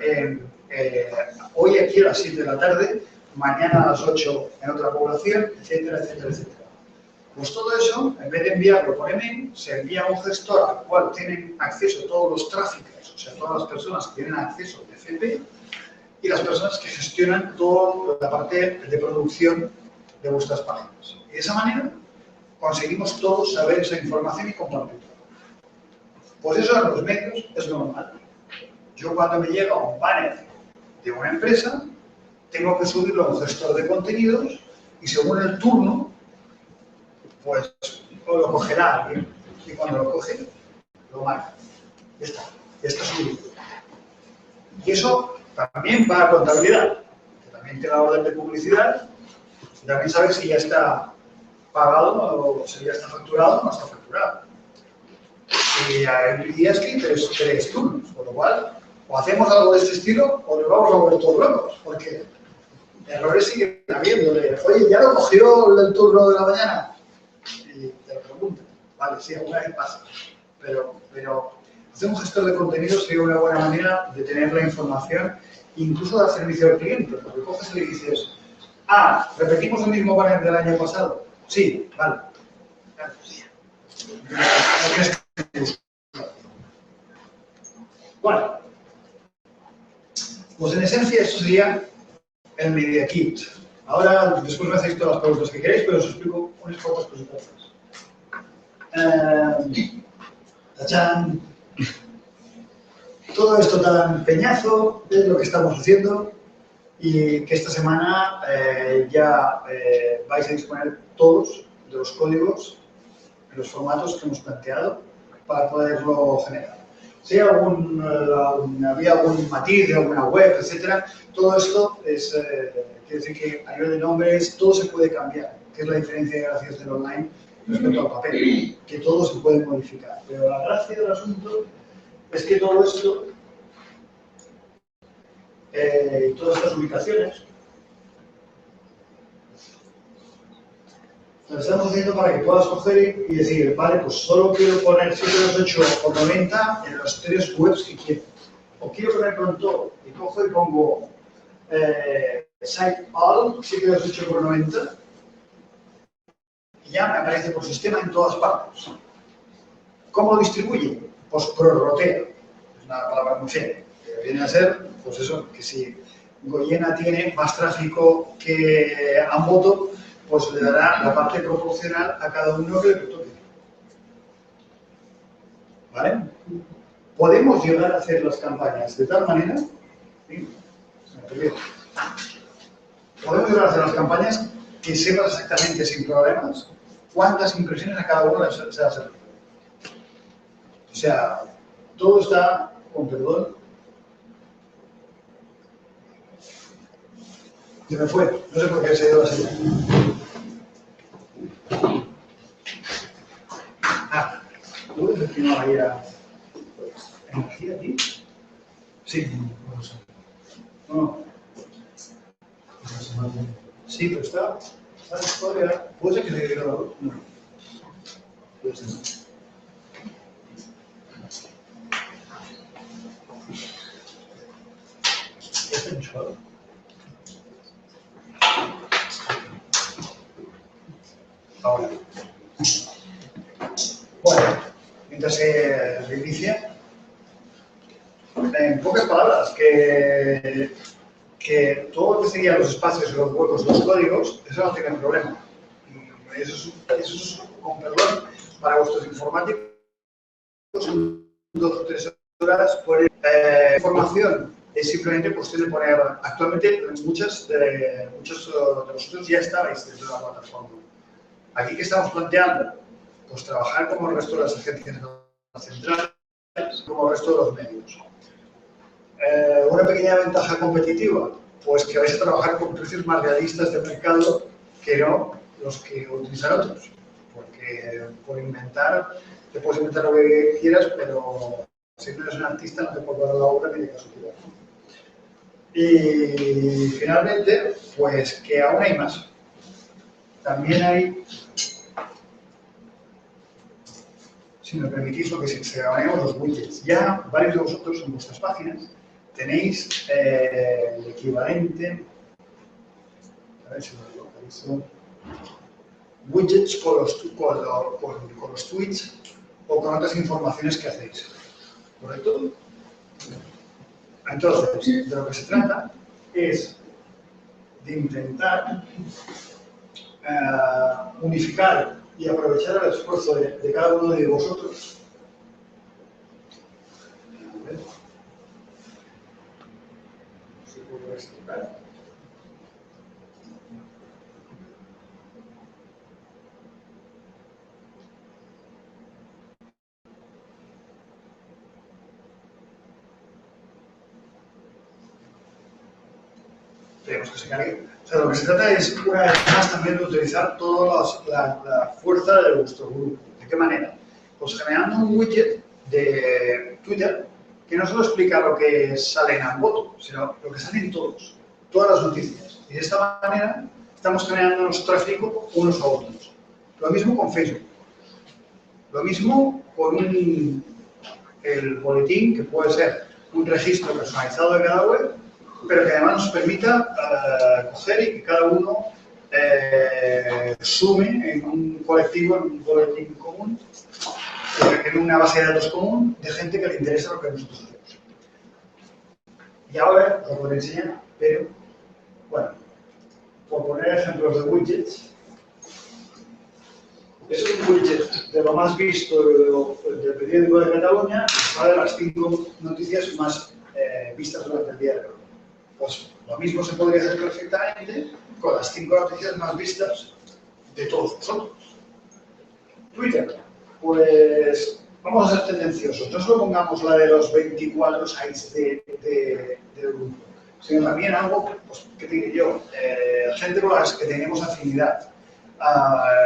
hoy aquí a las 7 de la tarde, mañana a las 8 en otra población, etcétera, etcétera, etcétera. Pues todo eso, en vez de enviarlo por email, se envía a un gestor al cual tienen acceso todos los tráficos, o sea, todas las personas que tienen acceso de FP y las personas que gestionan toda la parte de producción de vuestras páginas. Y de esa manera conseguimos todos saber esa información y compartirla. Pues eso en los medios es normal. Yo cuando me llega un banner de una empresa, tengo que subirlo a un gestor de contenidos y según el turno, pues lo cogerá alguien. Y cuando lo coge, lo marca. Ya está subido. Y eso también va a contabilidad, que también tiene la orden de publicidad, y también sabe si ya está pagado o si ya está facturado o no está facturado. Y hay días que hay tres turnos, con lo cual o hacemos algo de este estilo o nos vamos a volver todos locos, porque errores siguen habiendo. Oye, ¿ya lo cogió el turno de la mañana? Y te lo preguntan. Vale, sí, alguna vez pasa. Pero hacer un gestor de contenido sería una buena manera de tener la información, incluso dar servicio al cliente, porque coges y le dices, repetimos el mismo banner del año pasado. Sí, vale. Claro, sí. Bueno, pues en esencia eso sería el Media Kit. Ahora, después me hacéis todas las preguntas que queréis, pero os explico unas cuantas cositas. ¡Tachán! Todo esto tan peñazo es lo que estamos haciendo y que esta semana ya vais a disponer todos de los códigos en los formatos que hemos planteado para poderlo generar. Si había algún matiz de alguna web, etcétera, todo esto es, quiere decir que a nivel de nombres todo se puede cambiar, que es la diferencia gracias del online respecto al papel, que todo se puede modificar. Pero la gracia del asunto es que todo esto, todas estas ubicaciones, lo estamos haciendo para que puedas coger y decir, vale, pues solo quiero poner 728 o 90 en las tres webs que quiero. O quiero ponerlo en todo. Y cojo y pongo site all 728 por 90 y ya me aparece por sistema en todas partes. ¿Cómo lo distribuye? Pues prorrotea. Es una palabra muy fea. Que viene a ser, pues eso, que si Goyena tiene más tráfico que Amboto, pues le dará la parte proporcional a cada uno que le toque. ¿Vale? Podemos llegar a hacer las campañas de tal manera, podemos llegar a hacer las campañas que sepas exactamente, sin problemas, cuántas impresiones a cada uno se va a hacer. O sea, todo está, con perdón, se me fue, no sé por qué se ha ido así. ¿Puedes decir no era energía aquí? Sí, no. Sí, pero está todavía. ¿Puede ser que se quede grabado? No. Puede ser. ¿Ya está enchufado? Ahora. Bueno, mientras se reinicia, en pocas palabras, que todo lo que serían los espacios, los huecos, los códigos, eso no tiene problema. Eso es, con perdón, para vuestros informáticos, en 2 o 3 horas, por información es simplemente cuestión de poner, actualmente muchos de vosotros ya estabais dentro de la plataforma. Aquí que estamos planteando, pues trabajar como el resto de las agencias centrales, como el resto de los medios. Una pequeña ventaja competitiva, pues que vais a trabajar con precios más realistas de mercado que no los que utilizan otros. Porque por inventar, te puedes inventar lo que quieras, pero si no eres un artista no te puedes dar la obra ni de casualidad. Y finalmente, pues que aún hay más. También hay, si me permitís, lo que se llaman los widgets. Ya varios de vosotros en vuestras páginas tenéis el equivalente, a ver si lo localizo, widgets con los tweets o con otras informaciones que hacéis. ¿Correcto? Entonces, de lo que se trata es de intentar unificar y aprovechar el esfuerzo de cada uno de vosotros. A ver. Si puedo explicar. Tenemos que sacar ahí. O sea, lo que se trata es, una vez más, también de utilizar toda la fuerza de vuestro grupo. ¿De qué manera? Pues generando un widget de Twitter que no solo explica lo que sale en Amboto, sino lo que sale en todas las noticias. Y de esta manera estamos generándonos tráfico unos a otros. Lo mismo con Facebook. Lo mismo con el boletín, que puede ser un registro personalizado de cada web, pero que además nos permita coger y que cada uno sume en un colectivo, en un boletín común, en una base de datos común de gente que le interesa lo que nosotros hacemos. Y ahora os voy a enseñar, pero bueno, por poner ejemplos de widgets, es un widget de lo más visto del periódico de Cataluña, que de las 5 noticias más vistas durante el día de hoy. Pues lo mismo se podría hacer perfectamente con las 5 noticias más vistas de todos vosotros. Twitter, pues vamos a ser tendenciosos. No solo pongamos la de los 24 sites del grupo, sino también algo, pues, ¿qué te diré yo? Gente con las que tenemos afinidad,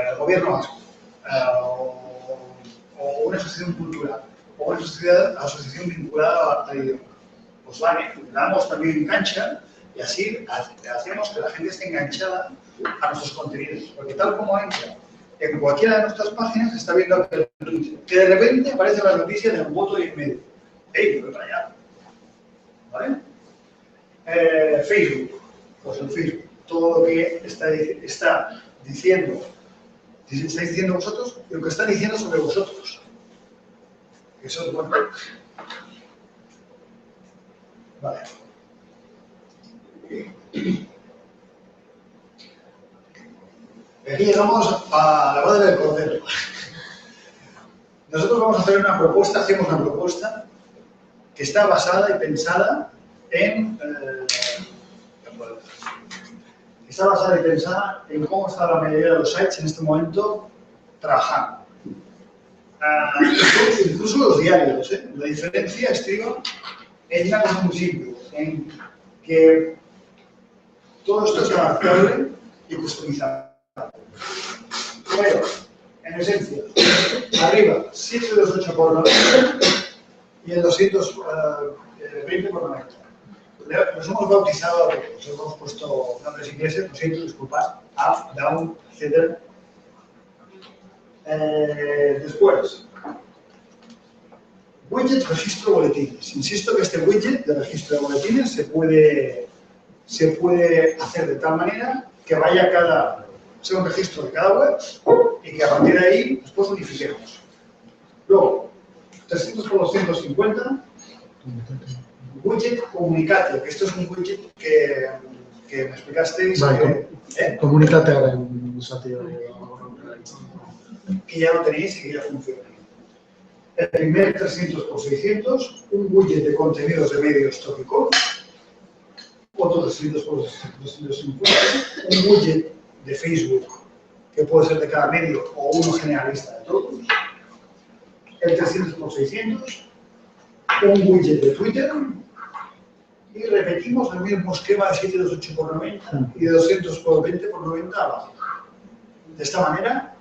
el gobierno vasco, o una asociación cultural, o una asociación vinculada al idioma. Pues vale, le damos también cancha y así hacemos que la gente esté enganchada a nuestros contenidos. Porque tal como entra en cualquiera de nuestras páginas, está viendo aquel tweet, que de repente aparece la noticia de un voto y en medio. ¡Ey, voy para allá! ¿Vale? Facebook, pues en Facebook, todo lo que está diciendo vosotros, y lo que está diciendo sobre vosotros. Eso es bueno. Vale. Aquí llegamos a la madre del cordero. Nosotros vamos a hacer una propuesta, hacemos una propuesta que está basada y pensada en cómo está la mayoría de los sites en este momento trabajando. Incluso los diarios, ¿eh? La diferencia estriba en una cosa muy simple, en que todo esto es adaptable y customizable. Primero, en esencia, arriba 728 por 90 y el 220 por 90. Los hemos bautizado a todos, hemos puesto nombres ingleses, lo siento, disculpad, up, down, etc. Después, widget registro boletines. Insisto que este widget de registro de boletines se puede hacer de tal manera que vaya sea un registro de cada web y que a partir de ahí después unifiquemos. Luego, 300 por 250, widget comunicate, que esto es un widget que me explicasteis. Vale, comunicate ahora en que ya lo tenéis y que ya funciona. El primer 300 por 600, un widget de contenidos de medios tópicos. Otro 300 por 250, un widget de Facebook, que puede ser de cada medio o uno generalista de todos. El 300 por 600, un widget de Twitter. Y repetimos el mismo esquema de 728 por 90 y de 200 por 20 por 90 abajo. De esta manera,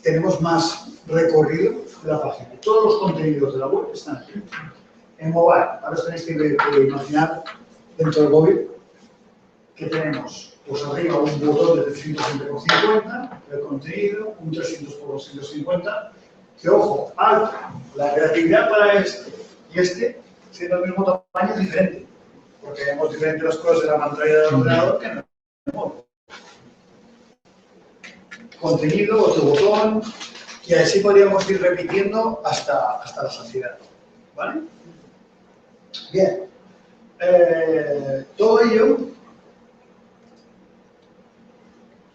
tenemos más recorrido de la página. Todos los contenidos de la web están aquí. En mobile, ahora os tenéis que imaginar dentro del móvil que tenemos, pues arriba un botón de 320 por 50, el contenido, un 300 por 250, que ojo, alto, la creatividad para este y este, siendo el mismo tamaño, es diferente, porque vemos diferentes las cosas en la pantalla del ordenador que en el móvil. contenido, otro botón, y así podríamos ir repitiendo hasta la saciedad. ¿Vale? Bien. Todo ello,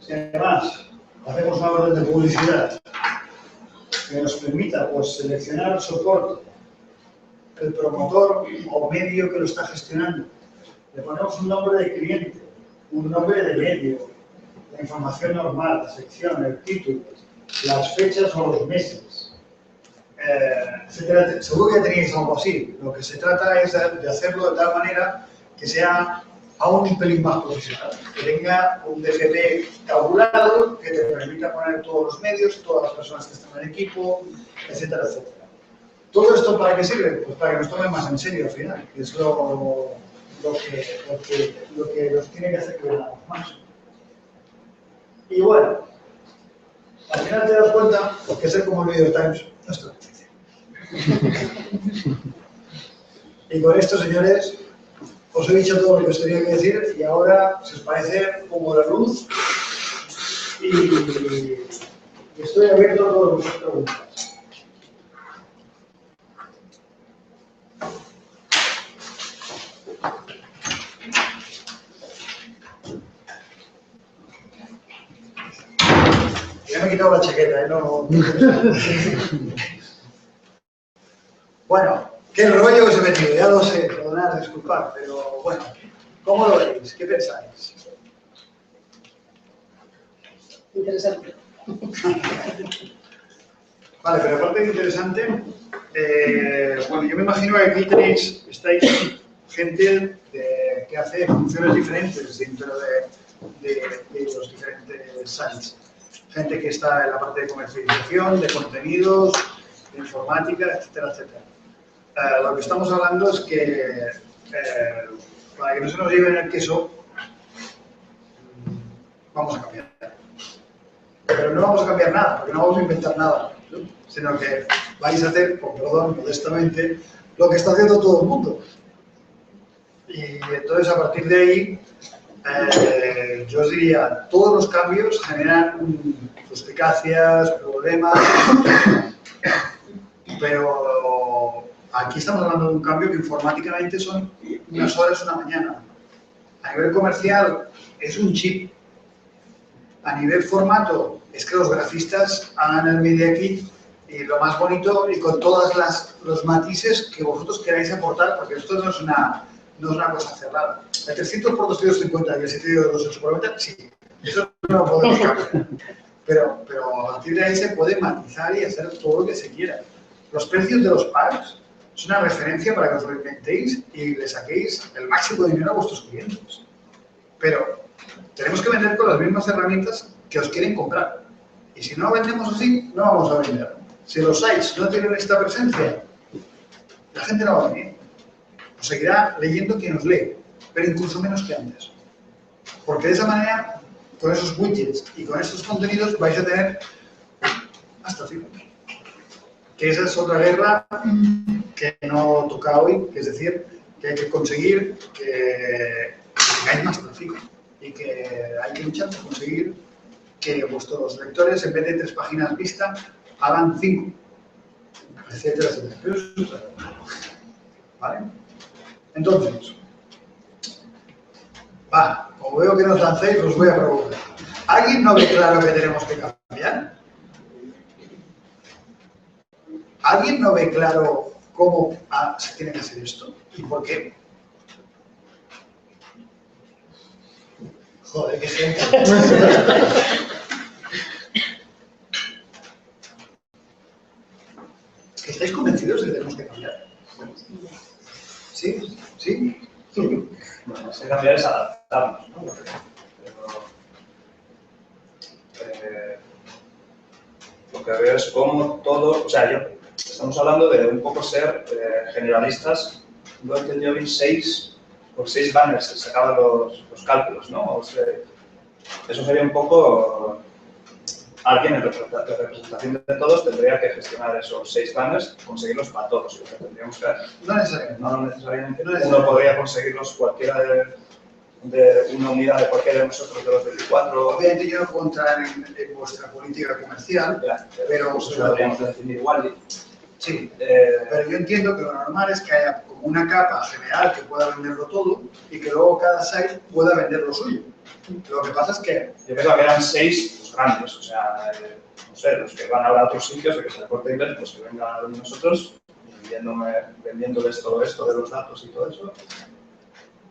si además hacemos una orden de publicidad que nos permita pues, seleccionar el soporte, el promotor o medio que lo está gestionando, le ponemos un nombre de cliente, un nombre de medio, la información normal, la sección, el título, las fechas o los meses, etcétera. Seguro que tenéis algo así. Lo que se trata es de hacerlo de tal manera que sea aún un pelín más profesional, que tenga un DFP tabulado, que te permita poner todos los medios, todas las personas que están en el equipo, etcétera, etcétera. ¿Todo esto para qué sirve? Pues para que nos tomen más en serio al final, que es lo que nos tiene que hacer que veamos más. Y bueno, al final te das cuenta que ser como el New York Times no es tan difícil. Y con esto, señores, os he dicho todo lo que os tenía que decir y ahora, si os parece, pongo la luz y estoy abierto a todas vuestras preguntas. Ya me he quitado la chaqueta, no. Bueno, qué rollo que os he metido, ya lo sé, perdonad, disculpad, pero bueno, ¿cómo lo veis? ¿Qué pensáis? Interesante. Vale, pero aparte de interesante, bueno, yo me imagino que aquí estáis gente que hace funciones diferentes dentro de los diferentes sites. Gente que está en la parte de comercialización, de contenidos, de informática, etcétera, etcétera. Lo que estamos hablando es que para que no se nos lleven el queso, vamos a cambiar. Pero no vamos a cambiar nada, porque no vamos a inventar nada, ¿no? Sino que vais a hacer, con perdón, modestamente, lo que está haciendo todo el mundo. Y entonces, a partir de ahí, yo os diría, todos los cambios generan suspicacias, problemas, pero aquí estamos hablando de un cambio que informáticamente son unas horas, una mañana. A nivel comercial es un chip. A nivel formato es que los grafistas hagan el media kit y lo más bonito y con todos los matices que vosotros queráis aportar, porque esto no es una cosa cerrada. El 300 por 250 y el 722 por 840, sí, eso no lo podemos cambiar. Pero a partir de ahí se puede matizar y hacer todo lo que se quiera. Los precios de los packs es una referencia para que os lo inventéis y le saquéis el máximo de dinero a vuestros clientes. Pero tenemos que vender con las mismas herramientas que os quieren comprar. Y si no vendemos así, no vamos a vender. Si los sites no tienen esta presencia, la gente no va a venir. Os seguirá leyendo quien os lee, pero incluso menos que antes. Porque de esa manera, con esos widgets y con estos contenidos, vais a tener hasta cifras. Que esa es otra guerra que no toca hoy, que es decir, que hay que conseguir que hay más tráfico y que hay que luchar por conseguir que vuestros lectores, en vez de 3 páginas vista, hagan 5, etcétera, etcétera. Pero eso es otra cosa. ¿Vale? Entonces, como veo que nos lancéis, os voy a preguntar. ¿Alguien no ve claro que tenemos que cambiar? ¿Alguien no ve claro cómo se tiene que hacer esto? ¿Y por qué? Joder, qué gente. ¿Estáis convencidos de que tenemos que cambiar? ¿Sí? ¿Sí? ¿Sí? Bueno, ese cambiar es adaptarnos, ¿no? Pero, lo que veo es cómo todo, o sea, estamos hablando de un poco ser generalistas. No he entendido bien 6 banners, se sacaban los cálculos, ¿no? O sea, eso sería un poco, alguien en representación de todos tendría que gestionar esos 6 banners, conseguirlos para todos. Lo que tendríamos que, No necesariamente. no necesariamente. Uno podría conseguirlos cualquiera de una unidad de cualquiera de nosotros, de los 24. Obviamente yo no puedo entrar en vuestra política comercial, pero eso lo podríamos definir igual. Sí, pero yo entiendo que lo normal es que haya como una capa general que pueda venderlo todo y que luego cada site pueda vender lo suyo. Lo que pasa es que... Yo pensaba que eran 6 pues, grandes, o sea, no sé, los que van a otros sitios, de que se le corte Inglés, pues que vengan a nosotros vendiéndoles todo esto de los datos y todo eso.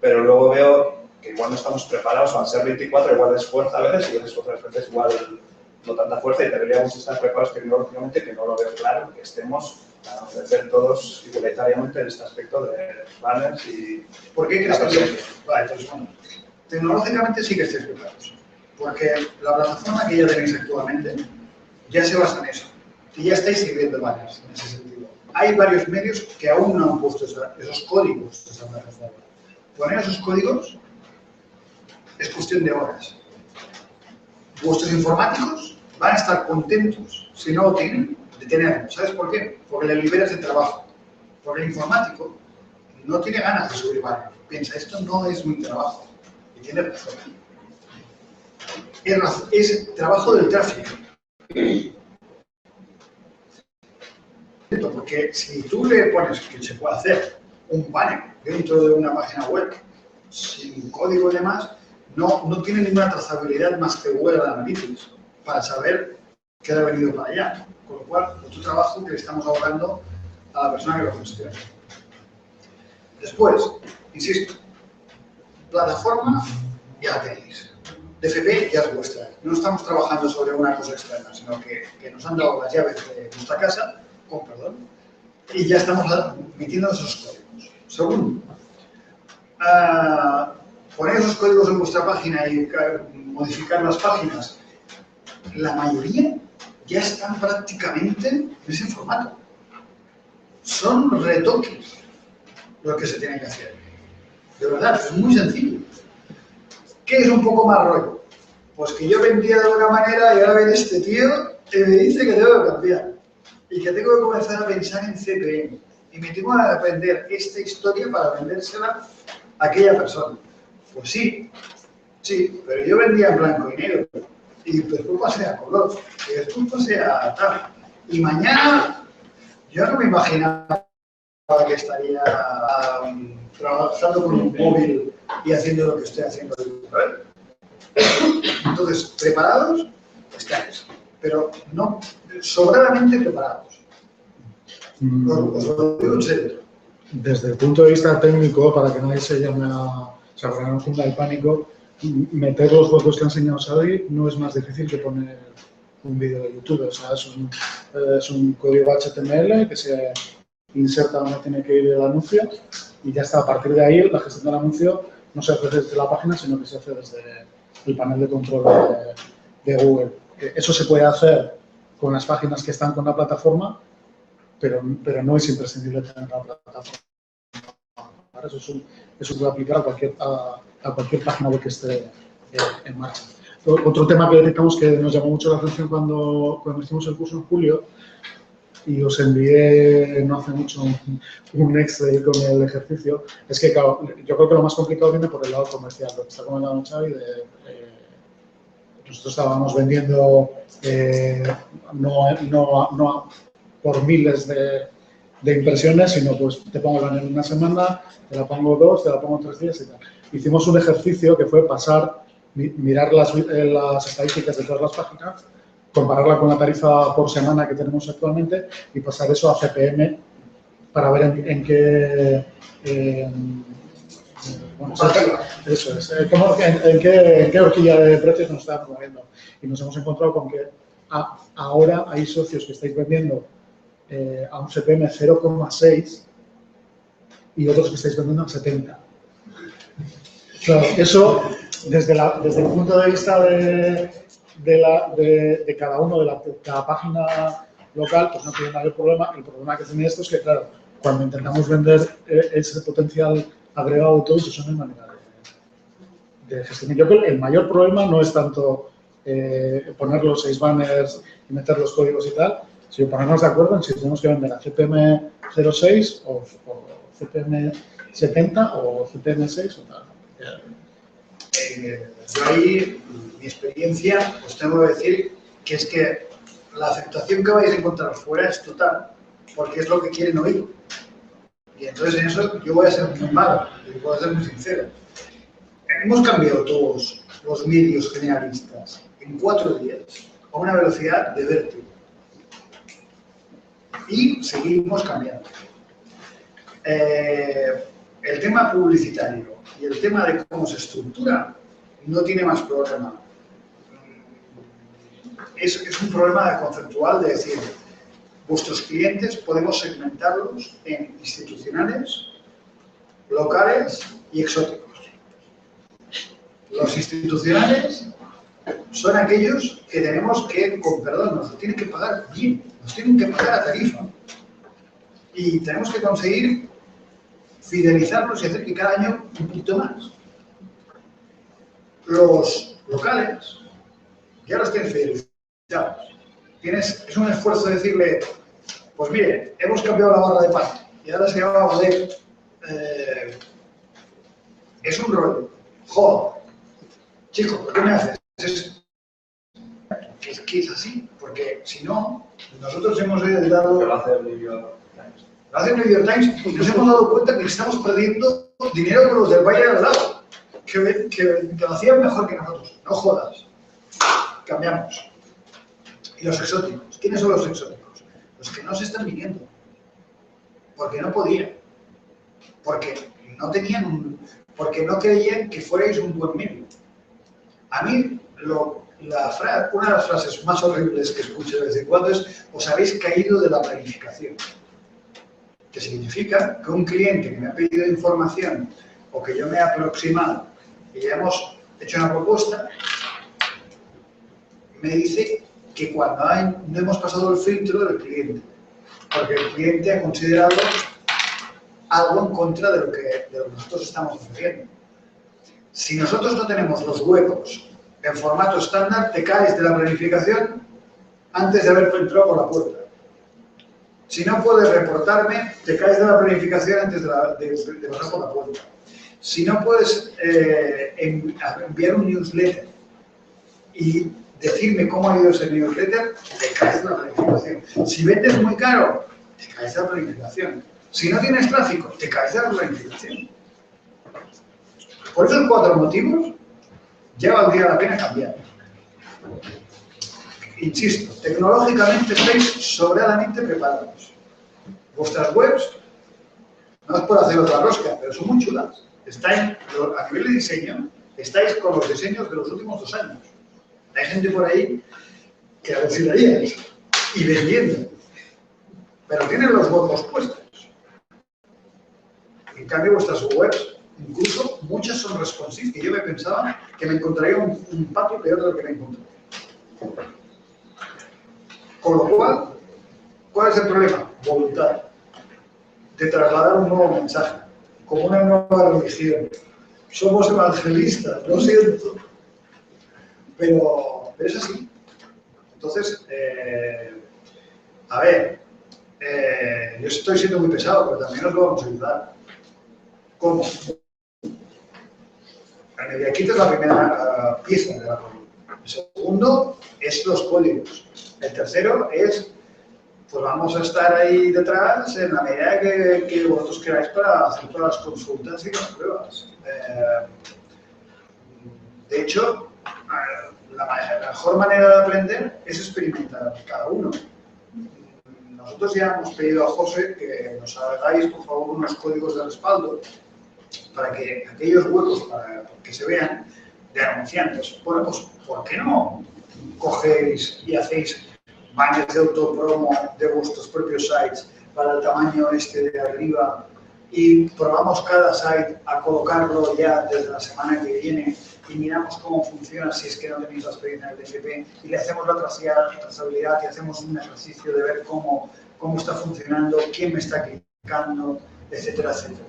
Pero luego veo que igual no estamos preparados, al ser 24 igual es fuerza a veces y otras veces igual no tanta fuerza y deberíamos estar preparados tecnológicamente, que no lo veo claro, que estemos a ofrecer todos igualitariamente en este aspecto de banners y... ¿Por qué crees que vale, entonces, bueno, tecnológicamente sí que estáis preparados, porque la plataforma que ya tenéis actualmente ya se basa en eso y ya estáis sirviendo banners en ese sentido. Hay varios medios que aún no han puesto esos códigos de esa plataforma. Poner esos códigos es cuestión de horas. Vuestros informáticos van a estar contentos, si no lo tienen, de tenerlo. ¿Sabes por qué? Porque le liberas de trabajo. Porque el informático no tiene ganas de subir banner. Piensa, esto no es mi trabajo. Y tiene razón. Es trabajo del tráfico. Porque si tú le pones que se puede hacer un banner dentro de una página web sin código y demás, no tiene ninguna trazabilidad más que Google Analytics para saber qué ha venido para allá. Con lo cual, es tu trabajo que le estamos ahorrando a la persona que lo gestiona. Después, insisto, plataforma ya tenéis. DFP ya es vuestra. No estamos trabajando sobre una cosa externa, sino que nos han dado las llaves de nuestra casa, con perdón, y ya estamos metiendo esos códigos. Segundo, poner esos códigos en vuestra página y modificar las páginas, la mayoría ya están prácticamente en ese formato. Son retoques lo que se tiene que hacer. De verdad, es muy sencillo. ¿Qué es un poco más rollo? Pues que yo vendía de una manera y ahora viene este tío y me dice que tengo que cambiar. Y que tengo que comenzar a pensar en CPM. Y me tengo que aprender esta historia para vendérsela a aquella persona. Pues sí, pero yo vendía en blanco y negro. Y después pasé a color. Y después pasé a tal. Y mañana yo no me imaginaba que estaría trabajando con un móvil y haciendo lo que estoy haciendo. Entonces, preparados estáis, pero no sobradamente preparados. Os lo digo en serio. Desde el punto de vista técnico, para que nadie se llame para que no funda el pánico, meter los juegos que ha enseñado Xavi no es más difícil que poner un vídeo de YouTube. O sea, es un código HTML que se inserta donde tiene que ir el anuncio y ya está. A partir de ahí, la gestión del anuncio no se hace desde la página, sino que se hace desde el panel de control de Google. Eso se puede hacer con las páginas que están con la plataforma, pero no es imprescindible tener la plataforma. Eso puede aplicar a cualquier página web que esté en marcha. Otro tema que detectamos que nos llamó mucho la atención cuando hicimos el curso en julio, y os envié no hace mucho un Excel con el ejercicio, es que claro, yo creo que lo más complicado viene por el lado comercial, lo que está comentando Xavi, nosotros estábamos vendiendo no por miles de impresiones, sino pues te pongo el banner en una semana, te la pongo 2, te la pongo 3 días y tal. Hicimos un ejercicio que fue mirar las estadísticas de todas las páginas, compararla con la tarifa por semana que tenemos actualmente y pasar eso a CPM para ver en qué... eso es, en qué horquilla de precios nos estamos moviendo. Y nos hemos encontrado con que ahora hay socios que estáis vendiendo a un CPM 0,6 y otros que estáis vendiendo a 70. Claro, eso desde el punto de vista de cada uno de cada página local, pues no tiene mayor problema. El problema que tiene esto es que, claro, cuando intentamos vender ese potencial agregado de todo eso, no hay manera de gestionar. Yo creo que el mayor problema no es tanto poner los 6 banners y meter los códigos y tal, sino ponernos de acuerdo en si tenemos que vender a CPM 06 o CPM 70 o CPM 6 o tal. Yo ahí, mi experiencia, os tengo que decir que es que la aceptación que vais a encontrar fuera es total, porque es lo que quieren oír. Y entonces en eso yo voy a ser muy malo, y voy a ser muy sincero. Hemos cambiado todos los medios generalistas en 4 días a una velocidad de vértigo. Y seguimos cambiando. El tema publicitario y el tema de cómo se estructura no tiene más problema. Es un problema conceptual de decir, vuestros clientes podemos segmentarlos en institucionales, locales y exóticos. Los institucionales son aquellos que tenemos que, con perdón, nos lo tienen que pagar bien, nos tienen que pagar a tarifa. Y tenemos que conseguir fidelizarlos y hacer que cada año un poquito más. Los locales ya los tienes fidelizados. Es un esfuerzo decirle, pues mire, hemos cambiado la barra de pan y ahora se llama Bodega. Es un rollo. Joder. Chico, ¿por qué me haces? Es que es así, porque si no, nosotros hemos dado... Lo hace el New York Times. Lo hace el New York Times y nos hemos dado cuenta que estamos perdiendo dinero con los del Valle al lado, que lo hacían mejor que nosotros. No jodas. Cambiamos. Y los exóticos. ¿Quiénes son los exóticos? Los que no se están viniendo. Porque no podían. Porque no tenían porque no creían que fuerais un buen medio. A mí, una de las frases más horribles que escucho de vez en cuando es: os habéis caído de la planificación. Que significa que un cliente que me ha pedido información o que yo me he aproximado y ya hemos hecho una propuesta, me dice que cuando no hemos pasado el filtro del cliente, porque el cliente ha considerado algo en contra de lo que nosotros estamos ofreciendo. Si nosotros no tenemos los huecos en formato estándar, te caes de la planificación antes de haber entrado por la puerta. Si no puedes reportarme, te caes de la planificación antes de pasar por la puerta. Si no puedes enviar un newsletter y decirme cómo ha ido ese newsletter, te caes de la planificación. Si vendes muy caro, te caes de la planificación. Si no tienes tráfico, te caes de la planificación. Por esos 4 motivos, ya valdría la pena cambiar. Insisto, tecnológicamente estáis sobradamente preparados. Vuestras webs, no es por hacer otra rosca, pero son muy chulas. Estáis, a nivel de diseño, estáis con los diseños de los últimos 2 años. Hay gente por ahí que alucinaríais y vendiendo, pero tienen los huevos puestos. En cambio, vuestras webs, incluso muchas son responsive, que yo me pensaba que me encontraría un patio peor de lo que me encontré. Con lo cual, ¿cuál es el problema? Voluntad de trasladar un nuevo mensaje, como una nueva religión. Somos evangelistas, lo siento, pero es así. Entonces, a ver, yo estoy siendo muy pesado, pero también os lo vamos a ayudar. ¿Cómo? El MediaKit es la primera pieza de la columna. El segundo es los códigos. El tercero es, pues vamos a estar ahí detrás en la medida que vosotros queráis para hacer todas las consultas y las pruebas. De hecho, la mejor manera de aprender es experimentar cada uno. Nosotros ya hemos pedido a José que nos hagáis, por favor, unos códigos de respaldo para que aquellos huecos para que se vean de anunciantes. Bueno, pues ¿por qué no cogéis y hacéis banners de autopromo de vuestros propios sites para el tamaño este de arriba y probamos cada site a colocarlo ya desde la semana que viene y miramos cómo funciona si es que no tenéis la experiencia en el DFP y le hacemos la trazabilidad y hacemos un ejercicio de ver cómo está funcionando, quién me está clicando, etcétera, etcétera.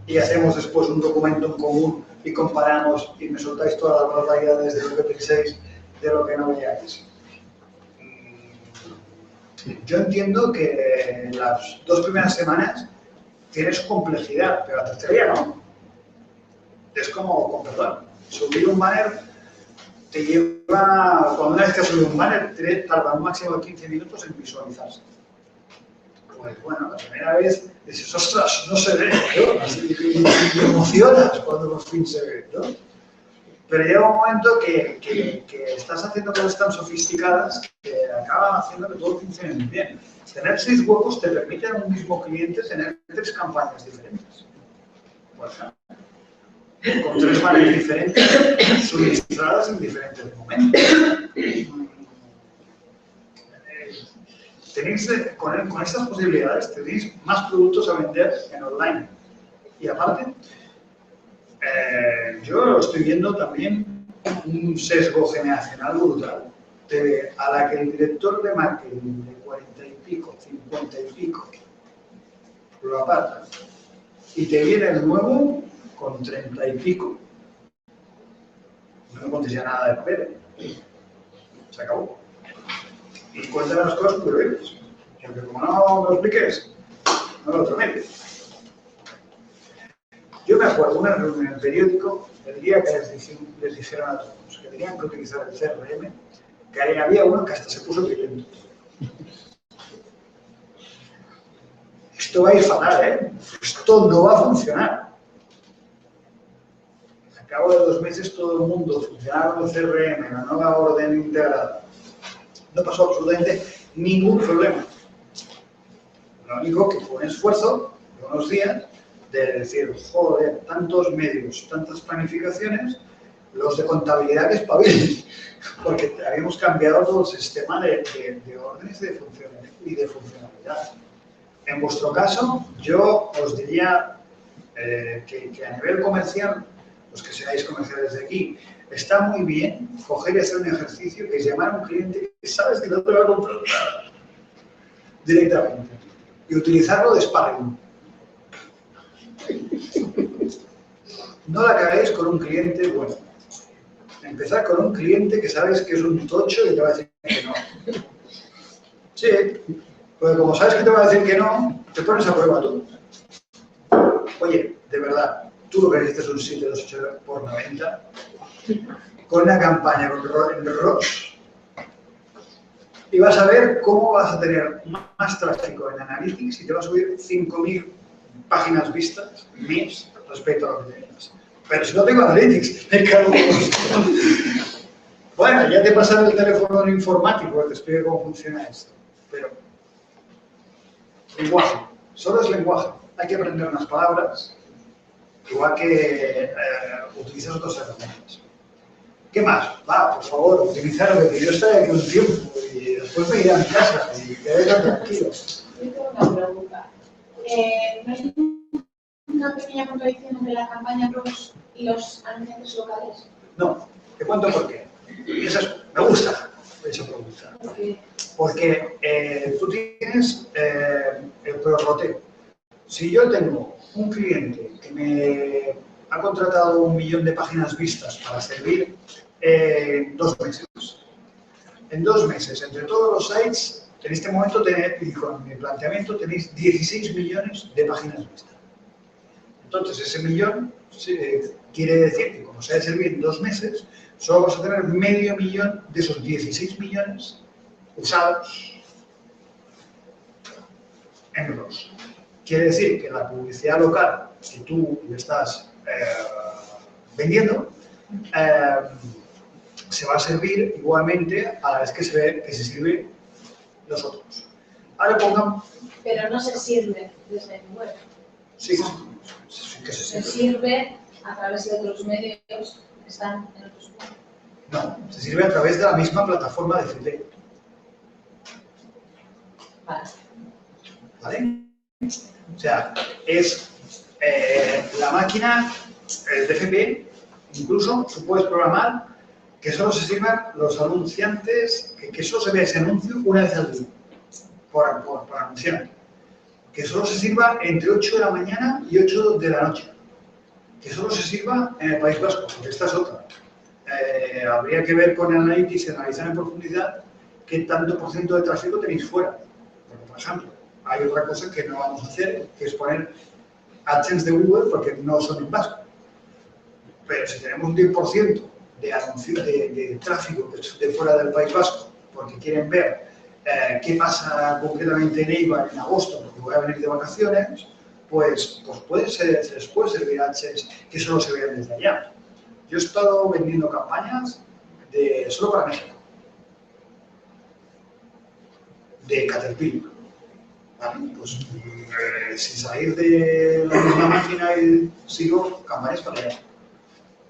Y hacemos después un documento en común y comparamos y me soltáis todas las barbaridades de lo que penséis, de lo que no veáis. Yo entiendo que las 2 primeras semanas tienes complejidad, pero la tercera ya no. Es como, con perdón, Subir un banner te lleva, cuando una vez que has subido un banner, tarda un máximo de 15 minutos en visualizarse. Pues bueno, la primera vez dices, ostras, no se ve, ¿no? Y te emocionas cuando por fin se ve, ¿no? Pero llega un momento que estás haciendo cosas tan sofisticadas que acaban haciendo que todo funcione muy bien. Tener 6 huecos te permite a un mismo cliente tener 3 campañas diferentes. Por ejemplo, con 3 banners diferentes, suministradas en diferentes momentos. Con estas posibilidades tenéis más productos a vender en online. Y aparte, yo estoy viendo también un sesgo generacional brutal a la que el director de marketing de 40 y pico, 50 y pico, lo aparta y te viene el nuevo con 30 y pico. No me contes ya nada de papel. Se acabó. Y cuentan las cosas muy bien. Porque como no lo expliques, no lo prometes. Yo me acuerdo una reunión en el periódico el día que les dijeron a todos que tenían que utilizar el CRM, que había uno que hasta se puso violento. Esto va a ir fatal, ¿eh? Esto no va a funcionar. Al cabo de 2 meses todo el mundo funcionaba con el CRM, la nueva orden integrada. No pasó absolutamente ningún problema. Lo único que fue un esfuerzo de unos días de decir, joder, tantos medios, tantas planificaciones, los de contabilidad que espabilen, porque habíamos cambiado todo el sistema de órdenes y de funcionalidad. En vuestro caso, yo os diría que a nivel comercial, los que seáis comerciales de aquí, está muy bien coger y hacer un ejercicio que es llamar a un cliente que sabes que no te va a comprar nada directamente y utilizarlo de sparring. No la cagáis con un cliente bueno. Empezad con un cliente que sabes que es un tocho y te va a decir que no. Sí, porque como sabes que te va a decir que no, te pones a prueba tú. Oye, de verdad, tú lo que necesitas es un 728 por 90 con una campaña con ROS y vas a ver cómo vas a tener más tráfico en Analytics y te va a subir 5.000 páginas vistas mes respecto a lo que tenías. Pero si no tengo Analytics, me cago en esto. Bueno, ya te pasaré el teléfono informático que te explique cómo funciona esto. Pero, lenguaje, solo es lenguaje. Hay que aprender unas palabras, igual que utilizar otras herramientas. ¿Qué más? Va, por favor, utilizarlo, que yo estoy aquí un tiempo y después me iré a mi casa y quedaré tranquilo. Yo tengo una pregunta. ¿No hay una pequeña contradicción entre la campaña ROS y los anunciantes locales? No, te cuento por qué. Me gusta esa pregunta. Porque tú tienes el prorroteo. Si yo tengo un cliente que me ha contratado 1 millón de páginas vistas para servir 2 meses. En 2 meses, entre todos los sites, en este momento, y con mi planteamiento, tenéis 16 millones de páginas vistas. Entonces, ese millón quiere decir que, como se ha de servir en 2 meses, solo vas a tener medio millón de esos 16 millones usados en ROS. Quiere decir que la publicidad local que tú le estás vendiendo se va a servir igualmente a la vez que se sirve los otros. Ahora pongamos... Pero no se sirve desde el web. Sí, que se sirve a través de otros medios que están en otros puntos. No, se sirve a través de la misma plataforma de FP. Vale. ¿Vale? O sea, es la máquina de FP, incluso tú puedes programar que solo se sirvan los anunciantes, que solo se vea ese anuncio una vez al día, por anunciante. Que solo se sirva entre 8 de la mañana y 8 de la noche. Que solo se sirva en el País Vasco, porque esta es otra. Habría que ver con Analytics y analizar en profundidad qué tanto por ciento de tráfico tenéis fuera. Porque, por ejemplo, hay otra cosa que no vamos a hacer, que es poner AdSense de Google porque no son en vasco. Pero si tenemos un 10% de tráfico de fuera del País Vasco, porque quieren ver qué pasa concretamente en Eibar en agosto, porque voy a venir de vacaciones, pues se les puede servir H's que solo se vean desde allá. Yo he estado vendiendo campañas solo para México, de Caterpillar. ¿Vale? Pues sin salir de la misma máquina y sigo campañas para allá.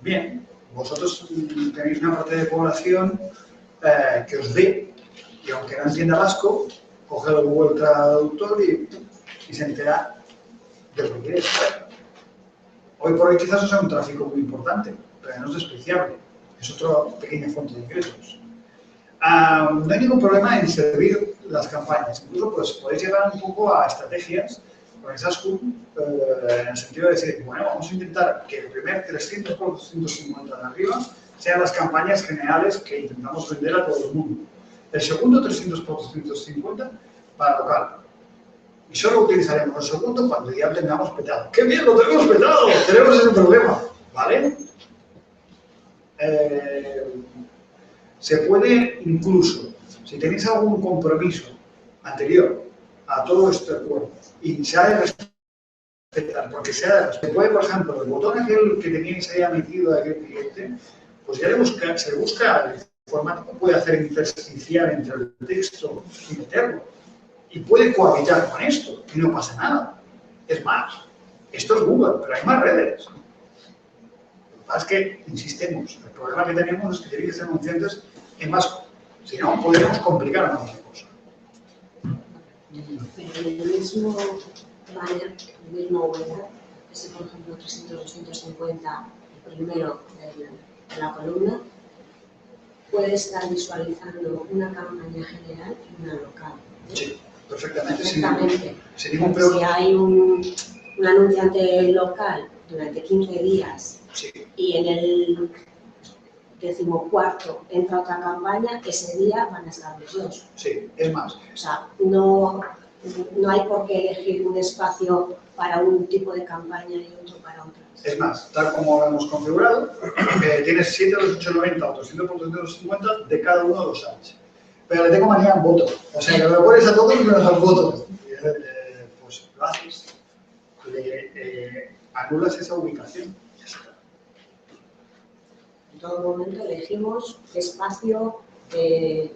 Bien, vosotros tenéis una parte de población que os ve, y aunque no entienda vasco, coge el Google Traductor y se entera de lo que quiere saber. Hoy por hoy quizás sea un tráfico muy importante, pero no es despreciable. Es otra pequeña fuente de ingresos. No hay ningún problema en servir las campañas. Incluso pues, podéis llegar un poco a estrategias con esas en el sentido de decir, bueno, vamos a intentar que el primer 300 por 250 de arriba sean las campañas generales que intentamos vender a todo el mundo. El segundo 300 por 250 para local. Y solo utilizaremos el segundo cuando ya tengamos petado. ¡Qué bien, lo tenemos petado! Tenemos ese problema, ¿vale? Se puede incluso, si tenéis algún compromiso anterior a todo este acuerdo y se ha de respetar, porque se puede, por ejemplo, el botón aquel que teníais ahí metido de aquel cliente, pues ya se busca el informático, puede hacer intersticiar entre el texto y meterlo. Y puede cohabitar con esto y no pasa nada. Es más, esto es Google, pero hay más redes. Lo que pasa es que, insistimos, el problema que tenemos es que tenéis que ser anunciantes en vasco. Si no, podríamos complicar más la cosa. Pero en el mismo banner, el mismo banner, ese por ejemplo 300-250, el primero de la columna, puede estar visualizando una campaña general y una local. Sí, perfectamente. Sin ningún problema. Si hay un anunciante local durante 15 días sí. Y en el 14º entra otra campaña, ese día van a estar los dos. Sí, es más. O sea, no hay por qué elegir un espacio para un tipo de campaña y otro para otro. Es más, tal como lo hemos configurado, tienes 7 de los 890 o 300 por 250 de cada uno de los ads. Pero le tengo manía en voto. O sea, que lo pones a todos y menos al voto. Pues lo haces. Anulas esa ubicación. En todo momento elegimos qué espacio, el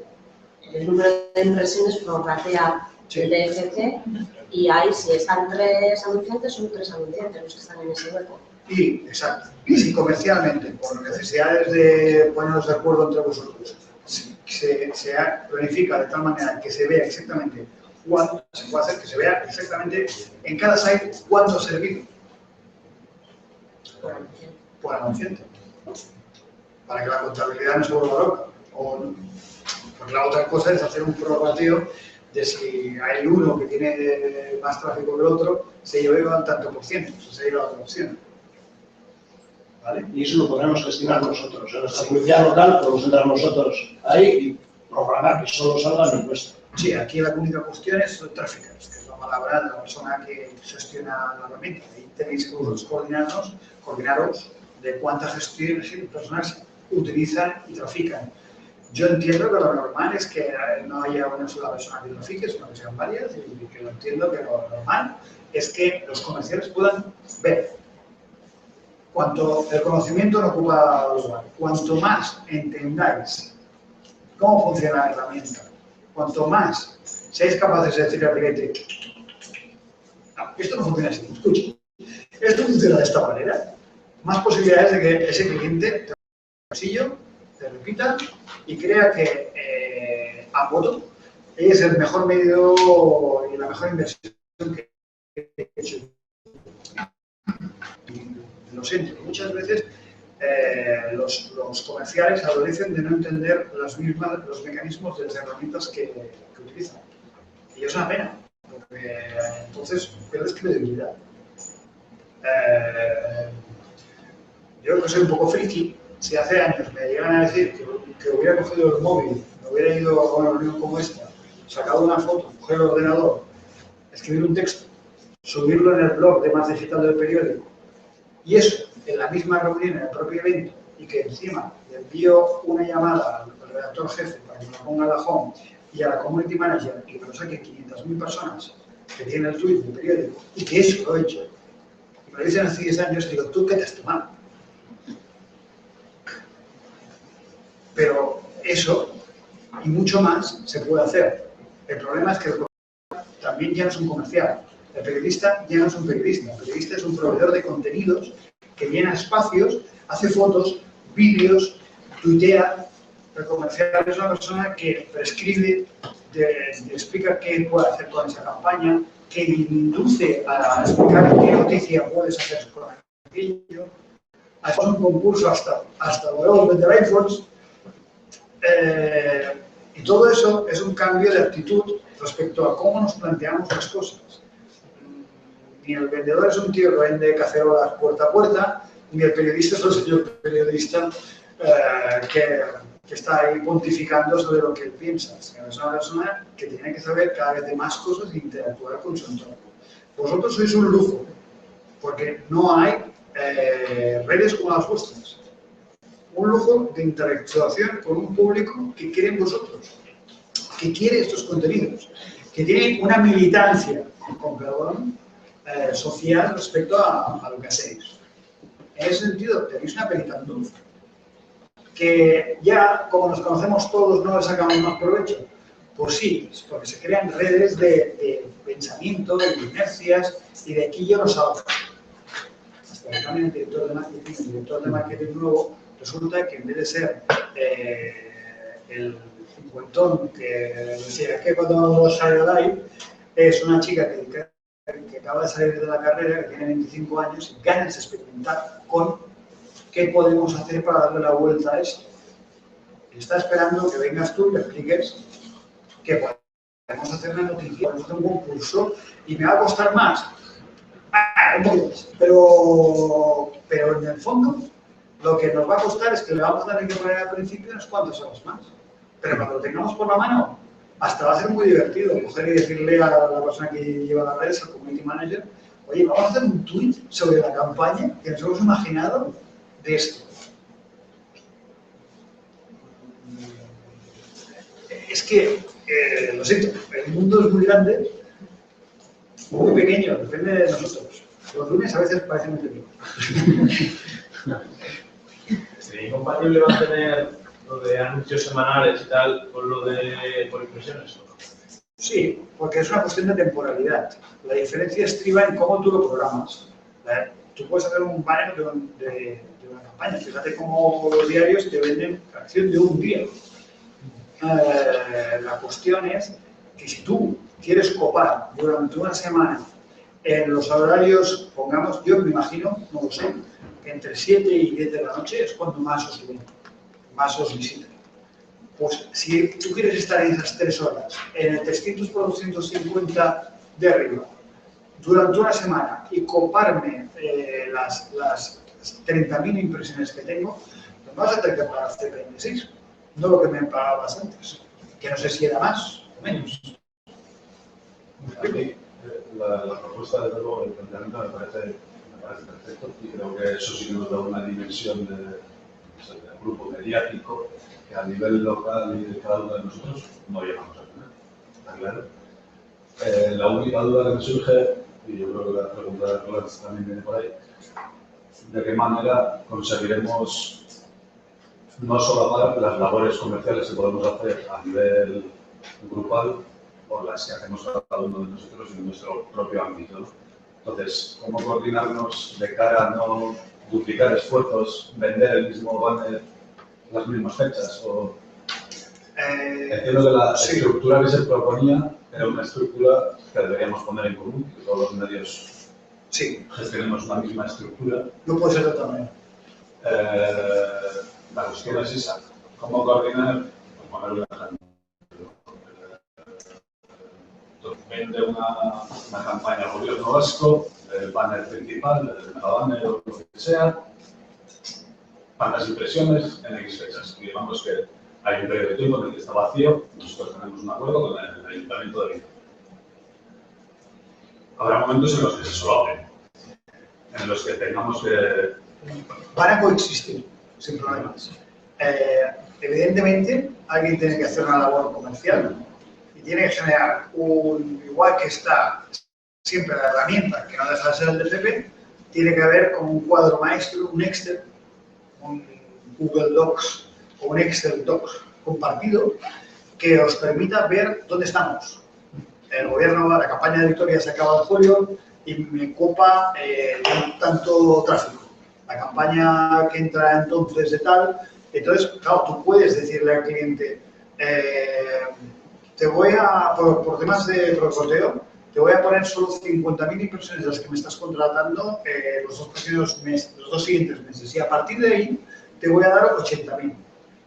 número de impresiones prorratea el DFC y ahí, si están 3 anunciantes, son 3 anunciantes los que están en ese hueco. Y, exacto, y si comercialmente, por necesidades de ponernos de acuerdo entre vosotros, se planifica de tal manera que se vea exactamente cuánto, se puede hacer que se vea exactamente en cada site cuánto ha servido por anunciante. Para que la contabilidad no se vuelva loca. Porque la otra cosa es hacer un prorrateo de si hay uno que tiene más tráfico que el otro, se lleva al tanto por ciento, se lleva a otra opción. ¿Vale? Y eso lo podremos gestionar nosotros. En nuestra publicidad local podemos entrar nosotros ahí y programar que solo salga en nuestro. Sí, aquí la única cuestión es el tráfico, que es la palabra de la persona que gestiona la herramienta. Ahí tenéis que vosotros coordinaros de cuántas personas utilizan y trafican. Yo entiendo que lo normal es que no haya una sola persona que trafique, sino que sean varias, y que lo entiendo que lo normal es que los comerciales puedan ver. Cuanto el conocimiento no ocupa lugar, cuanto más entendáis cómo funciona la herramienta, cuanto más seáis capaces de decirle al cliente, no, esto no funciona así, escucha, esto funciona de esta manera, más posibilidades de que ese cliente te repita y crea que a voto es el mejor medio y la mejor inversión que he hecho. Lo siento, muchas veces los comerciales adolecen de no entender los mecanismos de las herramientas que utilizan. Y es una pena, porque entonces pierdes credibilidad. Yo que soy un poco friki, si hace años me llegan a decir que hubiera cogido el móvil, me hubiera ido a una reunión como esta, sacado una foto, coger el ordenador, escribir un texto, subirlo en el blog de Más Digital del periódico, y eso en la misma reunión, en el propio evento, y que encima le envío una llamada al redactor jefe para que me lo ponga a la home y a la community manager y que lo saquen 500.000 personas que tienen el tweet del periódico y que eso lo he hecho, y me lo dicen hace 10 años, digo, ¿tú qué te has tomado? Pero eso y mucho más se puede hacer. El problema es que el también ya no es un comercial. El periodista ya no es un periodista. El periodista es un proveedor de contenidos que llena espacios, hace fotos, vídeos, tuitea. El comercial es una persona que prescribe, explica qué puede hacer con esa campaña, que induce a explicar qué noticia puedes hacer con aquello. Hacemos un concurso hasta luego de iPhones. Y todo eso es un cambio de actitud respecto a cómo nos planteamos las cosas. Ni el vendedor es un tío que vende cacerolas puerta a puerta, ni el periodista es el señor periodista que está ahí pontificando sobre lo que él piensa. Es una persona que tiene que saber cada vez de más cosas e interactuar con su entorno. Vosotros sois un lujo, porque no hay redes como las vuestras. Un lujo de interactuación con un público que quiere en vosotros, que quiere estos contenidos, que tiene una militancia, con perdón, social respecto a lo que hacéis. En ese sentido, tenéis una perita dulce. Que ya, como nos conocemos todos, no le sacamos más provecho. Pues sí, porque se crean redes de pensamiento, de inercias, y de aquí yo no salgo. Hasta que cambien el director de marketing nuevo, resulta que en vez de ser el cincuentón que decía que cuando sale al live, es una chica que acaba de salir de la carrera, que tiene 25 años, y ganas de experimentar con qué podemos hacer para darle la vuelta a esto. Y está esperando que vengas tú y le expliques que podemos hacer una noticia, podemos hacer un concurso, y me va a costar más. Pero en el fondo, lo que nos va a costar es que le vamos a tener que poner al principio unas cuantas horas más. Pero cuando lo tengamos por la mano, hasta va a ser muy divertido coger y decirle a la persona que lleva las redes, al community manager, oye, vamos a hacer un tweet sobre la campaña que nos hemos imaginado de esto. Es que, lo siento, el mundo es muy grande, muy pequeño, depende de nosotros. Los lunes a veces parecen muy pequeños. ¿Sería incompatible mantener lo de anuncios semanales y tal con lo de por impresiones? Sí, porque es una cuestión de temporalidad. La diferencia estriba en cómo tú lo programas. Tú puedes hacer un banner de una campaña. Fíjate cómo los diarios te venden acción de un día. La cuestión es que si tú quieres copar durante una semana en los horarios, pongamos, yo me imagino, no lo sé, que entre 7 y 10 de la noche es cuando más os ven, más os visitan. Pues si tú quieres estar en esas 3 horas, en el 300 por 250 de arriba, durante una semana y coparme las 30.000 impresiones que tengo, me vas a tener que pagar C26, no lo que me pagabas antes, que no sé si era más o menos. La propuesta, desde luego, del planteamiento me parece perfecto y creo que eso sí nos da una dimensión del grupo mediático que a nivel local y de cada uno de nosotros no llegamos a tener. ¿Está claro? La única duda que me surge, y yo creo que la pregunta de Roland también viene por ahí, ¿de qué manera conseguiremos no solapar las labores comerciales que podemos hacer a nivel grupal o las que hacemos cada uno de nosotros en nuestro propio ámbito, ¿no? Entonces, ¿cómo coordinarnos de cara a no duplicar esfuerzos, vender el mismo banner en las mismas fechas? Entiendo que la estructura que se proponía era una estructura que deberíamos poner en común, que todos los medios gestionemos una misma estructura. No puede ser de otra manera. La cuestión es esa, ¿cómo coordinar? Por ponerle un ejemplo. Vende una campaña al gobierno vasco, el banner principal, el megabanner o lo que sea, tantas impresiones en X fechas. Y digamos que hay un periodo de tiempo en el que está vacío, nosotros tenemos un acuerdo con el Ayuntamiento de Vigo. Habrá momentos en los que se solapen, en los que tengamos que van a coexistir sin problemas. Evidentemente, alguien tiene que hacer una labor comercial y tiene que generar igual que está siempre la herramienta, que no deja de ser el DCP, tiene que haber como un cuadro maestro, un Excel, un Google Docs o un Excel Docs compartido que os permita ver dónde estamos. El gobierno, la campaña de Victoria se acaba en julio y me copa tanto tráfico. La campaña que entra entonces de tal, entonces, claro, tú puedes decirle al cliente, te voy a, por temas de proteo, te voy a poner solo 50.000 impresiones de las que me estás contratando los dos siguientes meses y a partir de ahí te voy a dar 80.000,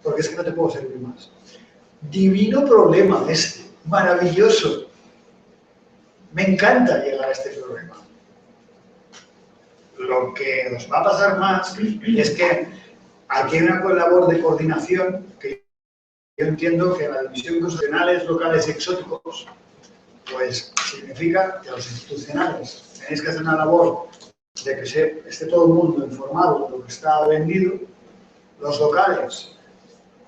porque es que no te puedo servir más. Divino problema este, maravilloso. Me encanta llegar a este problema. Lo que nos va a pasar más es que aquí hay una labor de coordinación que yo entiendo que la división constitucionales, locales y exóticos, pues significa que los institucionales tenéis que hacer una labor de que esté todo el mundo informado de lo que está vendido. Los locales,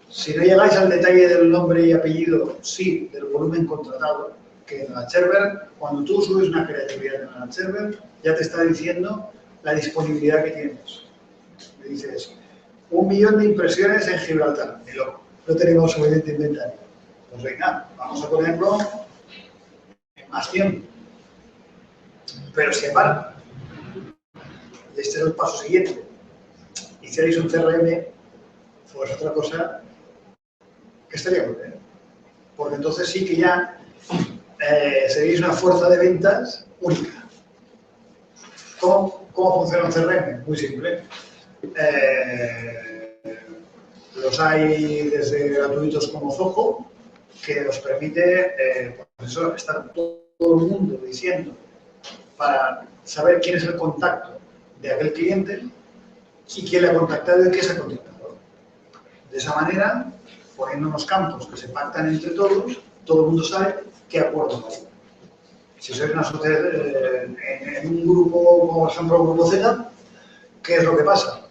si no llegáis al detalle del nombre y apellido, sí, del volumen contratado, que en la Cherver, cuando tú subes una creatividad en la Cherver, ya te está diciendo la disponibilidad que tienes. Me dices, 1 millón de impresiones en Gibraltar. Y loco, no tenemos suficiente inventario. Pues venga, vamos a ponerlo en más tiempo. Pero si aparte, y este es el paso siguiente, hicierais un CRM, pues otra cosa que estaría muy bien. Porque entonces sí que ya seréis una fuerza de ventas única. ¿Cómo funciona un CRM? Muy simple. Los hay desde gratuitos como Zoho, que os permite pues eso, estar todo el mundo diciendo para saber quién es el contacto de aquel cliente y quién le ha contactado y qué se ha contactado. De esa manera, poniendo unos campos que se pactan entre todos, todo el mundo sabe qué acuerdo hay. Si sois una sociedad en un grupo, como por ejemplo el grupo Z, ¿qué es lo que pasa?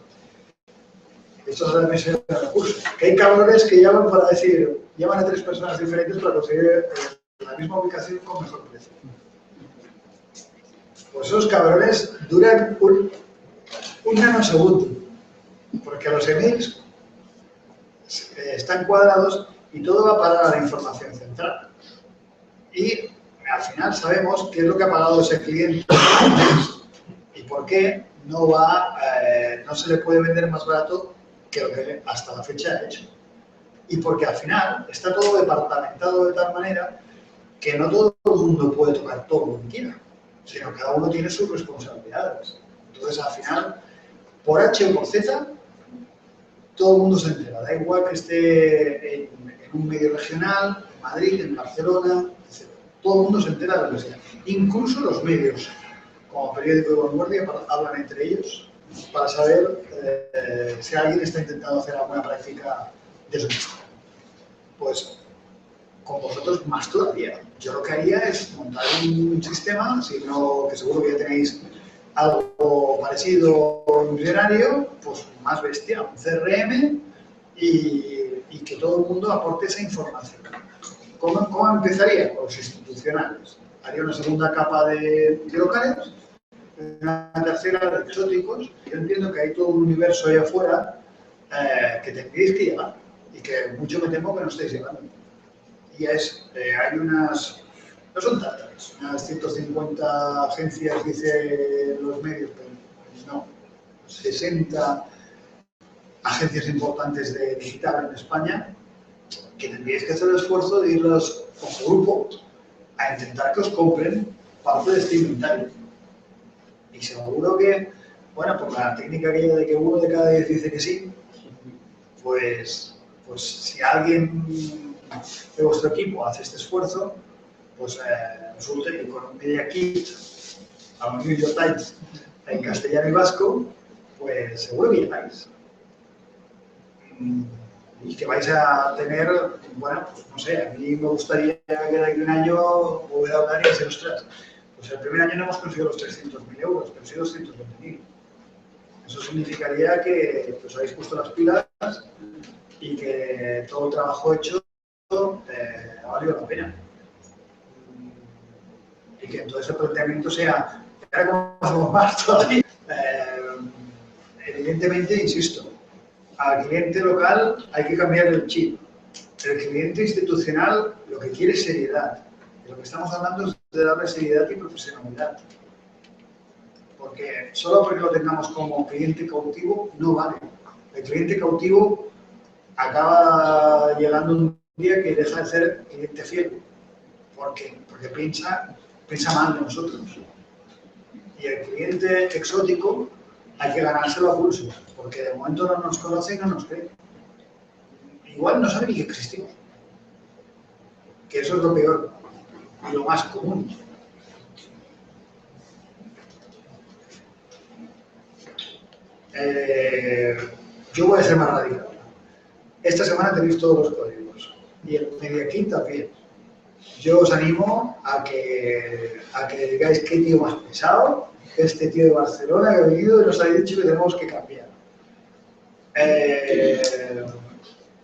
Esto es la misión de recursos. Que hay cabrones que llaman para decir, llaman a 3 personas diferentes para conseguir la misma ubicación con mejor precio. Pues esos cabrones duran un nanosegundo, porque los emails están cuadrados y todo va a parar a la información central. Y al final sabemos qué es lo que ha pagado ese cliente y por qué no se le puede vender más barato que lo que hasta la fecha ha hecho. Y porque al final está todo departamentado de tal manera que no todo el mundo puede tocar todo lo que quiera, sino que cada uno tiene sus responsabilidades. Entonces, al final, por H o por Z, todo el mundo se entera. Da igual que esté en un medio regional, en Madrid, en Barcelona, etc. Todo el mundo se entera de lo que sea. Incluso los medios, como Periódico de Vanguardia, hablan entre ellos para saber si alguien está intentando hacer alguna práctica deshonesta. Pues con vosotros más todavía. Yo lo que haría es montar un sistema, que seguro que ya tenéis algo parecido a un diccionario, pues más bestia, un CRM y que todo el mundo aporte esa información. ¿Cómo empezaría? Con los institucionales. Haría una segunda capa de locales, una tercera de exóticos. Yo entiendo que hay todo un universo ahí afuera que tendréis que llevar y que mucho me temo que no estáis llevando. Y hay unas, no son tantas, unas 150 agencias, dice los medios, pero no, 60 agencias importantes de digital en España, que tendríais que hacer el esfuerzo de irlos como grupo a intentar que os compren parte de este inventario. Y seguro que, bueno, por la técnica aquella de que 1 de cada 10 dice que sí, pues si alguien de vuestro equipo hace este esfuerzo, pues resulta que con un media kit a un New York Times en castellano y vasco, pues seguro que llegáis. Y que vais a tener, bueno, pues no sé, a mí me gustaría que de aquí a un año volver a hablar y decir, ostras, pues el primer año no hemos conseguido los 300.000 euros, pero sí 220.000. Eso significaría que os habéis puesto las pilas y que todo el trabajo hecho ha valido la pena. Y que entonces el planteamiento sea, ¿cómo hacemos más todavía? Evidentemente, insisto, al cliente local hay que cambiar el chip. El cliente institucional lo que quiere es seriedad. Y lo que estamos hablando es de darle seriedad y profesionalidad. Porque solo porque lo tengamos como cliente cautivo no vale. El cliente cautivo acaba llegando un día que deja de ser cliente fiel. Porque piensa mal de nosotros. Y el cliente exótico hay que ganárselo a pulso, porque de momento no nos conoce y no nos cree. Igual no sabe ni que existimos. Que eso es lo peor y lo más común. Yo voy a ser más radical. Esta semana tenéis todos los códigos y el MediaKit también. Yo os animo a que digáis qué tío más pesado, este tío de Barcelona que ha venido y nos ha dicho que tenemos que cambiar.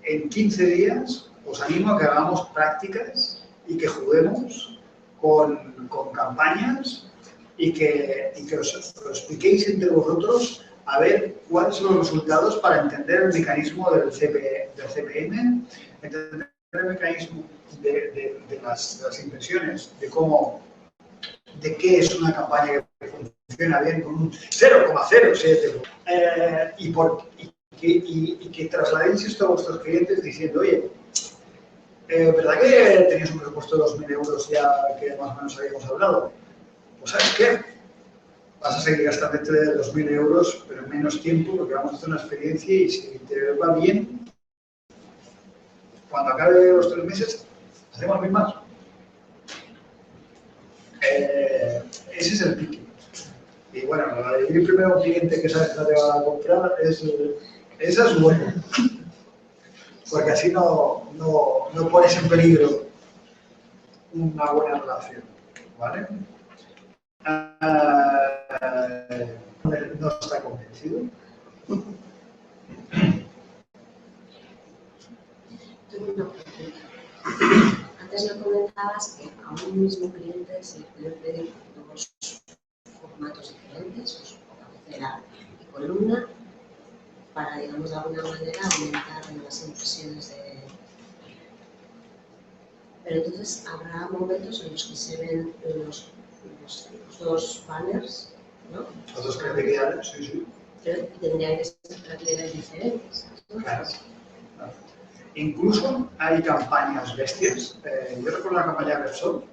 En 15 días os animo a que hagamos prácticas y que juguemos con campañas y que os expliquéis entre vosotros a ver cuáles son los resultados para entender el mecanismo del CPM, entender el mecanismo de las impresiones, de qué es una campaña que funciona bien con un 0,07 y que trasladéis esto a vuestros clientes diciendo, oye, ¿verdad que tenéis un presupuesto de 2.000 euros ya que más o menos habíamos hablado? Pues ¿sabes qué? Vas a seguir gastando entre 2.000 euros, pero en menos tiempo, porque vamos a hacer una experiencia y si te va bien, cuando acabe los 3 meses, hacemos bien más. Ese es el pique. Y bueno, la de ir primero a un cliente que sabes que no te va a comprar, esa es buena. Porque así no pones en peligro una buena relación. ¿Vale? No está convencido. Antes me comentabas que a un mismo cliente se le pueden pedir dos formatos diferentes, o cabecera y columna, para, digamos, de alguna manera aumentar las impresiones de... Pero entonces habrá momentos en los que se ven los dos banners, ¿no? Los dos credenciales, sí, sí. Pero tendrían que ser credenciales diferentes. Claro. Incluso hay campañas bestias. Yo recuerdo la campaña Repsol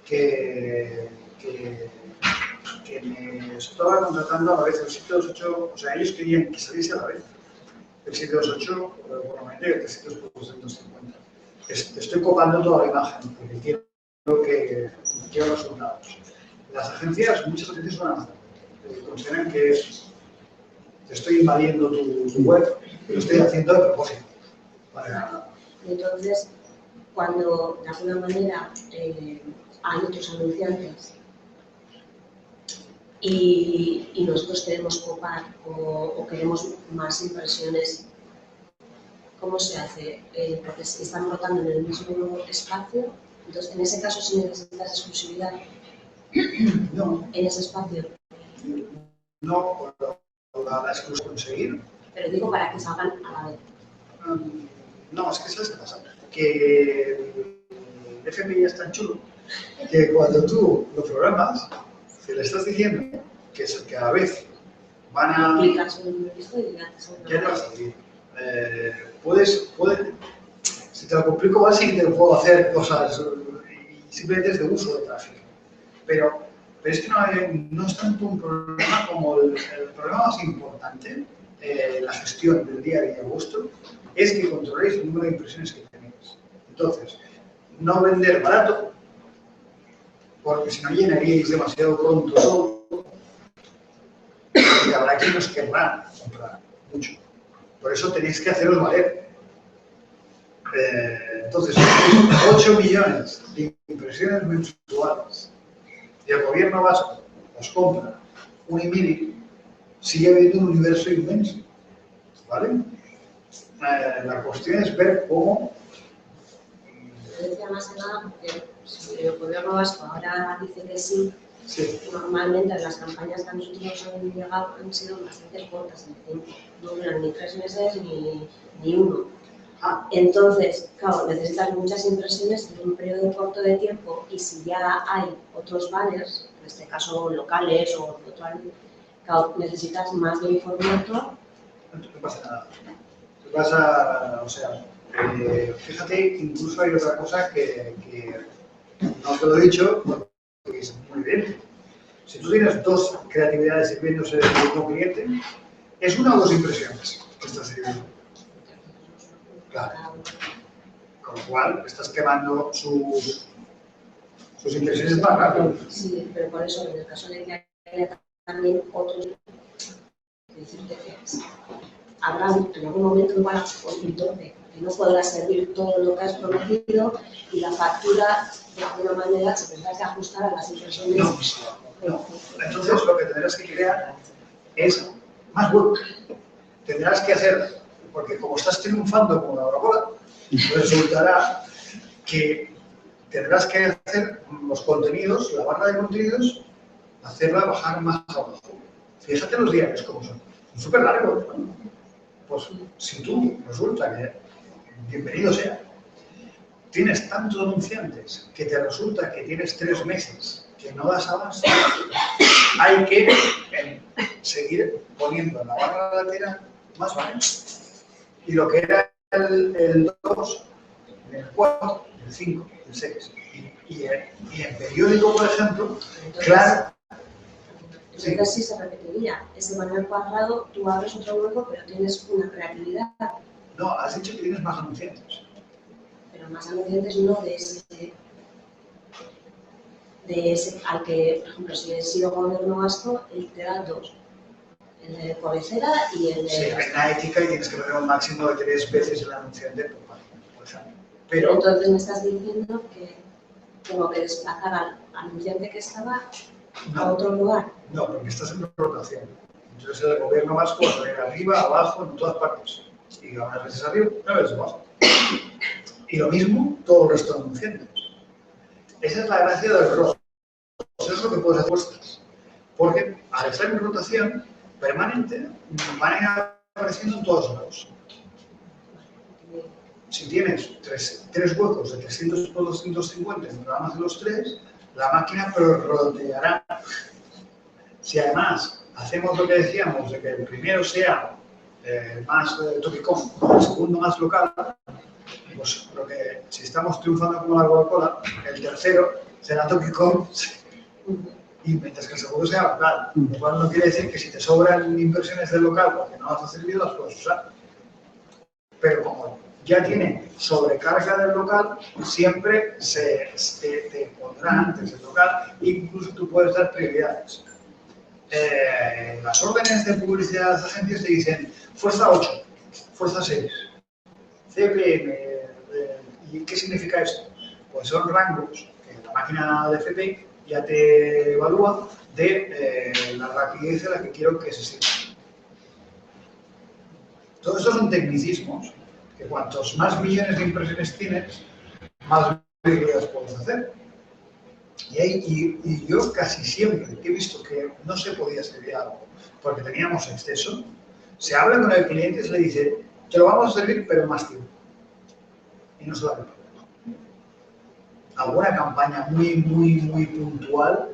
que me estaba contratando a la vez el 728, o sea, ellos querían que saliese a la vez el 728 por la mañana y el 300 Estoy copando toda la imagen porque quiero resultados. Muchas agencias van a hacer. Consideran que estoy invadiendo tu web y lo estoy haciendo de propósito. Entonces, cuando de alguna manera hay otros anunciantes y nosotros queremos copar o queremos más impresiones, ¿cómo se hace? Porque si están rotando en el mismo espacio, entonces en ese caso sí necesitas exclusividad. No. En ese espacio. No, la exclusión conseguir. Pero digo para que salgan a la vez. No, es que ¿sabes qué pasa? Que el FMI es tan chulo que cuando tú lo programas, si le estás diciendo que a la vez van a... Clicas en el visto y ya te sale. ¿Qué vas a decir? Puedes, si te lo complico más, sí que te puedo hacer cosas y simplemente es de uso de tráfico. Pero es que no es tanto un problema como el problema más importante, la gestión del día a día vuestro, es que controléis el número de impresiones que tenéis. Entonces, no vender barato, porque si no llenaríais demasiado pronto todo, y habrá quien os querrá comprar mucho. Por eso tenéis que haceros valer. Entonces, 8 millones de impresiones mensuales y el gobierno vasco os compra 1,5, sigue habiendo un universo inmenso, ¿vale? La cuestión es ver cómo... Yo decía más que nada porque si el gobierno vasco ahora dice que sí, normalmente las campañas que a nosotros nos han llegado han sido bastante cortas en el tiempo, no duran ni 3 meses ni uno. Entonces, claro, necesitas muchas impresiones en un periodo corto de tiempo y si ya hay otros banners, en este caso locales o virtuales, claro, necesitas más de un formato. No pasa nada. O sea, fíjate, incluso hay otra cosa que no te lo he dicho, porque es muy bien. Si tú tienes 2 creatividades sirviéndose del mismo cliente, es 1 o 2 impresiones que estás sirviendo. Claro. Con lo cual, estás quemando sus impresiones más rápido. Sí, pero por eso, en el caso de que haya también otros, decirte que habrá en algún momento igual un tope, que no podrá servir todo lo que has prometido y la factura, de alguna manera, se tendrá que ajustar a las impresiones. No. Entonces, lo que tendrás que crear es más work. Tendrás que hacer, porque como estás triunfando como una Coca-Cola, resultará que tendrás que hacer los contenidos, la barra de contenidos, hacerla bajar más abajo. Fíjate los diarios como son súper largos, ¿no? Pues si tú resulta que, bienvenido sea, tienes tantos anunciantes que te resulta que tienes 3 meses que no das abasto, hay que seguir poniendo en la barra lateral más banners. Y lo que era el 2, el 4, el 5, el 6. Y en periódico, por ejemplo, claro. Entonces sí se repetiría. Ese banner cuadrado, tú abres otro hueco, pero tienes una creatividad. No, has dicho que tienes más anunciantes. Pero más anunciantes no de ese al que, por ejemplo, si he sido gobierno vasco, él te da 2. El de cabecera y el de... Sí, hay una ética y tienes que poner un máximo de 3 veces el anunciante por página, por ejemplo. Pero entonces me estás diciendo que tengo que desplazar al anunciante que estaba a otro lugar. No, porque estás en rotación. Entonces el gobierno vasco va a salir arriba, abajo, en todas partes. Y unas veces arriba, unas veces abajo. Y lo mismo todo el resto de anunciantes. Esa es la gracia del ROS. Eso es lo que puedes hacer puestas. Porque al estar en rotación permanente van a ir apareciendo en todos lados. Si tienes 3 huecos de 300 por 250 y programas de los 3, la máquina roteará. Si además hacemos lo que decíamos, de que el primero sea más Topicom, el segundo más local, pues lo que, si estamos triunfando como la Coca-Cola, el tercero será Topicom, y mientras que el segundo sea local. Lo cual no quiere decir que si te sobran inversiones del local porque no las has servido, las puedes usar. Pero como ya tiene sobrecarga del local, siempre te pondrá antes el local, incluso tú puedes dar prioridades. Las órdenes de publicidad de las agencias te dicen fuerza 8, fuerza 6, CPM. ¿Y qué significa esto? Pues son rangos que la máquina de FP ya te evalúa de la rapidez a la que quiero que se sirva. Todos estos son tecnicismos que cuantos más millones de impresiones tienes, más virguerías puedes hacer. Y yo casi siempre que he visto que no se podía servir algo porque teníamos exceso, se habla con el cliente y se le dice, te lo vamos a servir pero más tiempo. Y no se da problema. Alguna campaña muy puntual,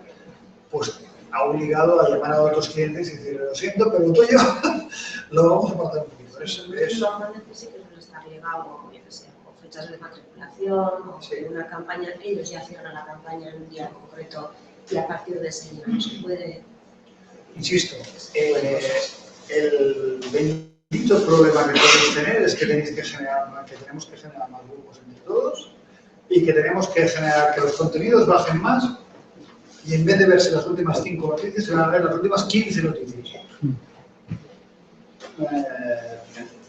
pues ha obligado a llamar a otros clientes y decir, lo siento, pero lo tuyo lo vamos a apartar un poquito. Normalmente sí que suele estar ligado, yo qué sé, o fechas de matriculación, o una campaña, ellos ya cierran la campaña en un día concreto y a partir de ese día no se puede. Insisto, el bendito problema que podéis tener es que tenemos que generar más grupos entre todos y que tenemos que generar que los contenidos bajen más y en vez de verse las últimas 5 noticias, se van a ver las últimas 15 noticias.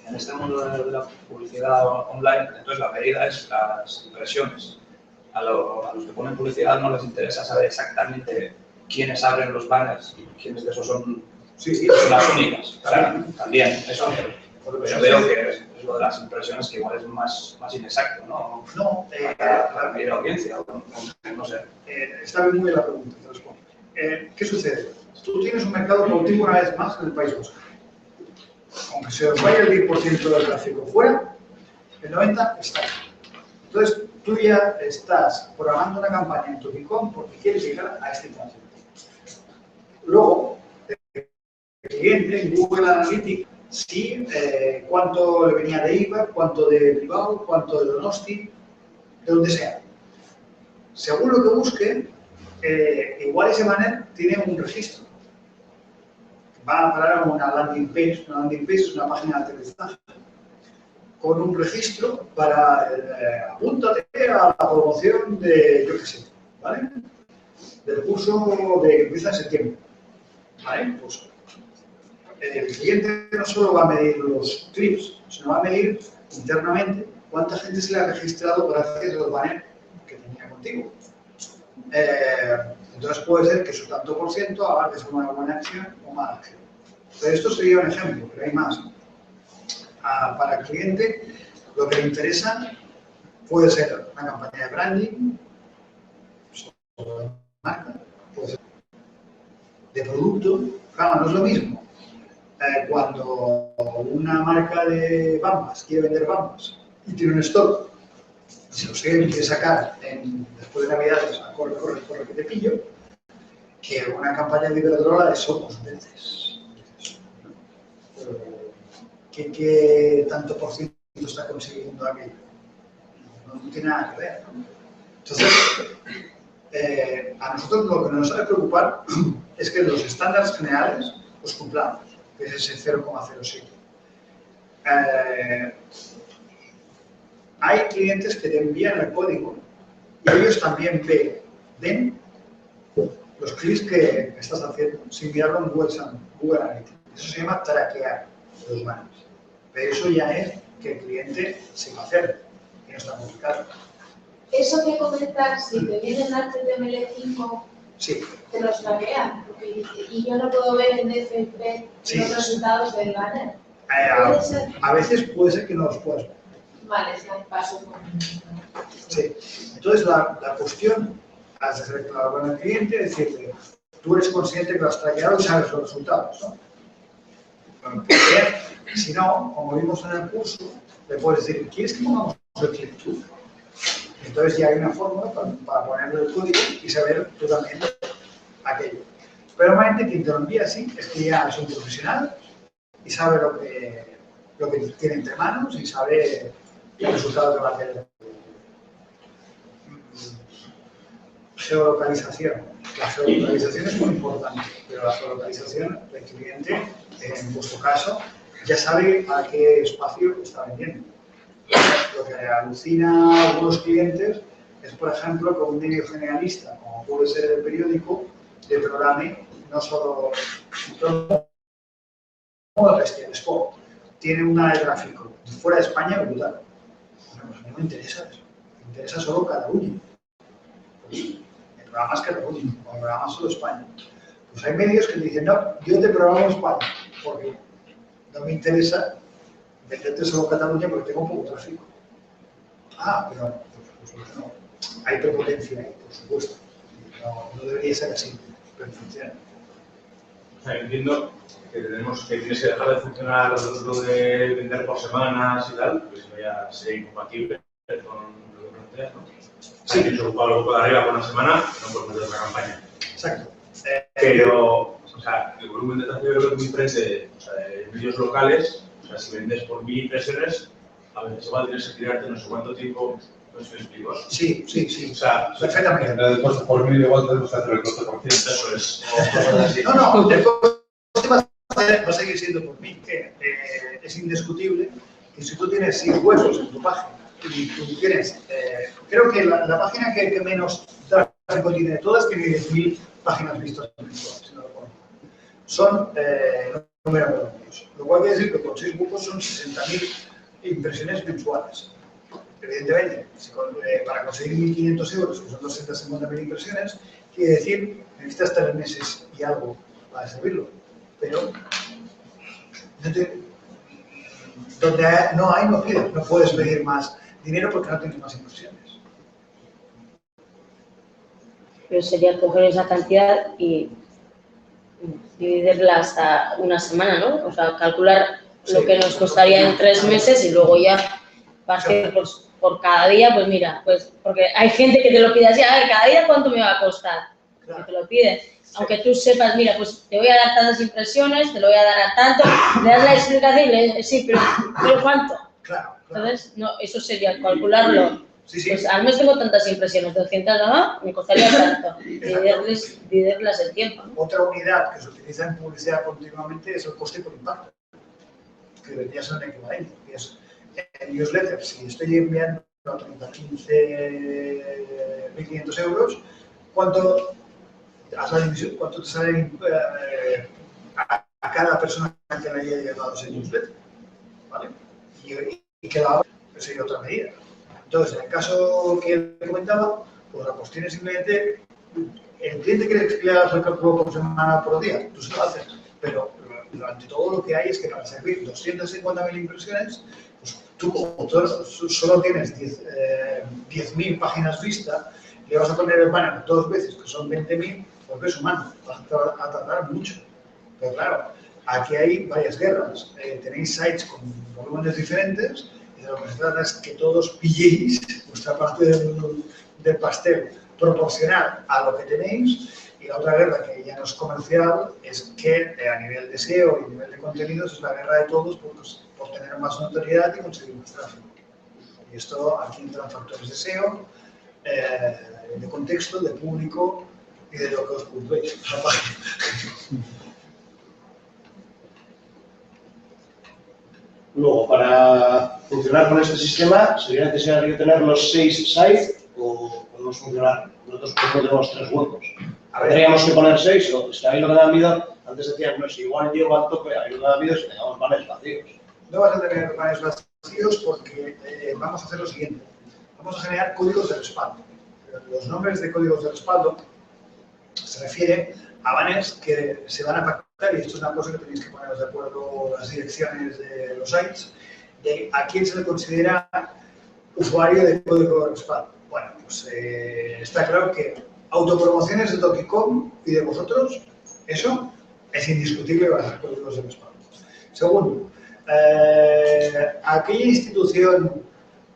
En este mundo de la publicidad online, entonces la medida es las impresiones. A los que ponen publicidad no les interesa saber exactamente quiénes abren los banners y quiénes de esos son Sí, son las únicas. O sea, también, eso. Pero veo que es lo de las impresiones que igual es más inexacto, ¿no? No, para medir audiencia, no sé. Está muy bien la pregunta, te respondo. ¿Qué sucede? Tú tienes un mercado cautivo una vez más en el País Vasco. Aunque se os vaya el 10% del tráfico fuera, el 90% está aquí. Entonces, tú ya estás programando una campaña en tu Picón porque quieres llegar a este tráfico. Luego, el cliente en Google Analytics, sí, cuánto le venía de IVA, cuánto de Bilbao, cuánto de Donosti, de donde sea. Según lo que busque, igual ese banner tiene un registro. Va a parar a una landing page. Una landing page es una página de aterrizaje con un registro para apúntate a la promoción de, yo qué sé, ¿vale? Del curso que empieza en septiembre. ¿Vale? Pues el cliente no solo va a medir los clips, sino va a medir internamente cuánta gente se le ha registrado gracias a los banners que tenía contigo. Entonces puede ser que su tanto por ciento haga que sea una buena acción o mala acción. Pero esto sería un ejemplo, pero hay más. Para el cliente, lo que le interesa puede ser una campaña de branding, sobre marca, puede ser de producto. Claro, no es lo mismo cuando una marca de bambas quiere vender bambas y tiene un stock, si los quiere sacar después de Navidades, corre, que te pillo, que una campaña de Iberdrola de Somos Verdes. ¿Qué tanto por ciento está consiguiendo aquello? No tiene nada que ver, ¿no? Entonces, a nosotros lo que nos debe preocupar es que los estándares generales los cumplamos, que es ese 0,07. Hay clientes que te envían el código y ellos también ven los clics que estás haciendo sin mirarlo en Google Analytics. Eso se llama traquear los banners. Pero eso ya es que el cliente se va a hacer y no está complicado. Eso que comentas, si te viene en HTML5, sí, te los traquean. Y yo no puedo ver en DFP sí, los resultados del banner. A veces puede ser que no los puedas ver. Vale, está en paso. Sí. Entonces, la cuestión, has de reclamar con el cliente, es decirle, tú eres consciente que lo has traqueado y sabes los resultados, ¿no? Porque, si no, como vimos en el curso, le puedes decir, ¿quieres que pongamos el click-through? Entonces ya hay una fórmula para ponerle el código y saber tú también aquello. Pero normalmente quien te lo envía así es que ya es un profesional y sabe lo que tiene entre manos y sabe el resultado que va a hacer. Geolocalización. La geolocalización es muy importante, pero la geolocalización del cliente, en vuestro caso, ya sabe a qué espacio está vendiendo. Lo que alucina a algunos clientes es, por ejemplo, que un medio generalista, como puede ser el periódico, le programe no solo el Sport, tiene una de tráfico fuera de España brutal. Bueno, pues a mí no me interesa eso. Me interesa solo Cataluña. Pues, el programa es Cataluña, o el programa solo España. Pues hay medios que dicen, no, yo te programo España, porque no me interesa venderte solo Cataluña porque tengo poco tráfico. Ah, pero pues no. Hay prepotencia ahí, por supuesto. No debería ser así, pero funciona. O sea, entiendo que tienes que dejar de funcionar lo de vender por semanas y tal, porque si no ya sería incompatible con lo que planteas, ¿no? Sí. Hay que ocupar lo de arriba por una semana, no puedes meter una campaña. Exacto. Pero, o sea, el volumen de tráfico es muy diferente, o sea, de medios locales. O sea, si vendes por 1000 impresiones, a veces igual tienes que tirarte no sé cuánto tiempo, no sé si me explico. Sí. O sea, perfectamente. El coste por 1000 igual tenemos que hacer el coste por 100. Eso es. No, el coste va a seguir siendo por 1000, que es indiscutible que si tú tienes 100 huesos en tu página y tú tienes, creo que la página que menos tráfico tiene de todas tiene 10.000 páginas vistas mensuales, si no lo recuerdo. Son números redondos. Lo cual quiere decir que con 6 huecos son 60.000 impresiones mensuales. Evidentemente, para conseguir 1.500 euros, que son 250.000 impresiones, quiere decir que necesitas 3 meses y algo para servirlo. pero donde no hay, no pides, no puedes pedir más dinero porque no tienes más inversiones. Pero sería coger esa cantidad y dividirlas a una semana, ¿no? O sea, calcular lo que nos costaría en 3 meses y luego ya vas que pues, por cada día, pues mira, pues porque hay gente que te lo pide así, a ver, cada día cuánto me va a costar, que te lo pide. Aunque tú sepas, mira, pues te voy a dar tantas impresiones, te lo voy a dar a tanto, le das la explicación y le dices, sí, pero ¿cuánto? Claro. Entonces, no, eso sería calcularlo. Sí, sí. Pues al mes tengo tantas impresiones, 200 nada más, me costaría tanto. Dividirlas el tiempo, ¿no? Otra unidad que se utiliza en publicidad continuamente es el coste por impacto, que debería ser un equivalente. Que es en newsletter, si estoy enviando a 15.500 euros, ¿cuánto te sale a cada persona que le haya llegado ese newsletter? ¿Vale? Y queda sería otra medida. Entonces, en el caso que él comentaba, pues la cuestión es simplemente, el cliente quiere que le hagas el cálculo por semana o por día, tú se lo haces, pero ante todo lo que hay es que para servir 250.000 impresiones, pues tú como solo tienes 10.000 páginas vistas, le vas a poner el banner 2 veces, que son 20.000, pues ves humano, vas a tardar mucho. Pero claro, aquí hay varias guerras, tenéis sites con volúmenes diferentes, y de lo que se trata es que todos pilléis vuestra parte del pastel proporcional a lo que tenéis, y la otra guerra que ya no es comercial es que a nivel de SEO y a nivel de contenidos es la guerra de todos por tener más notoriedad y conseguir más tráfico. Y esto aquí entran factores de SEO, de contexto, de público y de lo que os puntuéis en la página. Luego, para funcionar con este sistema, ¿sería necesario tener los 6 sites o podemos funcionar? Nosotros tenemos 3 huecos. ¿Tendríamos que poner 6? O es que ahí lo que da miedo, antes decían, no, si igual llego al tope, ahí lo que da miedo es que tengamos banners vacíos. No vas a tener banners vacíos porque vamos a hacer lo siguiente. Vamos a generar códigos de respaldo. Los nombres de códigos de respaldo se refieren a banners que se van a pactar, y esto es una cosa que tenéis que poneros de acuerdo las direcciones de los sites, de a quién se le considera usuario de código de respaldo. Bueno, pues está claro que autopromociones de Tokicom y de vosotros, eso es indiscutible para los códigos de respaldo. Segundo, aquella institución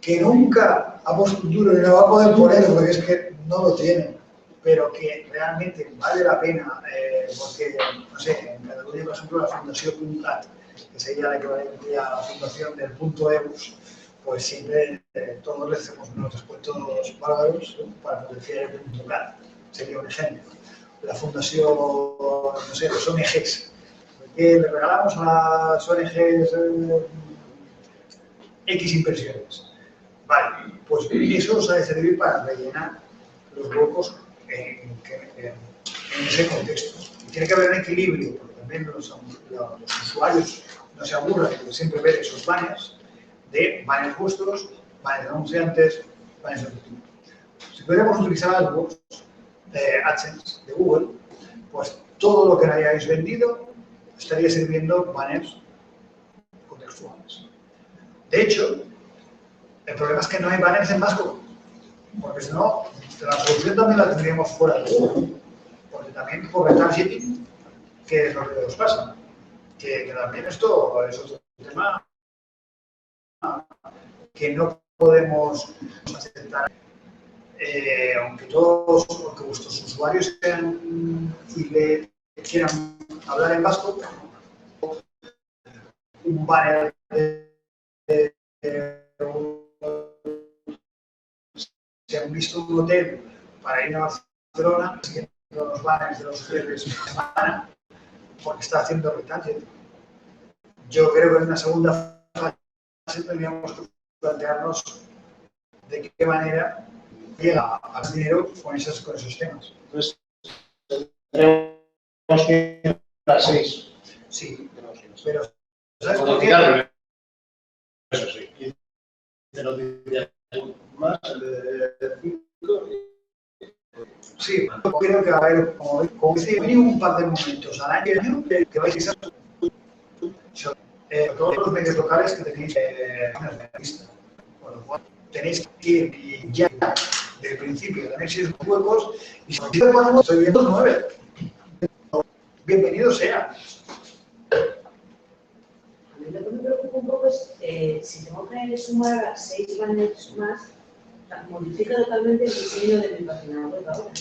que nunca ha puesto un duro ni lo va a poder poner porque es que no lo tiene, pero que realmente vale la pena, porque, no sé, en Cataluña, por ejemplo, la Fundació .cat, que sería la equivalente a la fundación del .eus, pues siempre todos le hacemos unos descuentos bárbaros, ¿no?, para potenciar el .cat. Sería un ejemplo. La Fundación, no sé, los ONGs, que le regalamos a las ONGs X impresiones. Vale, pues eso os ha de servir para rellenar los huecos en ese contexto. Y tiene que haber un equilibrio, porque también los usuarios no se aburran de siempre ver esos banners, de banners vuestros, banners anunciantes, banners de otro tipo. Si pudiéramos utilizar algo de AdSense, de Google, pues todo lo que no hayáis vendido estaría sirviendo banners contextuales. De hecho, el problema es que no hay banners en Mastodon, porque si no, la solución también la tendríamos fuera de Google, porque también por el targeting, que es lo que os pasa, que también esto es otro tema que no podemos aceptar. Aunque vuestros usuarios sean y le quieran hablar en vasco, un banner si han visto un hotel para ir a Barcelona, siguiendo los banners de los hoteles de semana, porque está haciendo retargeting. Yo creo que en una segunda fase tendríamos que plantearnos de qué manera llega al dinero con esos temas. Entonces, tenemos que ir a 6. Sí, pero ¿sabes por qué? Eso sí. 15 noticias más, el de 5 Sí, creo que va a haber, como dice, mínimo un par de momentos al año que vais a todos los medios locales que tenéis en la lista. Con lo cual, tenéis que ir ya desde el principio, tenéis 6 huecos y si no estoy viendo 9. Bienvenido sea. A mí lo que me preocupa un poco es si tengo que sumar 6 banners más, modifica totalmente el diseño de mi página web ahora.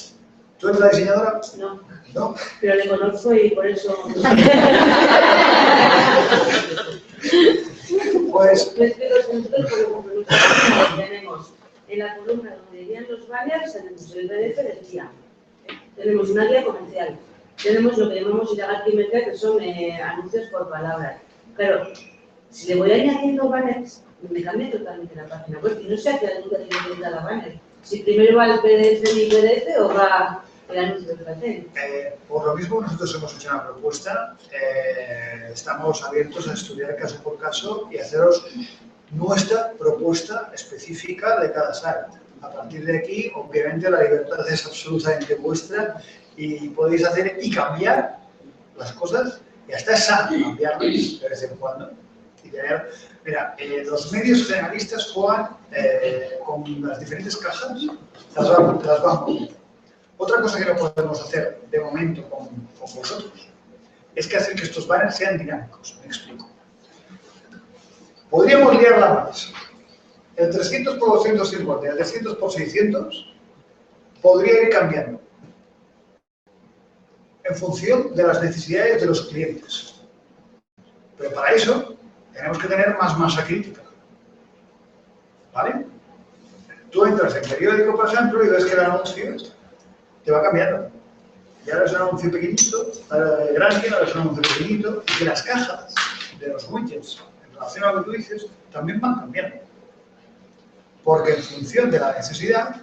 ¿Tú eres la diseñadora? No. No. Pero le conozco y por eso... Pues... Me explico, nosotros tenemos en la columna donde irían los banners, tenemos el PDF del día, tenemos una guía comercial, tenemos lo que llamamos iragakimetría, que son anuncios por palabras. Pero si le voy añadiendo banners, me cambia totalmente la página web y no sé a qué anuncio tiene que dar la banner. Si primero va el PDF de mi PDF o va el anuncio del papel. Por lo mismo, nosotros hemos hecho una propuesta. Estamos abiertos a estudiar caso por caso y haceros nuestra propuesta específica de cada site. A partir de aquí, obviamente, la libertad es absolutamente vuestra y podéis hacer y cambiar las cosas y hasta es sano cambiarlas de vez en cuando. Y tener, mira, los medios generalistas juegan con las diferentes cajas, las van moviendo. Otra cosa que no podemos hacer de momento con vosotros es que hacer que estos banners sean dinámicos. Me explico. Podríamos liarla más. El 300 por 250 y el 300 por 600 podría ir cambiando en función de las necesidades de los clientes. Pero para eso tenemos que tener más masa crítica. ¿Vale? Tú entras en periódico, por ejemplo, y ves que el anuncio te va cambiando. Y ahora es un anuncio pequeñito, ahora es grande, ahora es un anuncio pequeñito, y que las cajas de los widgets, en relación a lo que tú dices, también van cambiando. Porque en función de la necesidad,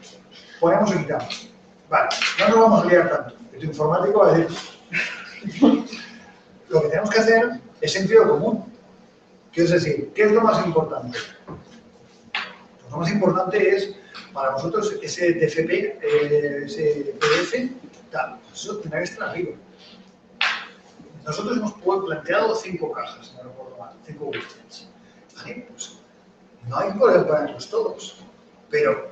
ponemos y quitamos. Vale, no nos vamos a liar tanto. Tu informático va a decir, lo que tenemos que hacer es sentido común. Quiero decir, ¿qué es lo más importante? Pues lo más importante es, para vosotros, ese DFP, ese PDF, tal, eso tendrá que estar arriba. Nosotros hemos planteado 5 cajas, no recuerdo mal, 5 widgets. ¿Vale? Pues no hay que ponerlos todos, pero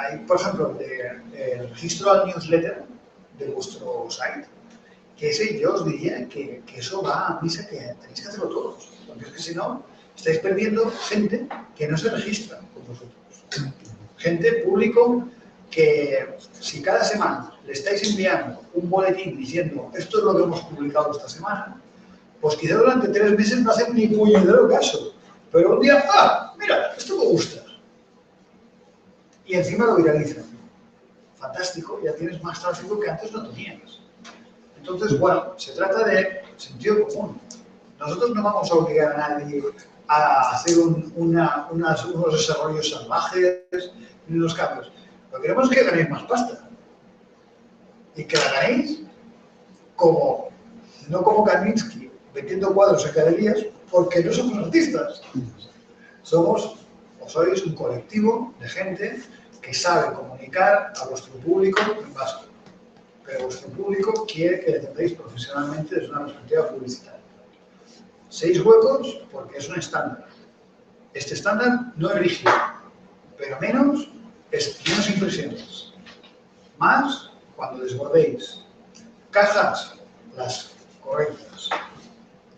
hay, por ejemplo, el registro al newsletter de vuestro site, que ese yo os diría que eso va a misa que tenéis que hacerlo todos, porque es que si no, estáis perdiendo gente que no se registra con vosotros. Gente, público, que si cada semana le estáis enviando un boletín diciendo esto es lo que hemos publicado esta semana, pues quizá durante 3 meses no hacen ni puñetero caso. Pero un día, mira, esto me gusta. Y encima lo viralizan. Fantástico, ya tienes más tráfico que antes no tenías. Entonces, bueno, se trata de sentido común. Nosotros no vamos a obligar a nadie a hacer unos desarrollos salvajes ni unos cambios. Lo que queremos es que ganéis más pasta. Y que la ganéis no como Kandinsky, metiendo cuadros en galerías, porque no somos artistas. Sois un colectivo de gente que sabe comunicar a vuestro público en vasco. Pero vuestro público quiere que le tratéis profesionalmente desde una perspectiva publicitaria. 6 huecos porque es un estándar. Este estándar no es rígido, pero menos es menos impresiones. Más cuando desbordéis. Cajas, las correctas.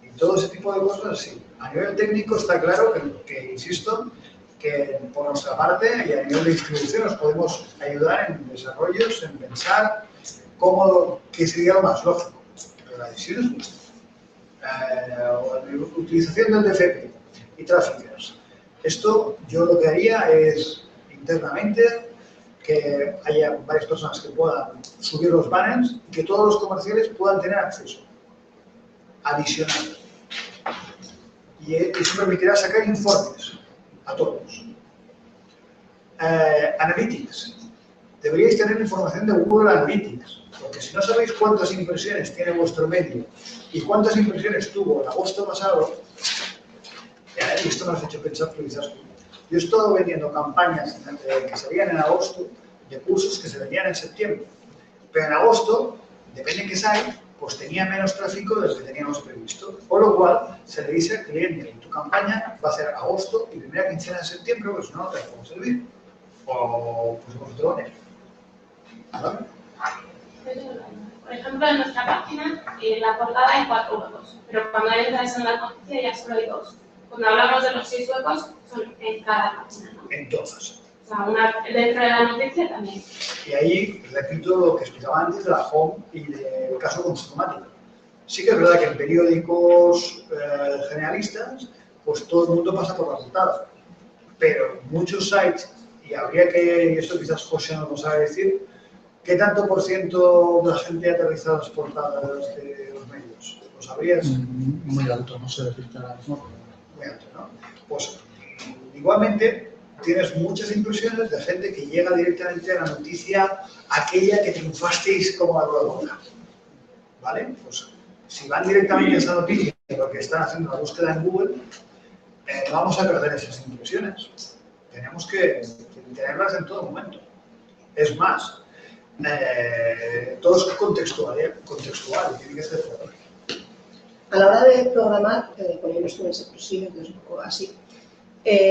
Y todo ese tipo de cosas así. A nivel técnico está claro que insisto, que por nuestra parte y a nivel de distribución os podemos ayudar en desarrollos, en pensar qué sería lo más lógico. Pero la decisión es vuestra. Utilización del DFP y tráficos. Esto yo lo que haría es internamente que haya varias personas que puedan subir los banners y que todos los comerciales puedan tener acceso adicional. Y eso permitirá sacar informes a todos. Analytics. Deberíais tener información de Google Analytics, porque si no sabéis cuántas impresiones tiene vuestro medio y cuántas impresiones tuvo en agosto pasado, y esto me has hecho pensar, yo he estado vendiendo campañas que salían en agosto de cursos que se vendían en septiembre. Pero en agosto, depende de qué site, pues tenía menos tráfico del que teníamos previsto. Por lo cual, se le dice al cliente, tu campaña va a ser agosto y primera quincena de septiembre, pues no te la podemos servir. O pusimos otro banner. ¿Vale? Por ejemplo, en nuestra página, la portada hay 4 huecos, pero cuando entras en la noticia ya solo hay 2. Cuando hablamos de los 6 huecos, son en cada página, ¿no? En todas. O sea, una dentro de la noticia también. Y ahí repito lo que explicaba antes de la home y del caso consumático. Sí que es verdad que en periódicos generalistas, pues todo el mundo pasa por la portada. Pero muchos sites, y habría que, y esto quizás José no lo sabe decir, ¿qué tanto por ciento de la gente aterriza las portadas de los medios? ¿Lo sabrías? Muy alto, no sé decirte ahora mismo. Muy alto, ¿no? Pues igualmente tienes muchas impresiones de gente que llega directamente a la noticia aquella que triunfasteis como la rueda. ¿Vale? Pues si van directamente a esa noticia porque están haciendo la búsqueda en Google, vamos a perder esas impresiones. Tenemos que tenerlas en todo momento. Es más, todo es contextual, tiene que ser todo. A la hora de programar, poniendo estudios exclusivos, que es un poco así,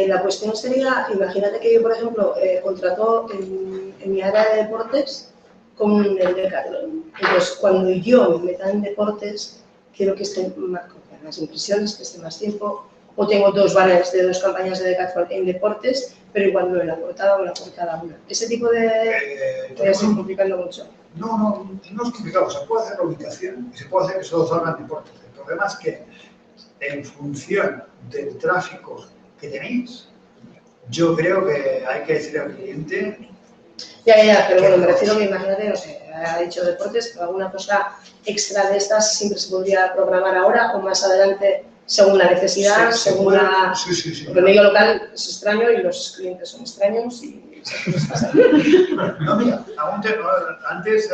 la cuestión sería, imagínate que yo, por ejemplo, contrato en mi área de deportes con el Decathlon. Entonces, cuando yo me meta en deportes, quiero que estén más las impresiones, que esté más tiempo, o tengo 2 banners de 2 campañas de Decathlon en deportes, pero igual no en la portada o en la portada una. Ese tipo de... Voy a estar complicando mucho. No es complicado. Se puede hacer la ubicación y se puede hacer que solo salgan deportes. El problema es que, en función del tráfico que tenéis, yo creo que hay que decirle al cliente... Ya, pero bueno, me refiero que imagínate, no sé, ha dicho deportes, pero alguna cosa extra de estas siempre se podría programar ahora o más adelante según la necesidad, según la... Sí. Porque el medio local es extraño y los clientes son extraños y se les pasa. No, mira, antes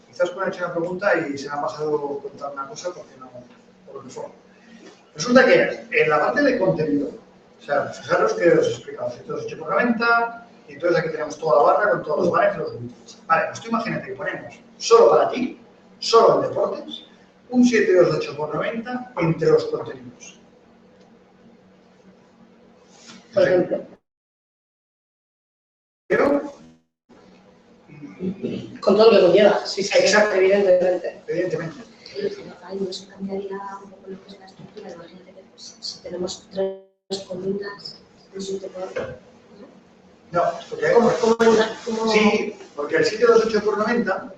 quizás me ha hecho una pregunta y se me ha pasado contar una cosa porque no, por lo que fue. Resulta que en la parte de contenido, o sea, fijaros que os he explicado 108 por 90 y entonces aquí tenemos toda la barra con todos los banners y los widgets. Vale, pues tú imagínate que ponemos solo para ti, solo en deportes, un 728 por 90 entre los contenidos. Por ejemplo. Pero, con todo lo que conlleva, sí, exacto, evidentemente. Ahí no se cambiaría un poco lo que es la estructura. Imagínate que pues, si tenemos 3 columnas, un 7 por... No, porque sí, porque el 728 por 90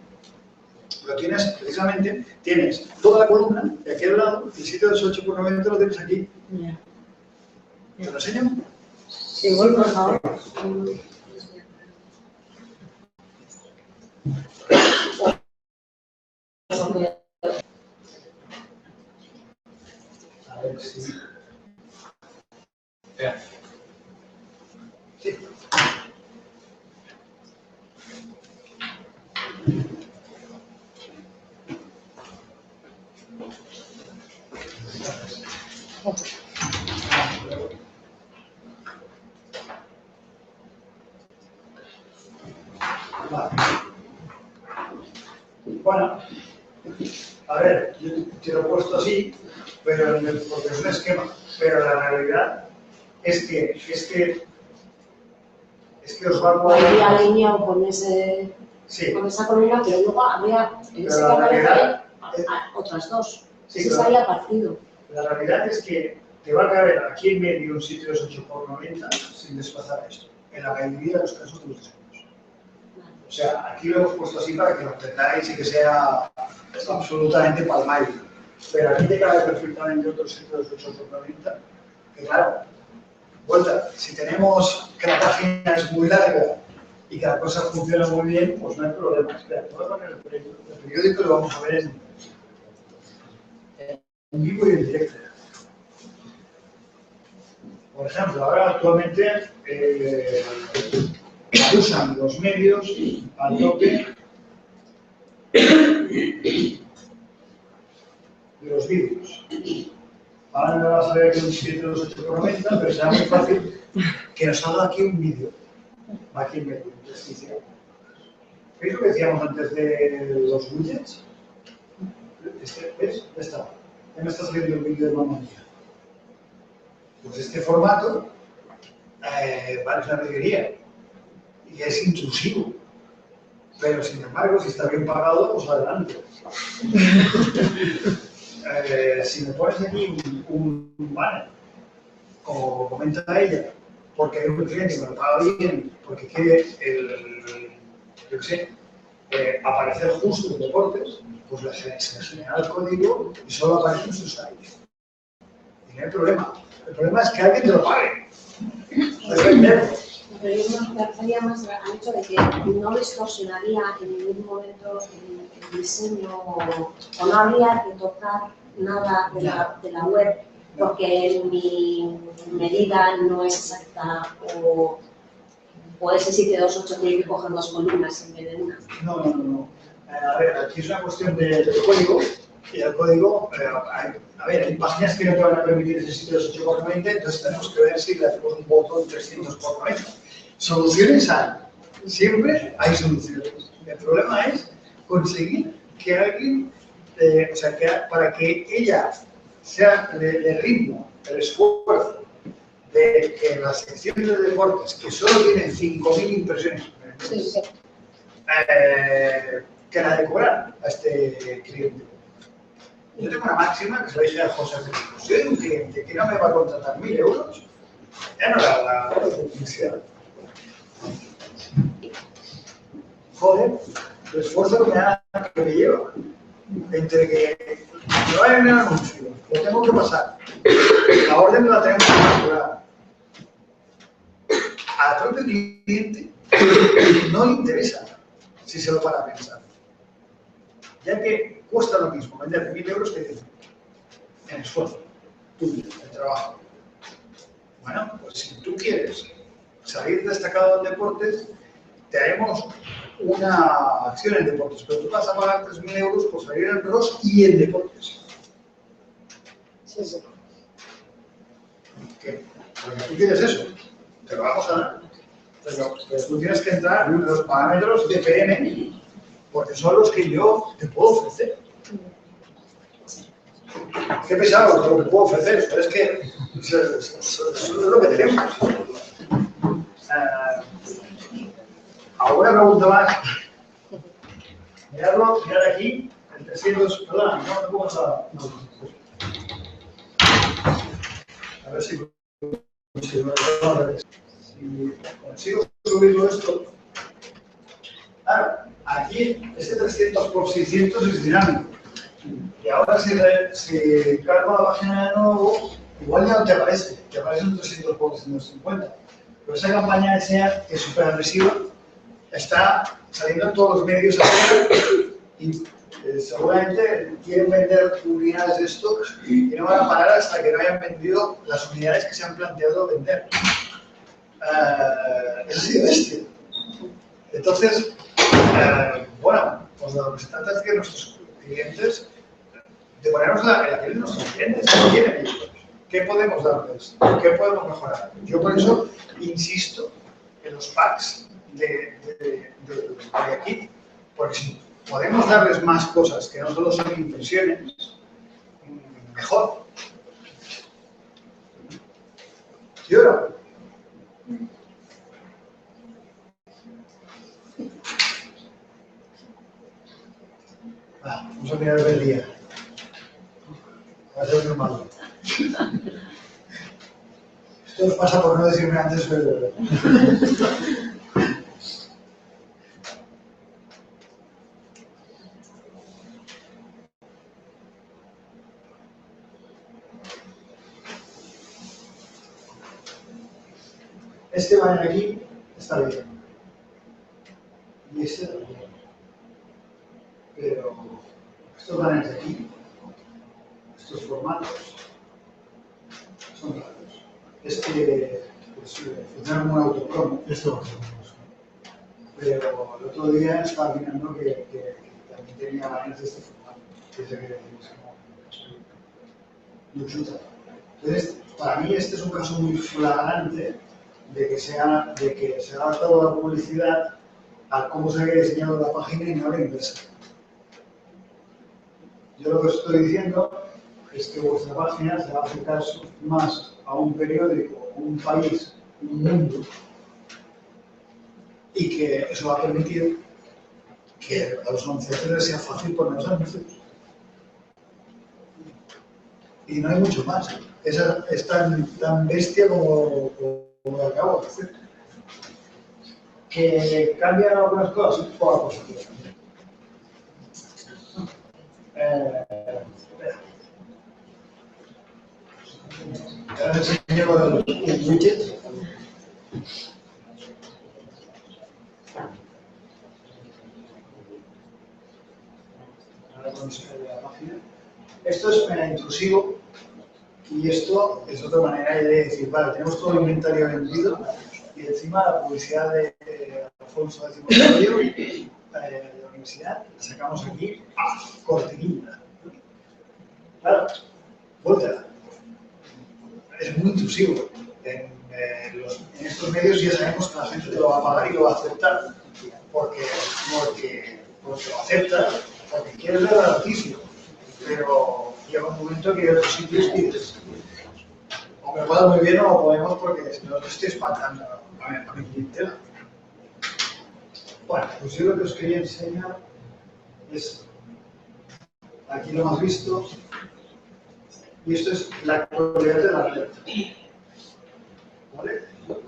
lo tienes precisamente, tienes toda la columna de aquí al lado y el 728 por 90 lo tienes aquí. ¿Te lo enseño? Sí, bueno, por favor. A ver si... Sí. Vale. Bueno, a ver, yo te lo he puesto así, pero porque es un esquema, pero la realidad es que os va a poder... Habría alineado con esa columna, pero luego habría en ese caso otras 2. Sí, Ese claro. estaría partido. La realidad es que te va a caber aquí en medio un 728 por 90 sin desplazar esto, en la mayoría de los casos de los diseños. O sea, aquí lo hemos puesto así para que lo entendáis y que sea absolutamente palmario. Pero aquí te cabe perfectamente otro 728 por 90, que claro, vuelta, si tenemos que la página es muy larga y que la cosa funciona muy bien, pues no hay problema. Espera, voy a poner el periódico y lo vamos a ver en vivo y en directo. Por ejemplo, ahora actualmente usan los medios al tope de los vídeos. Ahora no va a salir aquí un 728 por 90, pero será muy fácil que nos salga aquí un vídeo. va aquí en medio. ¿Veis lo que decíamos antes de los widgets? ¿Ves? Ya está. Ya me está saliendo el vídeo de Mamma Mía. Pues este formato vale, es una pedigría y es intrusivo. Pero sin embargo, si está bien pagado, pues adelante. Si me pones aquí un banner, como comenta ella, porque hay un cliente que me lo paga bien, porque quiere yo qué sé, aparecer justo en deportes, pues se genera el código y solo aparece en su site. Y no hay problema. El problema es que alguien te lo pague. No es venderlo. Pero yo me refería más al hecho de que no distorsionaría en ningún momento el diseño o no habría que tocar nada de la web porque mi medida no es exacta o ese sitio 2.8 tiene que coger 2 columnas en vez de una. No. A ver, aquí es una cuestión de código y el código, a ver, hay páginas que no te van a permitir ese sitio 2.8x90, entonces tenemos que ver si le hacemos un botón 300x90. Soluciones hay, siempre hay soluciones. El problema es conseguir que alguien, o sea, para que ella sea de ritmo, el esfuerzo de que las secciones de deportes, que solo tienen 5.000 impresiones, que la de cobrar a este cliente. Yo tengo una máxima que se la dije a José Felipe. Si hay un cliente que no me va a contratar 1.000 euros, ya no la publicidad. Joder, el esfuerzo que me lleva entre que me va en el anuncio, lo tengo que pasar, la orden la tenemos que facturar. Al propio cliente no le interesa si se lo para a pensar, ya que cuesta lo mismo vender 1.000 euros que en esfuerzo, tuyo, en trabajo. Bueno, pues si tú quieres salir destacado en deportes, te haremos una acción en deportes, pero tú vas a pagar 3.000 euros por salir en ROS y en deportes. Sí. ¿Qué? Porque tú quieres eso, te lo vamos a dar. Pero tú tienes que entrar en los parámetros de PM, porque son los que yo te puedo ofrecer. Qué pesado lo que puedo ofrecer, pero es que eso es lo que tenemos. Alguna pregunta más. Mirad aquí, el 300, perdón, no te pongas a... A ver si consigo subirlo esto. Claro, aquí este 300 por 600 es dinámico. Y ahora si cargo la página de nuevo, igual ya no te aparece un 300 por 250. Pero esa campaña SEA, que es súper agresiva, está saliendo en todos los medios y seguramente quieren vender unidades de stock y no van a parar hasta que no hayan vendido las unidades que se han planteado vender. Es así de bestia. Entonces, bueno, pues lo que se trata es que nuestros clientes, de ponernos en la piel de nuestros clientes, ¿qué quieren ellos? ¿Qué podemos darles? ¿Qué podemos mejorar? Yo por eso insisto en los packs de aquí, porque si podemos darles más cosas que no solo son impresiones, mejor. ¿Sí o no? Vamos a mirar el día. Va a ser normal. Esto os pasa por no decirme antes que de verdad. Este banner aquí está bien. Y este también. Pero estos banners de aquí, estos formatos, son raros. Este pues, funciona como un autopromo. Esto pero el otro día estaba mirando que también tenía banners de este formato. Que es el que decimos como Luchuta. Entonces, para mí este es un caso muy flagrante de que se ha adaptado la publicidad a cómo se había diseñado la página y no a la inversa. Yo lo que os estoy diciendo es que vuestra página se va a acercar más a un periódico, un país, un mundo, y que eso va a permitir que a los anunciantes sea fácil poner los anuncios. Y no hay mucho más. Es tan bestia como lo acabo de hacer. Que cambian algunas cosas, poca cosa. Ahora enseño los widgets. Ahora vamos a ver la página. Esto es intrusivo y esto es otra manera de decir, vale, tenemos todo el inventario vendido y encima la publicidad de Alfonso X de la universidad la sacamos aquí, cortinilla. Claro, vuelta. Es muy intrusivo. En estos medios ya sabemos que la gente te lo va a pagar y lo va a aceptar. Porque lo acepta, porque quieres ver la noticia. Pero llega un momento que hay otros sitios que dices, o me pagan muy bien o lo podemos porque si no, estoy espantando a mi clientela. Bueno, pues yo lo que os quería enseñar es, aquí lo hemos visto, y esto es la actualidad de la red. ¿Vale? Pues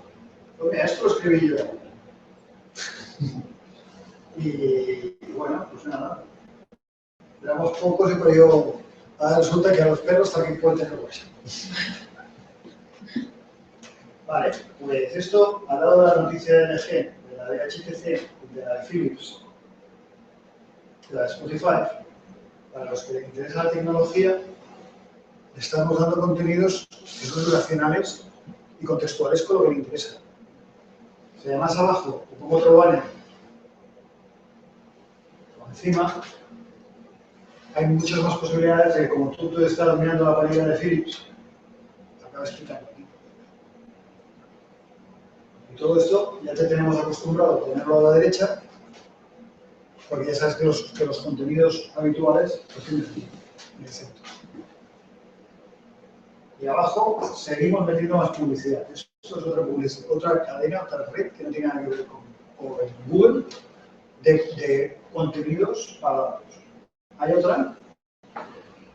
mira, esto lo escribí yo. Y bueno, pues nada. Éramos pocos y por ello resulta que a los perros también pueden tener hueso. Vale, pues esto, al lado de la noticia de LG, de la de HTC, de la de Philips, de la de Spotify, para los que les interesa la tecnología, estamos dando contenidos que son relacionales y contextuales con lo que le interesa. O sea, más abajo, te pongo otro banner, o encima, hay muchas más posibilidades de que, como tú estás mirando la pantalla de Philips, acaba explicando aquí. Y todo esto ya te tenemos acostumbrado a tenerlo a la derecha, porque ya sabes que los contenidos habituales los tienes aquí, en el centro. Y abajo seguimos metiendo más publicidad. Esto es otra publicidad, otra cadena, otra red que no tiene nada que ver con Google, de contenidos pagados. Hay otra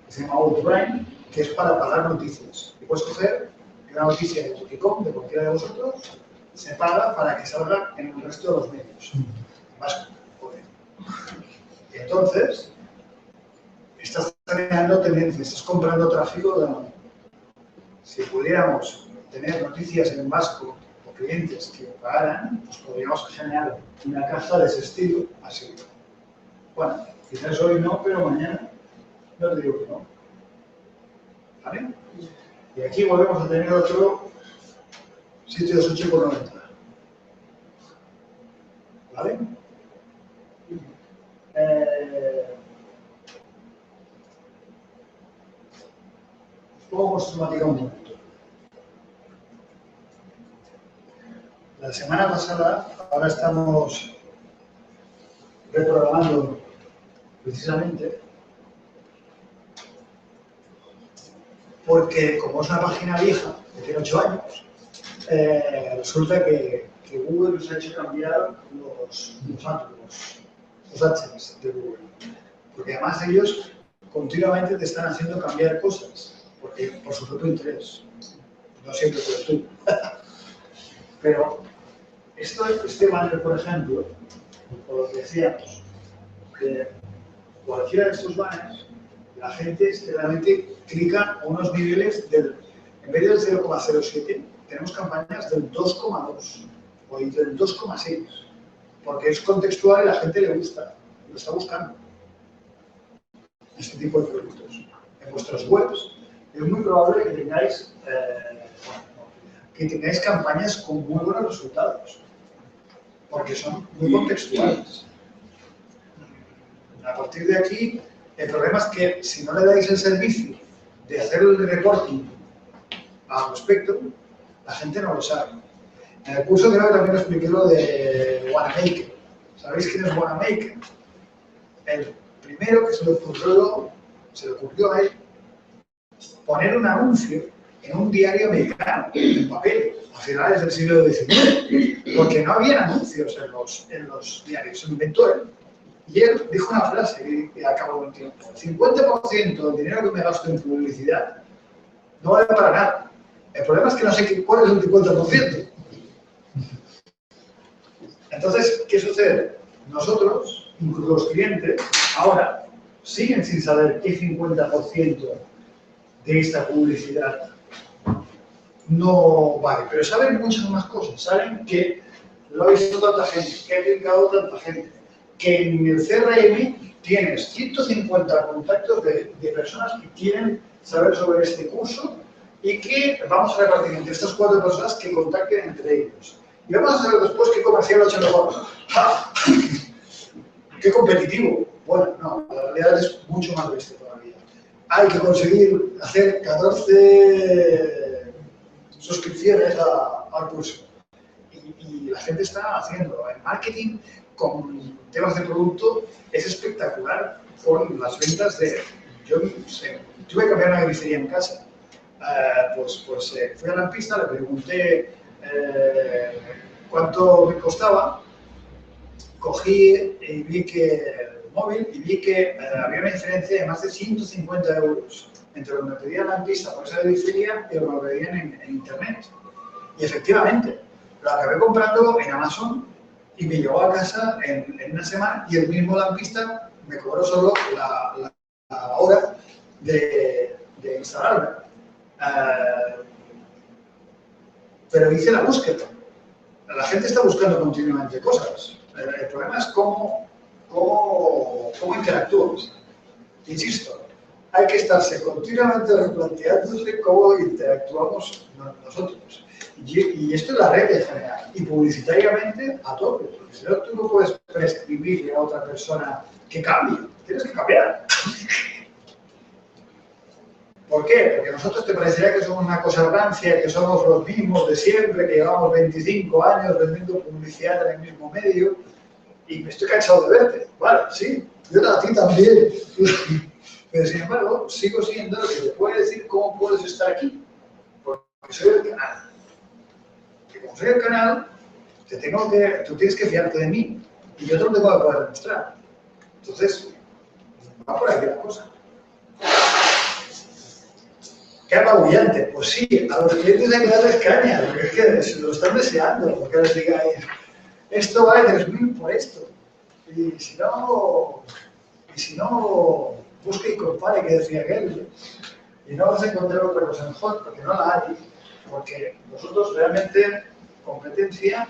que se llama Outbrain, que es para pagar noticias. Y puedes coger una noticia de Boticom, de cualquiera de vosotros, se paga para que salga en el resto de los medios. Vasco, joder. Y entonces, estás creando tendencias, estás comprando tráfico de la mano. Si pudiéramos tener noticias en vasco o clientes que pagaran, pues podríamos generar una caja de ese estilo así. Bueno, quizás hoy no, pero mañana no te digo que no. ¿Vale? Y aquí volvemos a tener otro sitio de 8,90. ¿Vale? Pongo sistemática un momento. La semana pasada, ahora estamos reprogramando precisamente porque, como es una página vieja, que tiene 8 años, resulta que Google nos ha hecho cambiar los ads de Google. Porque además ellos continuamente te están haciendo cambiar cosas, porque por su propio interés. No siempre puedes tú. Pero este banner, por ejemplo, por lo que decíamos, que cualquiera de estos banners, la gente realmente clica a unos niveles del, en vez del 0,07, tenemos campañas del 2,2 o del 2,6, porque es contextual y la gente le gusta, lo está buscando. Este tipo de productos. En vuestras webs es muy probable que tengáis campañas con muy buenos resultados, porque son muy contextuales. A partir de aquí, el problema es que si no le dais el servicio de hacer el reporting al respecto, la gente no lo sabe. En el curso creo que también expliqué lo de Wanamaker. ¿Sabéis quién es Wanamaker? El primero que se le ocurrió a él poner un anuncio en un diario americano, en papel, a finales del siglo XIX, porque no había anuncios en los diarios, se lo inventó él. Y él dijo una frase que acabó con el tiempo: el 50% del dinero que me gasto en publicidad no vale para nada. El problema es que no sé cuál es el 50%. Entonces, ¿qué sucede? Nosotros, incluso los clientes, ahora siguen sin saber qué 50% de esta publicidad no vale, pero saben muchas más cosas. Saben que lo ha visto tanta gente, que ha clicado tanta gente, que en el CRM tienes 150 contactos de personas que quieren saber sobre este curso y que vamos a repartir entre estas 4 personas que contacten entre ellos. Y vamos a saber después qué comercial lo ha hecho mejor. ¡Ah! ¡Qué competitivo! Bueno, no, la realidad es mucho más bestia todavía. Hay que conseguir hacer 14 suscripciones al curso. Y la gente está haciendo. El marketing con temas de producto es espectacular con las ventas de... Yo tuve que cambiar una grifería en casa. Fui a la pista, le pregunté cuánto me costaba, cogí y vi que el móvil y vi que había una diferencia de más de 150 euros entre lo que me pedían la pista por esa grifería y lo que me pedían en internet. Y efectivamente, lo acabé comprando en Amazon y me llegó a casa en una semana y el mismo lampista me cobró solo la hora de instalarme. Pero hice la búsqueda. La gente está buscando continuamente cosas. El problema es cómo interactúas. Insisto, hay que estarse continuamente replanteándose cómo interactuamos nosotros. Y esto es la regla general. Y publicitariamente a tope. Porque si no, tú no puedes prescribirle a otra persona que cambie. Tienes que cambiar. ¿Por qué? Porque a nosotros te parecería que somos una cosa rancia, que somos los mismos de siempre, que llevamos 25 años vendiendo publicidad en el mismo medio y me estoy cansado de verte. Vale, sí, yo a ti también. Pero sin embargo, sigo siendo lo que te puede decir cómo puedes estar aquí. Porque soy el canal. Que como soy el canal, tú tienes que fiarte de mí y yo te lo tengo que poder demostrar. Entonces, va por aquí la cosa. ¡Qué apabullante! Pues sí, a los clientes hay que darles caña, porque es que se lo están deseando, porque les digáis, esto vale 3.000 por esto. Y si no, busque y compare, que decía aquel. Y no vas a encontrar otra cosa mejor, porque no la hay. Porque vosotros realmente, competencia,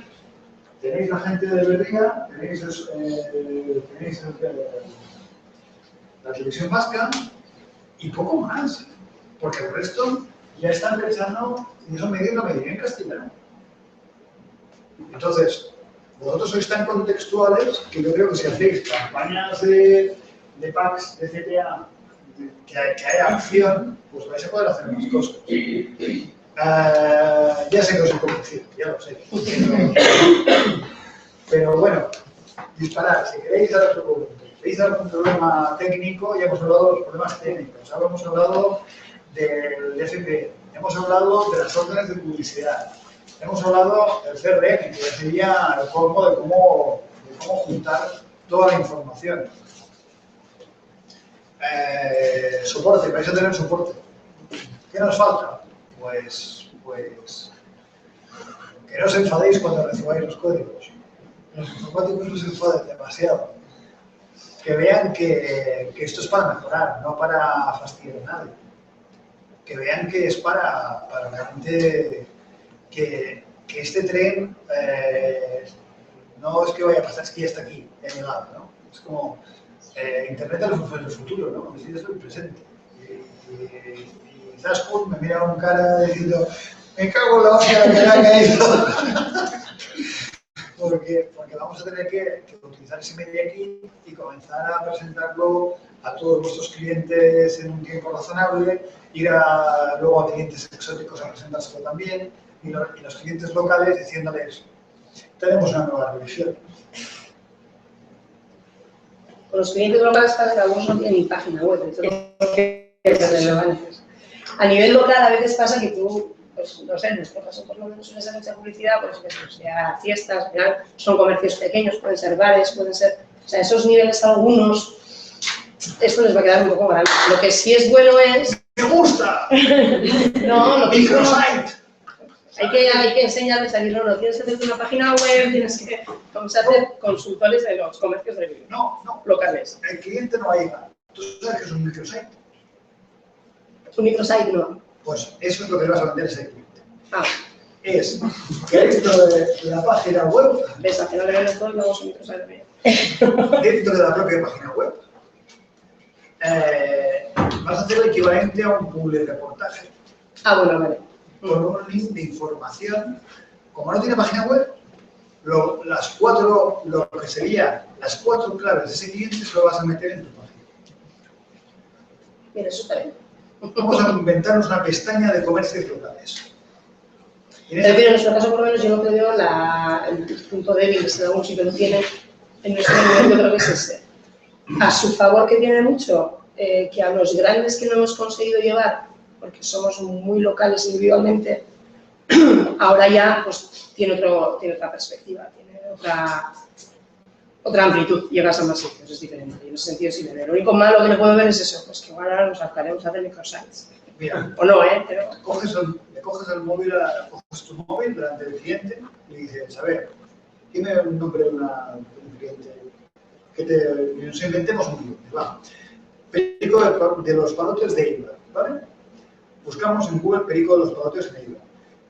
tenéis la gente de Berría, tenéis la televisión vasca y poco más. Porque el resto ya están pensando en esos medios la mayoría en castellano. Entonces, vosotros sois tan contextuales que yo creo que si hacéis campañas de packs, de CTA, que haya acción, pues vais a poder hacer más cosas. Ya sé que os he convencido, ya lo sé. Pero bueno, disparad. Si queréis ahora os pregunto. ¿Veis algún problema técnico? Ya hemos hablado de los problemas técnicos. Ahora hemos hablado del FP, hemos hablado de las órdenes de publicidad, hemos hablado del CRM, que sería el colmo de cómo juntar toda la información. Soporte, vais a tener soporte. ¿Qué nos falta? Pues que no os enfadéis cuando recibáis los códigos. Los informáticos no se enfaden demasiado. Que vean que esto es para mejorar, no para fastidiar a nadie. Que vean que es para realmente que este tren no es que vaya a pasar, es que ya está aquí, ya ha llegado, ¿no? Es como Internet es el futuro, ¿no? Es el presente. Y Zaskun me mira con cara diciendo, me cago en la hostia que ha caído. Porque vamos a tener que utilizar ese medio aquí y comenzar a presentarlo a todos vuestros clientes en un tiempo razonable, ir luego a clientes exóticos a presentárselo también, y los clientes locales diciéndoles, tenemos una nueva revisión. Con los clientes locales pasa que algunos no tienen ni página web, entonces es relevantes. A nivel local a veces pasa que tú, pues no sé, en nuestro caso por lo menos suele ser mucha publicidad, pues que sea fiestas, al final son comercios pequeños, pueden ser bares, pueden ser, o sea, esos niveles algunos, esto les va a quedar un poco grande. Lo que sí es bueno es... ¡Me gusta! No, lo que es bueno, Microsite. hay que enseñarles a decir, no, tienes que hacer una página web, tienes que, vamos a hacer consultores de los comercios locales. El cliente no va a llegar. ¿Tú sabes qué es un microsite? Un microsite no. Pues eso es lo que le vas a vender a ese cliente. Ah. Es que dentro de la página web, ¿Ves? Al final le venden todo y luego un microsite. dentro de la propia página web, vas a hacer el equivalente a un public reportaje. Ah, bueno, vale. Con un link de información. Como no tiene página web, lo que serían las 4 claves de ese cliente se lo vas a meter en tu página. Mira, eso está bien. Vamos a inventarnos una pestaña de comercios locales. Pero en nuestro caso, por lo menos, yo lo que veo, el punto débil, si algún sitio lo tiene, en nuestro nivel yo creo que es ese. A su favor que tiene mucho, que a los grandes que no hemos conseguido llevar, porque somos muy locales individualmente, ahora ya pues, tiene otra perspectiva, tiene otra amplitud, llegas a más sitios, es diferente, y en ese sentido sí le. Lo único malo que le puedo ver es eso, pues que ahora nos hartaremos a hacer microsites. Mira, o no, pero... le coges el móvil, coges tu móvil delante del cliente y dices, a ver, dime el nombre de un cliente, que nos inventemos un cliente, va. Perico de los Palotes de Eibar, ¿vale? Buscamos en Google Perico de los Palotes de Eibar.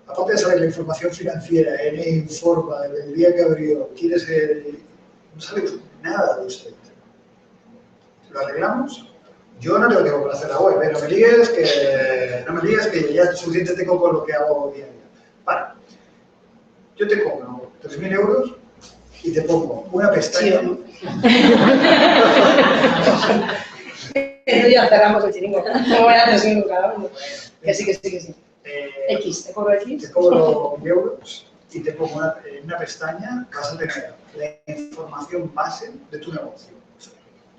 Aparte de saber la información financiera, informa del día que abrió, no sabemos nada de usted. ¿Lo arreglamos? Yo no tengo tiempo para hacer la web, no me digas que ya suficiente tengo con lo que hago día a día. Vale, yo te cobro 3.000 euros y te pongo una pestaña. Ya cerramos el chiringo. No voy a hacer cada uno. Que sí. X, ¿te cobro X? Te cobro 1.000 euros y te pongo una pestaña que vas a tener la información base de tu negocio,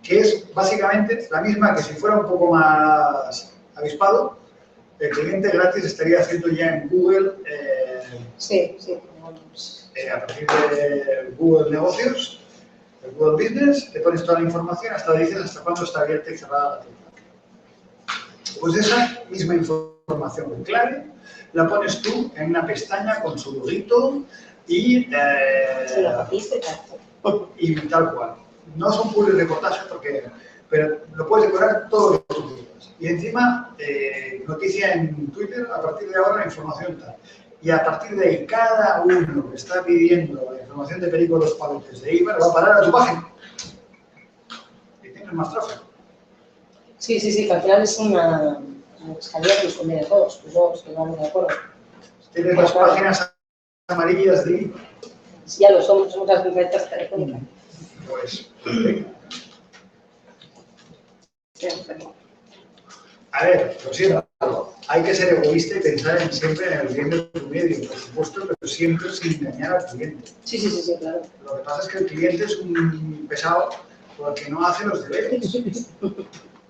que es básicamente la misma que si fuera un poco más avispado, el cliente gratis estaría haciendo ya en Google, a partir de Google Negocios, el Google Business, te pones toda la información, hasta dices hasta cuándo está abierta y cerrada la tienda. Pues esa misma información clave la pones tú en una pestaña con su loguito y tal cual. No son public reportajes pero lo puedes decorar todo lo que tú quieras. Y encima, noticia en Twitter, a partir de ahora la información tal. Y a partir de ahí, cada uno que está pidiendo la información de Perico de los Palotes de Eibar va a parar a tu página. Y tienes más tráfico. Sí, que al final es una escalera que nos conviene a todos, pues todos que vamos de acuerdo. Tienes las páginas amarillas de Eibar. Ya lo somos las ventas telefónicas. Pues, a ver, lo siento, hay que ser egoísta y pensar siempre en el bien de tu medio, por supuesto, pero siempre sin engañar al cliente. Sí, claro. Lo que pasa es que el cliente es un pesado porque no hace los deberes.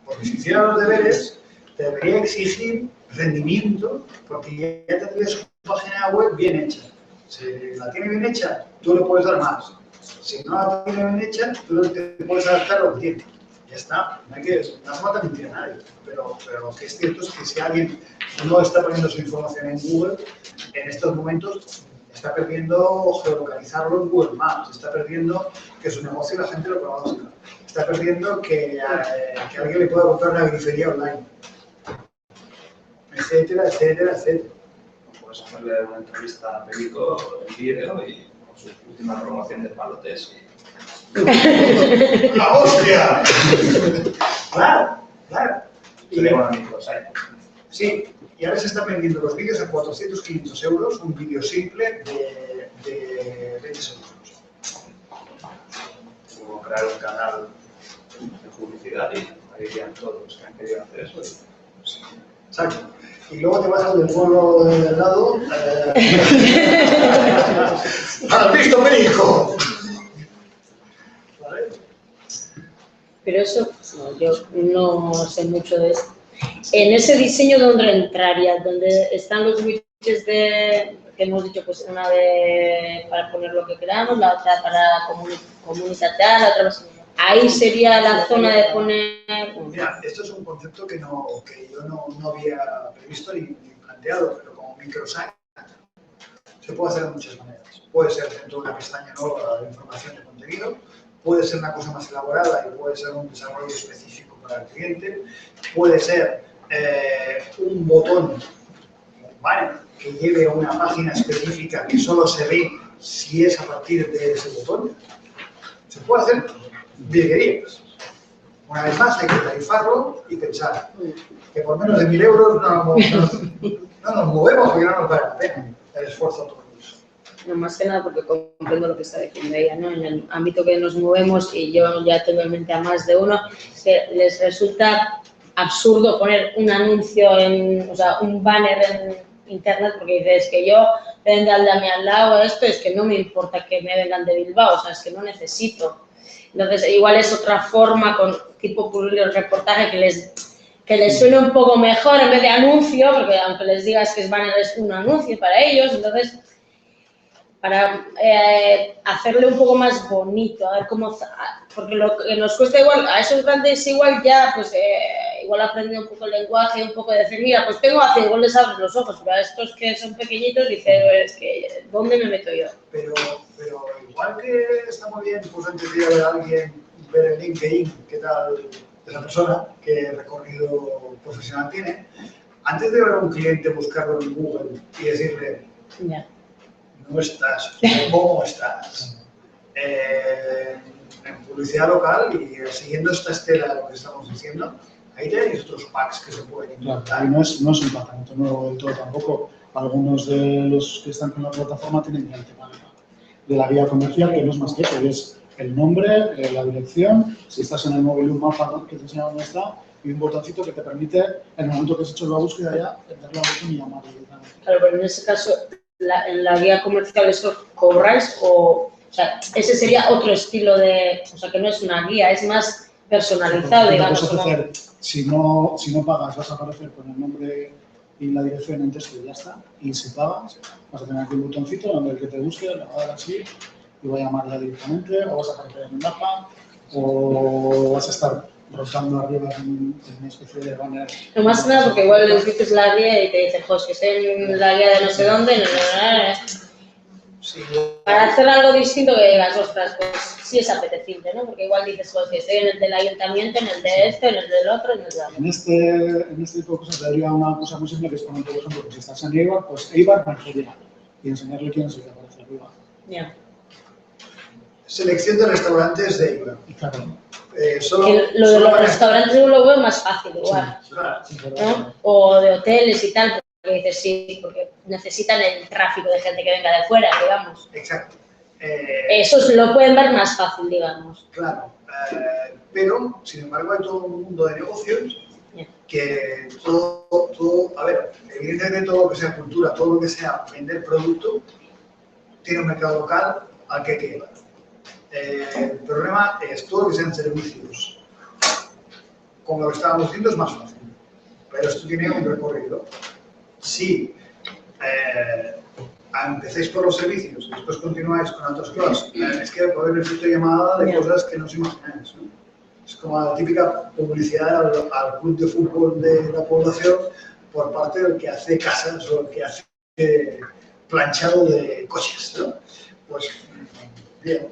Porque si hiciera los deberes, te debería exigir rendimiento, porque ya tendría su página web bien hecha. Si la tiene bien hecha, tú le puedes dar más. Si no la tiene bien hecha, tú te puedes adaptar a lo que tiene. Ya está, no hace falta mentir a nadie. Pero lo que es cierto es que si alguien no está poniendo su información en Google, en estos momentos está perdiendo geolocalizarlo en Google Maps, está perdiendo que su negocio la gente lo conozca, está perdiendo que alguien le pueda comprar una grifería online, etcétera. Puedes hacerle una entrevista a Perico en vídeo y con su última promoción de palotes. ¡La hostia! Claro. Sí, y ahora se están vendiendo los vídeos a 400-500 euros, un vídeo simple de 20 segundos. Puedo crear un canal de publicidad y ahí irían todos los que han querido hacer eso. Exacto. y luego te vas al del pueblo del lado. ¡Has visto, Perico! ¿Vale? Pero eso, no, yo no sé mucho de eso. En ese diseño, ¿dónde entraría? ¿Dónde están los widgets de, que hemos dicho, pues una de para poner lo que queramos, la otra para comunicatar, la otra ahí sería la zona de poner... Mira, esto es un concepto que yo no había previsto ni planteado, pero como microsite se puede hacer de muchas maneras. Puede ser dentro de una pestaña nueva de información de contenido, puede ser una cosa más elaborada y puede ser un desarrollo específico para el cliente, puede ser un botón, un banner, que lleve a una página específica que solo se ve si es a partir de ese botón. Se puede hacer virguerías. Una vez más hay que tarifarlo y pensar que por menos de 1.000 euros no nos movemos porque no nos vale la pena el esfuerzo todo eso. No, más que nada porque comprendo lo que está diciendo ella, ¿no? En el ámbito que nos movemos, y yo ya tengo en mente a más de uno, que les resulta absurdo poner un anuncio, o sea, un banner en internet, porque dices que yo venda al de a mi al lado, esto es que no me importa que me vengan de Bilbao, o sea, es que no necesito. Entonces, igual es otra forma, con tipo reportaje que les suene un poco mejor en vez de anuncio, porque aunque les digas que es banner, es un anuncio para ellos. Entonces, para hacerle un poco más bonito, a ver cómo... Porque lo que nos cuesta igual, a esos grandes igual ya, pues igual aprende un poco el lenguaje, un poco de decir, mira, pues tengo hace, igual les abres los ojos, pero a estos que son pequeñitos dices, es que, ¿dónde me meto yo? Pero igual que está muy bien, pues antes de ir a ver a alguien, ver el LinkedIn, qué tal esa persona, qué recorrido profesional tiene, antes de ver a un cliente buscarlo en Google y decirle, no estás, ¿cómo estás? En publicidad local y siguiendo esta estela de lo que estamos diciendo, ahí tenéis otros packs que se pueden implantar. Claro, no es un tratamiento nuevo del todo tampoco. Algunos de los que están con la plataforma tienen ya el tema de la guía comercial, que no es más que eso, es el nombre, la dirección, si estás en el móvil un mapa que te enseña dónde está y un botoncito que te permite, en el darle que has hecho la búsqueda ya, darle al botón y llamar directamente. Claro, pero en ese caso, en la guía comercial, ¿eso cobráis o sea, ese sería otro estilo de, o sea, que no es una guía, es más personalizado, digamos. Hacer, si no pagas, vas a aparecer con el nombre y la dirección en texto y ya está. Y si pagas, vas a tener aquí un botoncito donde el que te busque, le va a dar así y va a llamar ya directamente, o vas a aparecer en un mapa, o vas a estar rotando arriba en una especie de banner. No más nada, porque igual les dices la guía y te dicen, pues que estoy en la guía de no sé dónde, Sí. Para hacer algo distinto que digas, ostras, pues sí es apetecible, ¿no? Porque igual dices, pues que estoy en el del ayuntamiento, en el de este, en el del otro, en el de otro. En este tipo de cosas tendría una cosa muy simple que es poner, por ejemplo, que si estás en Eibar, pues Eibar Margería y enseñarle quién es el que aparece arriba. Ya. Selección de restaurantes de Eibar. Claro. Lo de los restaurantes yo lo veo más fácil, igual. Sí, ¿no? O de hoteles y tal. Que dices sí, porque necesitan el tráfico de gente que venga de fuera, digamos. Exacto. Eso lo pueden ver más fácil, digamos. Claro, pero, sin embargo, hay todo un mundo de negocios que todo, a ver, evidentemente todo lo que sea cultura, todo lo que sea vender producto, tiene un mercado local al que hay que llevar. El problema es todo lo que sean servicios. Como lo que estábamos diciendo, es más fácil, pero esto tiene un recorrido. Si empecéis por los servicios y después continuáis con otras cosas, es que puede haber efecto llamada de cosas que no os imagináis, ¿no? Es como la típica publicidad al club de fútbol de la población por parte del que hace casas o el que hace planchado de coches, ¿no? Pues bien,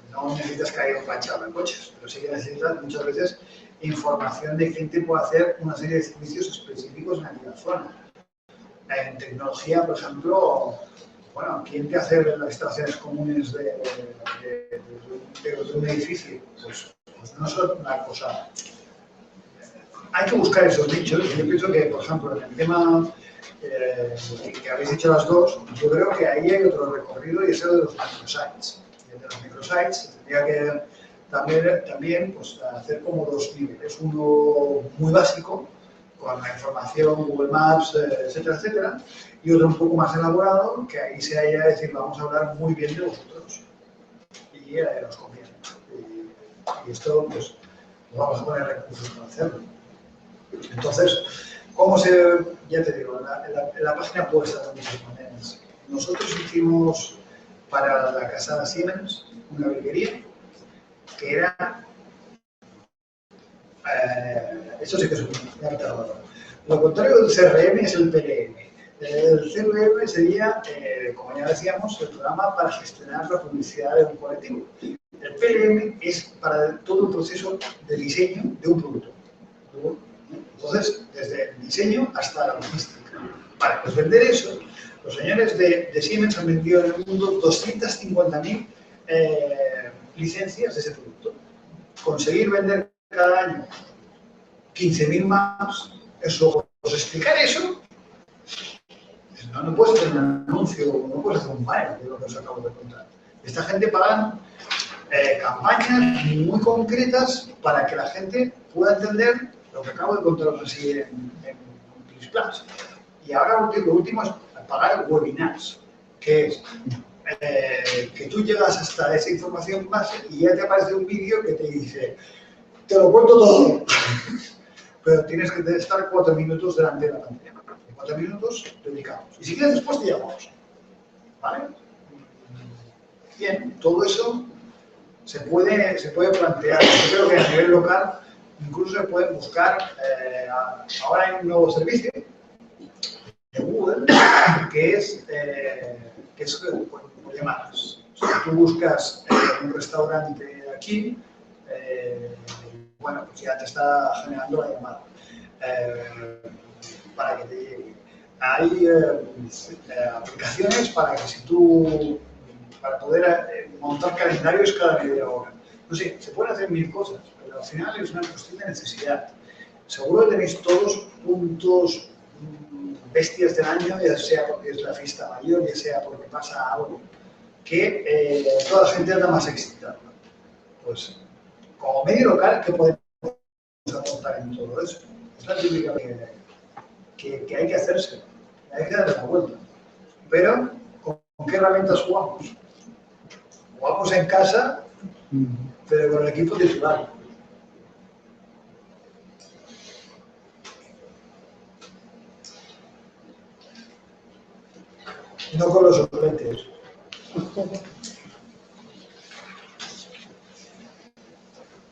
no necesitas que haya un planchado de coches, pero sí que necesitas muchas veces información de quién te puede hacer una serie de servicios específicos en aquella zona. En tecnología, por ejemplo, bueno, ¿quién te hace las instalaciones comunes de un edificio? Pues no son una cosa. Hay que buscar esos nichos. Yo pienso que, por ejemplo, en el tema que habéis dicho las dos, yo creo que ahí hay otro recorrido y es el de los microsites. Y el de los microsites tendría que también pues, hacer como dos niveles. Uno muy básico, con la información, Google Maps, etcétera, etcétera, y otro un poco más elaborado, que ahí se haya decir, vamos a hablar muy bien de vosotros, y os conviene. Y esto, pues, vamos a poner recursos para hacerlo. Entonces, ¿cómo se...? Ya te digo, la página puede estar de muchas maneras. Nosotros hicimos para la casa Siemens una virguería que era... eso sí que es un... Lo contrario del CRM es el PLM. El CRM sería, como ya decíamos, el programa para gestionar la publicidad de un colectivo. El PLM es para todo el proceso de diseño de un producto. Entonces, desde el diseño hasta la logística. Para pues vender eso, los señores de Siemens han vendido en el mundo 250.000 licencias de ese producto. Conseguir vender cada año 15.000 más, eso, pues explicar eso, no puedes hacer un anuncio, no puedes hacer un banner de lo que os acabo de contar. Esta gente paga campañas muy concretas para que la gente pueda entender lo que acabo de contaros así en Plus. Y ahora lo último es pagar webinars, que es que tú llegas hasta esa información base y ya te aparece un vídeo que te dice, te lo cuento todo, pero tienes que estar 4 minutos delante de la pantalla. 4 minutos dedicados. Y si quieres después te llamamos. ¿Vale? Bien, todo eso se puede plantear. Yo creo que a nivel local incluso se puede buscar, ahora hay un nuevo servicio de Google que es por llamadas. O sea, tú buscas un restaurante aquí, bueno, pues ya te está generando la llamada para que te llegue. Hay aplicaciones para que para poder montar calendarios cada media hora. No sé, se pueden hacer 1000 cosas, pero al final es una cuestión de necesidad. Seguro que tenéis todos puntos bestias del año, ya sea porque es la fiesta mayor, ya sea porque pasa algo, que toda la gente anda más excitada. Pues, como medio local, ¿qué podemos aportar en todo eso? Es la típica que hay que hacerse, hay que darle la vuelta. Pero, ¿con qué herramientas jugamos? Jugamos en casa, pero con el equipo titular. No con los suplentes.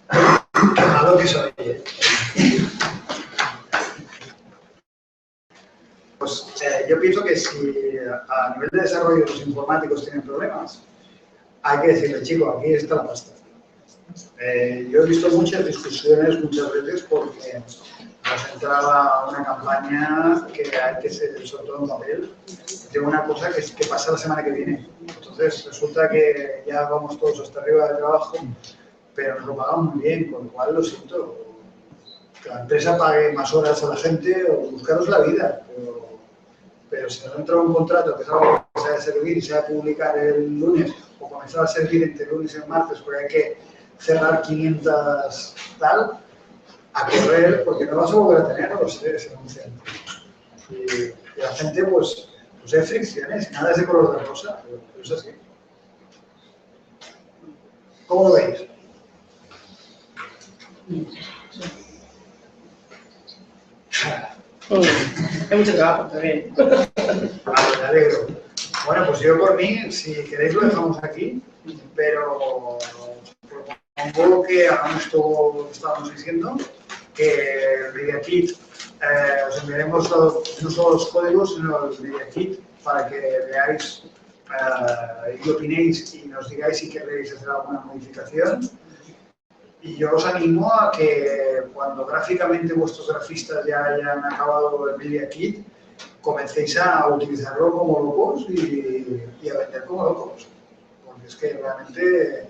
A lo que soy. Pues yo pienso que si a nivel de desarrollo los informáticos tienen problemas, hay que decirle, chico, aquí está la pasta. Yo he visto muchas discusiones muchas veces porque nos entraba una campaña que hay que ser sobre todo en papel de una cosa que pasa la semana que viene. Entonces resulta que ya vamos todos hasta arriba de trabajo, pero nos lo pagan muy bien, con lo cual lo siento. Que la empresa pague más horas a la gente o buscaros la vida. Pero si nos entra un contrato que es algo que se ha de servir y se ha de publicar el lunes o comenzar a servir entre lunes y martes porque hay que cerrar 500 tal, a correr porque no vas a volver a tener ese anunciante. Y la gente pues hay fricciones, nada es de color de rosa, pero es así. ¿Cómo lo veis? Hay mucho trabajo también. Me alegro. Bueno, pues yo por mí, si queréis lo dejamos aquí, pero propongo que hagamos todo lo que estábamos diciendo, que el Media Kit os enviaremos no solo los códigos, sino el Media Kit para que veáis y opinéis y nos digáis si queréis hacer alguna modificación. Y yo os animo a que cuando gráficamente vuestros grafistas ya hayan acabado el Media Kit, comencéis a utilizarlo como locos y a vender como locos. Porque es que realmente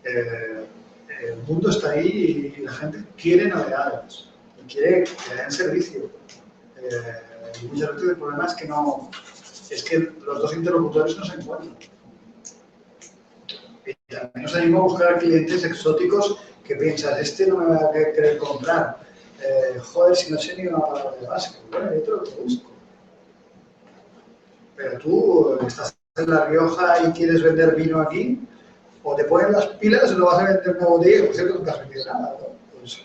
el mundo está ahí y la gente quiere novedades y quiere que le den servicio. Y muchas veces el problema es que los dos interlocutores no se encuentran. Y también os animo a buscar clientes exóticos que piensas, este no me va a querer comprar joder, si no sé ni una palabra de básico. Bueno, yo te lo busco. Pero tú estás en La Rioja y quieres vender vino aquí, o te pones las pilas o no vas a vender una botella, que por cierto nunca has vendido nada, ¿no? Pues,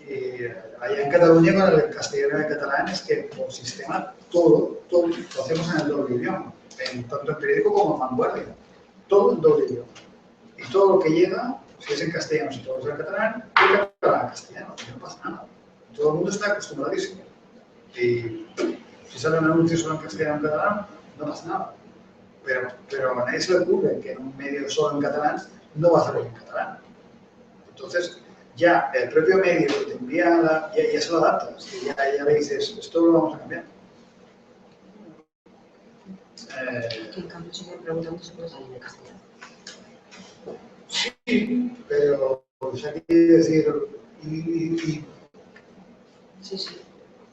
y allá en Cataluña con el castellano y el catalán es que por sistema todo lo hacemos en el doble idioma, tanto en periódico como en vanguardia, todo en doble idioma. Y todo lo que llega, si es en castellano, si todo es en catalán, llega en castellano, no pasa nada. Todo el mundo está acostumbradísimo. Y si sale un anuncio solo en castellano o en catalán, no pasa nada. Pero a nadie se le ocurre que en un medio solo en catalán no va a salir en catalán. Entonces, ya el propio medio que te envía, ya se lo adaptas, y ya le dices, esto lo vamos a cambiar. En cambio, si me preguntan si puede salir en castellano. Sí, pero pues hay que decir, Sí, sí,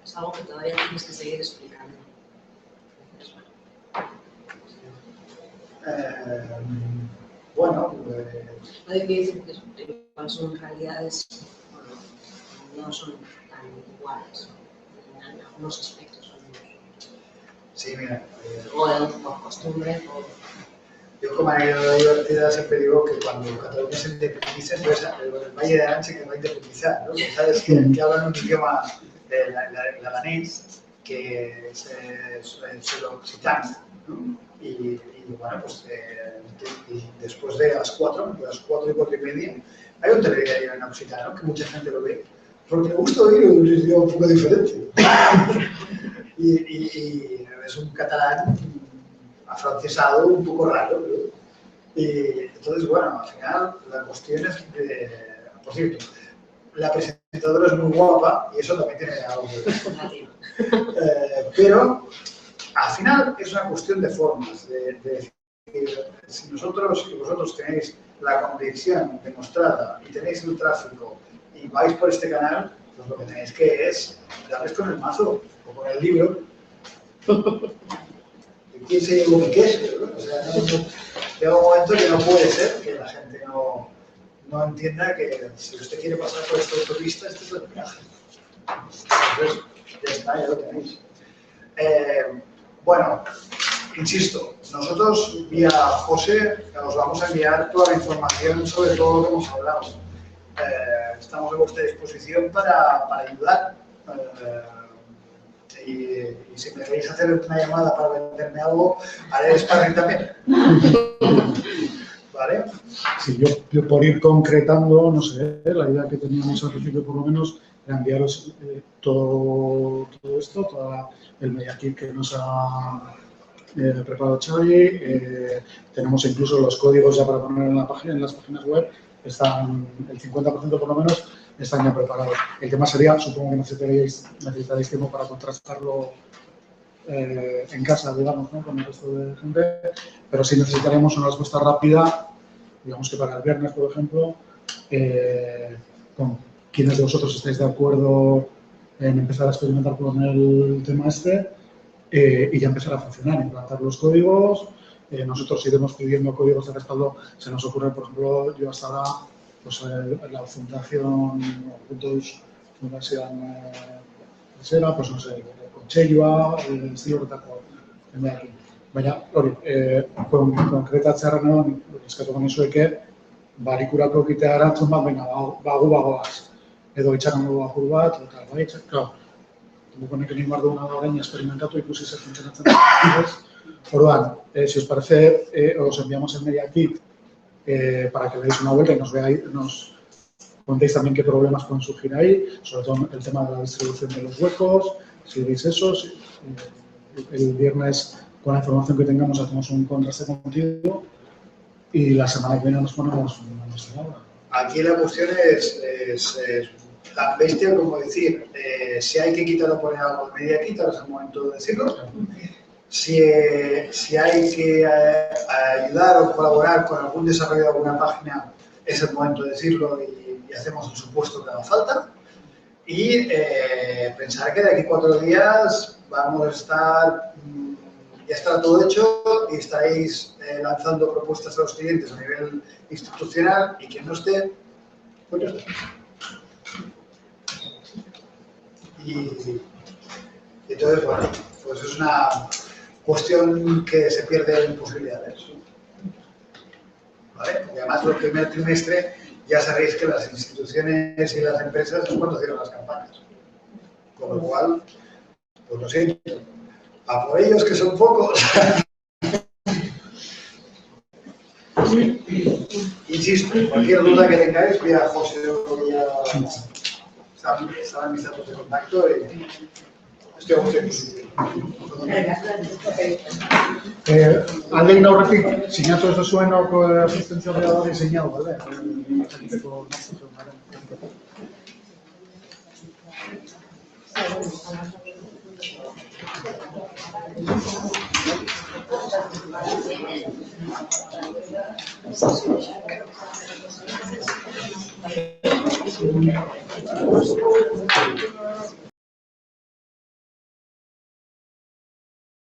es algo que todavía tienes que seguir explicando. Bueno, no hay que decir que son realidades, no son tan iguales, en algunos aspectos son. Sí, mira. O por costumbre, o. Yo como anécdota divertida siempre digo que cuando Cataluña se independiza, pues el Valle de Aránbal que va a independizar, ¿no? Sabes que hablan un idioma el alanés, que es el occitano, ¿no? Y bueno, pues y después de las 4 y 4:30, hay un telediario en occitano que mucha gente lo ve, porque me gusta oír un idioma un poco diferente. y es un catalán afrancesado un poco raro, ¿no? Y entonces, bueno, al final la cuestión es, por cierto, la presentadora es muy guapa y eso también tiene algo que ver. Pero al final es una cuestión de formas, de si nosotros y vosotros tenéis la convicción demostrada y tenéis el tráfico y vais por este canal, pues lo que tenéis que es darles con el mazo o con el libro. ¿Quién se llevó mi queso? ¿No? O sea, llega un momento que no puede ser que la gente no entienda que si usted quiere pasar por esta autopista, este es el peaje. Entonces, ya está, ya lo tenéis. Bueno, insisto, nosotros vía José os vamos a enviar toda la información sobre todo lo que hemos hablado. Estamos a vuestra disposición para ayudar. Y si me queréis hacer una llamada para venderme algo, haré sparring también. ¿Vale? Sí, yo por ir concretando, no sé, la idea que teníamos al principio por lo menos era enviaros todo esto, todo el media kit que nos ha preparado Xavi. Tenemos incluso los códigos ya para poner en la página, en las páginas web, están el 50% por lo menos están ya preparados. El tema sería, supongo que necesitaréis tiempo para contrastarlo en casa, digamos, ¿no? Con el resto de gente, pero sí necesitaremos una respuesta rápida, digamos que para el viernes, por ejemplo, con quienes de vosotros estáis de acuerdo en empezar a experimentar con el tema este y ya empezar a funcionar, implantar los códigos. Nosotros iremos pidiendo códigos de respaldo. Se nos ocurre, por ejemplo, yo hasta ahora, pues la fundación, Fundación Sera, pues no sé, Kontseilua, ziurretako jendeakin. Baina, hori, konkretatzearen eskatuko nizueke, barikurako egitea erantzun bat, baina bagoaz. Edo itxarango apur bat, eta bai, claro, honek egin behar duguna da orain experimentatu ikusi zer funtzionatzen da. Orduan, si os parece, os enviamos el media kit para que deis una vuelta y nos contéis también qué problemas pueden surgir ahí, sobre todo el tema de la distribución de los huecos, si veis eso, el viernes con la información que tengamos hacemos un contraste contigo y la semana que viene nos ponemos una nuestra obra. Aquí la cuestión es tan bestia como decir, si hay que quitar o poner algo de media kit, ahora es el momento de decirlo. Si hay que ayudar o colaborar con algún desarrollo de alguna página, es el momento de decirlo y hacemos el supuesto que haga falta. Y pensar que de aquí 4 días vamos a estar, ya estará todo hecho y estaréis lanzando propuestas a los clientes a nivel institucional y quien no esté, Pues ya está. Y entonces, bueno, pues es una cuestión que se pierde en posibilidades. ¿Vale? Y además, el primer trimestre ya sabéis que las instituciones y las empresas es cuando cierran las campañas. Con lo cual, pues lo siento. A por ellos, que son pocos. Insisto, cualquier duda que tengáis, vía José o vía... Estaban mis datos de contacto y estoy a gusto. Aldein aurretik, sinatu ez duzuenok asistentzialea sinatu, bale? Egiteko